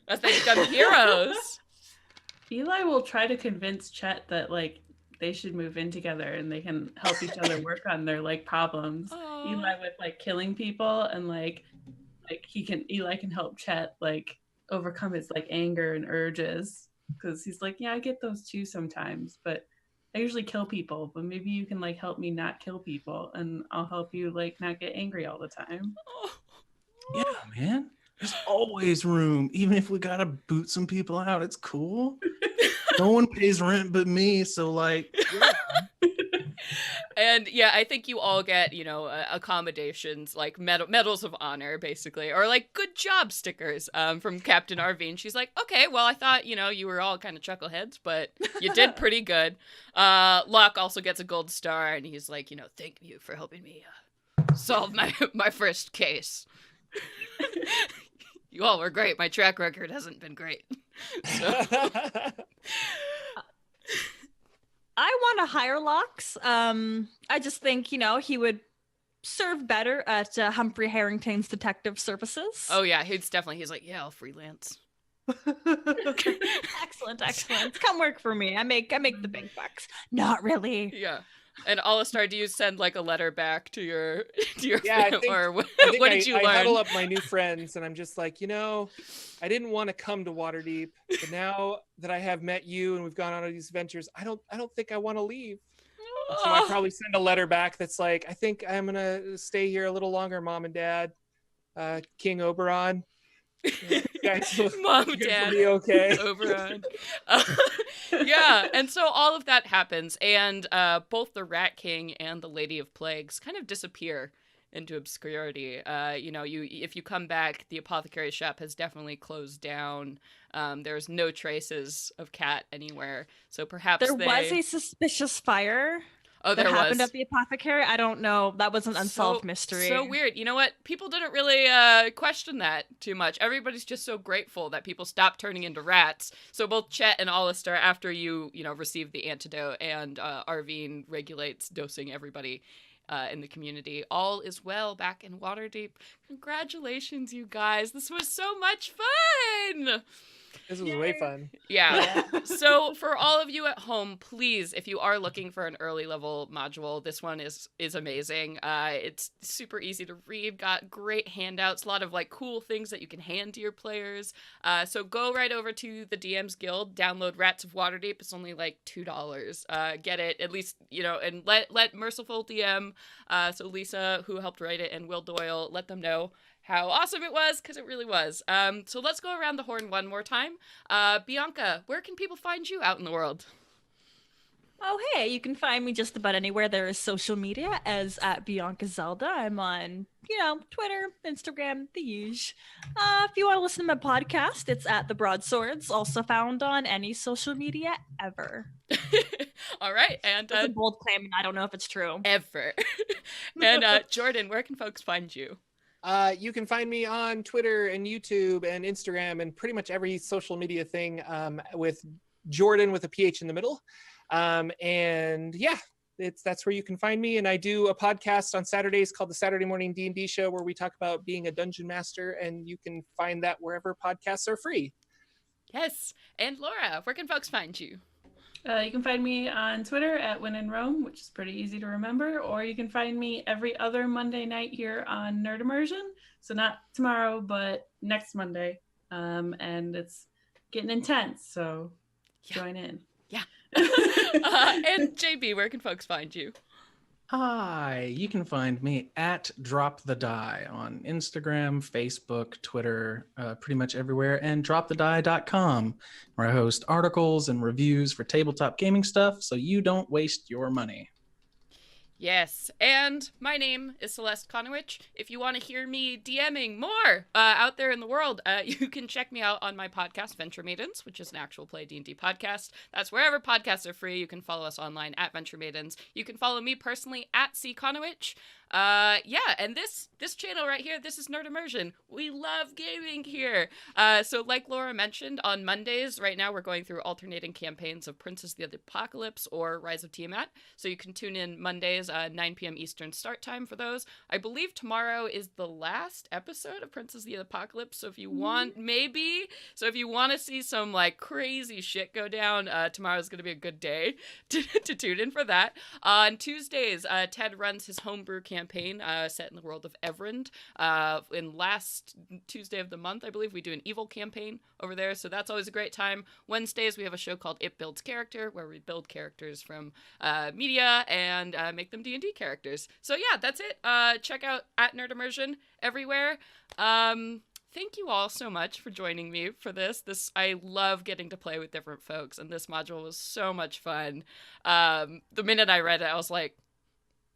Speaker 1: As they become heroes.
Speaker 4: Eli will try to convince Chet that, like, they should move in together and they can help each other work on their, like, problems.
Speaker 1: Aww.
Speaker 4: Eli with, like, killing people, and like Eli can help Chet, like, overcome his, like, anger and urges, because he's like, yeah, I get those too sometimes, but I usually kill people, but maybe you can, like, help me not kill people, and I'll help you, like, not get angry all the time.
Speaker 5: Yeah, man. There's always room. Even if we gotta boot some people out, it's cool. No one pays rent but me, so, like, yeah.
Speaker 1: And yeah, I think you all get, accommodations, like medals of honor, basically, or like good job stickers from Captain Arvine. She's like, okay, well, I thought, you were all kind of chuckleheads, but you did pretty good. Locke also gets a gold star, and he's like, thank you for helping me solve my first case. You all were great. My track record hasn't been great. So.
Speaker 2: I want to hire Locks. I just think, he would serve better at Humphrey Harrington's detective services.
Speaker 1: Oh, yeah. He's like, yeah, I'll freelance.
Speaker 2: Excellent. Come work for me. I make the big bucks. Not really.
Speaker 1: Yeah. And Alistar, do you send like a letter back to your
Speaker 3: yeah,
Speaker 1: friend, or what did you learn?
Speaker 3: I huddle up my new friends, and I'm just like, I didn't want to come to Waterdeep, but now that I have met you and we've gone on all these adventures, I don't think I want to leave. So I probably send a letter back that's like, I think I'm gonna stay here a little longer, Mom and Dad. King Oberon. You guys
Speaker 1: Mom,
Speaker 3: you guys
Speaker 1: Dad,
Speaker 3: will be okay.
Speaker 1: Oberon. Yeah, and so all of that happens, and both the Rat King and the Lady of Plagues kind of disappear into obscurity. If you come back, the apothecary shop has definitely closed down. There's no traces of Cat anywhere, so perhaps
Speaker 2: there was a suspicious fire.
Speaker 1: Oh,
Speaker 2: that happened at the apothecary. I don't know. That was an unsolved mystery.
Speaker 1: So weird. You know what? People didn't really question that too much. Everybody's just so grateful that people stopped turning into rats. So both Chet and Alistar, after you receive the antidote, and Arvine regulates dosing everybody in the community, all is well back in Waterdeep. Congratulations, you guys. This was so much fun.
Speaker 3: This was way fun.
Speaker 1: Yeah. So for all of you at home, please, if you are looking for an early level module, this one is amazing. It's super easy to read, got great handouts, a lot of like cool things that you can hand to your players. So go right over to the DM's Guild, download Rats of Waterdeep. It's only like $2. Get it at least, and let Merciful DM, so Lisa, who helped write it, and Will Doyle, let them know how awesome it was, because it really was. So let's go around the horn one more time. Bianca, where can people find you out in the world?
Speaker 2: Oh, hey, you can find me just about anywhere there is social media as at Bianca Zelda. I'm on, Twitter, Instagram, the usual. If you want to listen to my podcast, it's at the Broadswords, also found on any social media ever.
Speaker 1: All right, and
Speaker 2: That's a bold claim, and I don't know if it's true.
Speaker 1: Ever. And Jordan, where can folks find you?
Speaker 3: You can find me on Twitter and YouTube and Instagram and pretty much every social media thing with Jordan with a PH in the middle. And yeah, that's where you can find me. And I do a podcast on Saturdays called the Saturday Morning D&D Show, where we talk about being a dungeon master, and you can find that wherever podcasts are free.
Speaker 1: Yes. And Laura, where can folks find you?
Speaker 4: You can find me on Twitter at When in Rome, which is pretty easy to remember, or you can find me every other Monday night here on Nerd Immersion. So not tomorrow, but next Monday. And it's getting intense, so join in.
Speaker 1: Yeah. And JB, where can folks find you?
Speaker 5: Hi, you can find me at Drop the Die on Instagram, Facebook, Twitter, pretty much everywhere, and dropthedie.com, where I host articles and reviews for tabletop gaming stuff, so you don't waste your money.
Speaker 1: Yes, and my name is Celeste Konowich. If you want to hear me DMing more out there in the world, you can check me out on my podcast, Venture Maidens, which is an actual play D&D podcast. That's wherever podcasts are free. You can follow us online at Venture Maidens. You can follow me personally at C. Konowich. And this channel right here, this is Nerd Immersion. We love gaming here. So like Laura mentioned, on Mondays, right now we're going through alternating campaigns of Princess of the Apocalypse or Rise of Tiamat. So you can tune in Mondays, 9 p.m. Eastern start time for those. I believe tomorrow is the last episode of Princess of the Apocalypse. So if you want, if you want to see some like crazy shit go down, tomorrow's going to be a good day to tune in for that. On Tuesdays, Ted runs his homebrew campaign set in the world of Everend. In last Tuesday of the month, I believe, we do an evil campaign over there, so that's always a great time. Wednesdays, we have a show called It Builds Character, where we build characters from media and make them D&D characters. So yeah, that's it. Check out at Nerd Immersion everywhere. Thank you all so much for joining me for this. I love getting to play with different folks, and this module was so much fun. The minute I read it, I was like,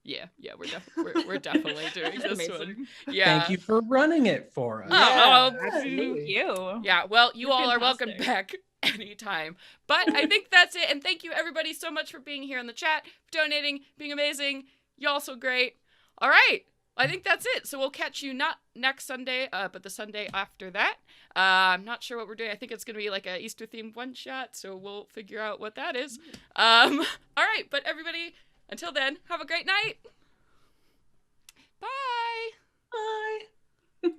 Speaker 1: yeah, we're definitely doing this
Speaker 2: amazing.
Speaker 1: one. Yeah.
Speaker 5: Thank you for running it for us.
Speaker 2: Thank you.
Speaker 1: Yeah, well, you
Speaker 2: You're
Speaker 1: all are welcome
Speaker 2: fantastic.
Speaker 1: back anytime. But I think that's it, and thank you everybody so much for being here in the chat, donating, being amazing. Y'all so great. All right, I think that's it. So we'll catch you not next Sunday, but the Sunday after that. I'm not sure what we're doing. I think it's going to be like a Easter-themed one-shot, so we'll figure out what that is. All right, but everybody, until then, have a great night. Bye.
Speaker 2: Bye.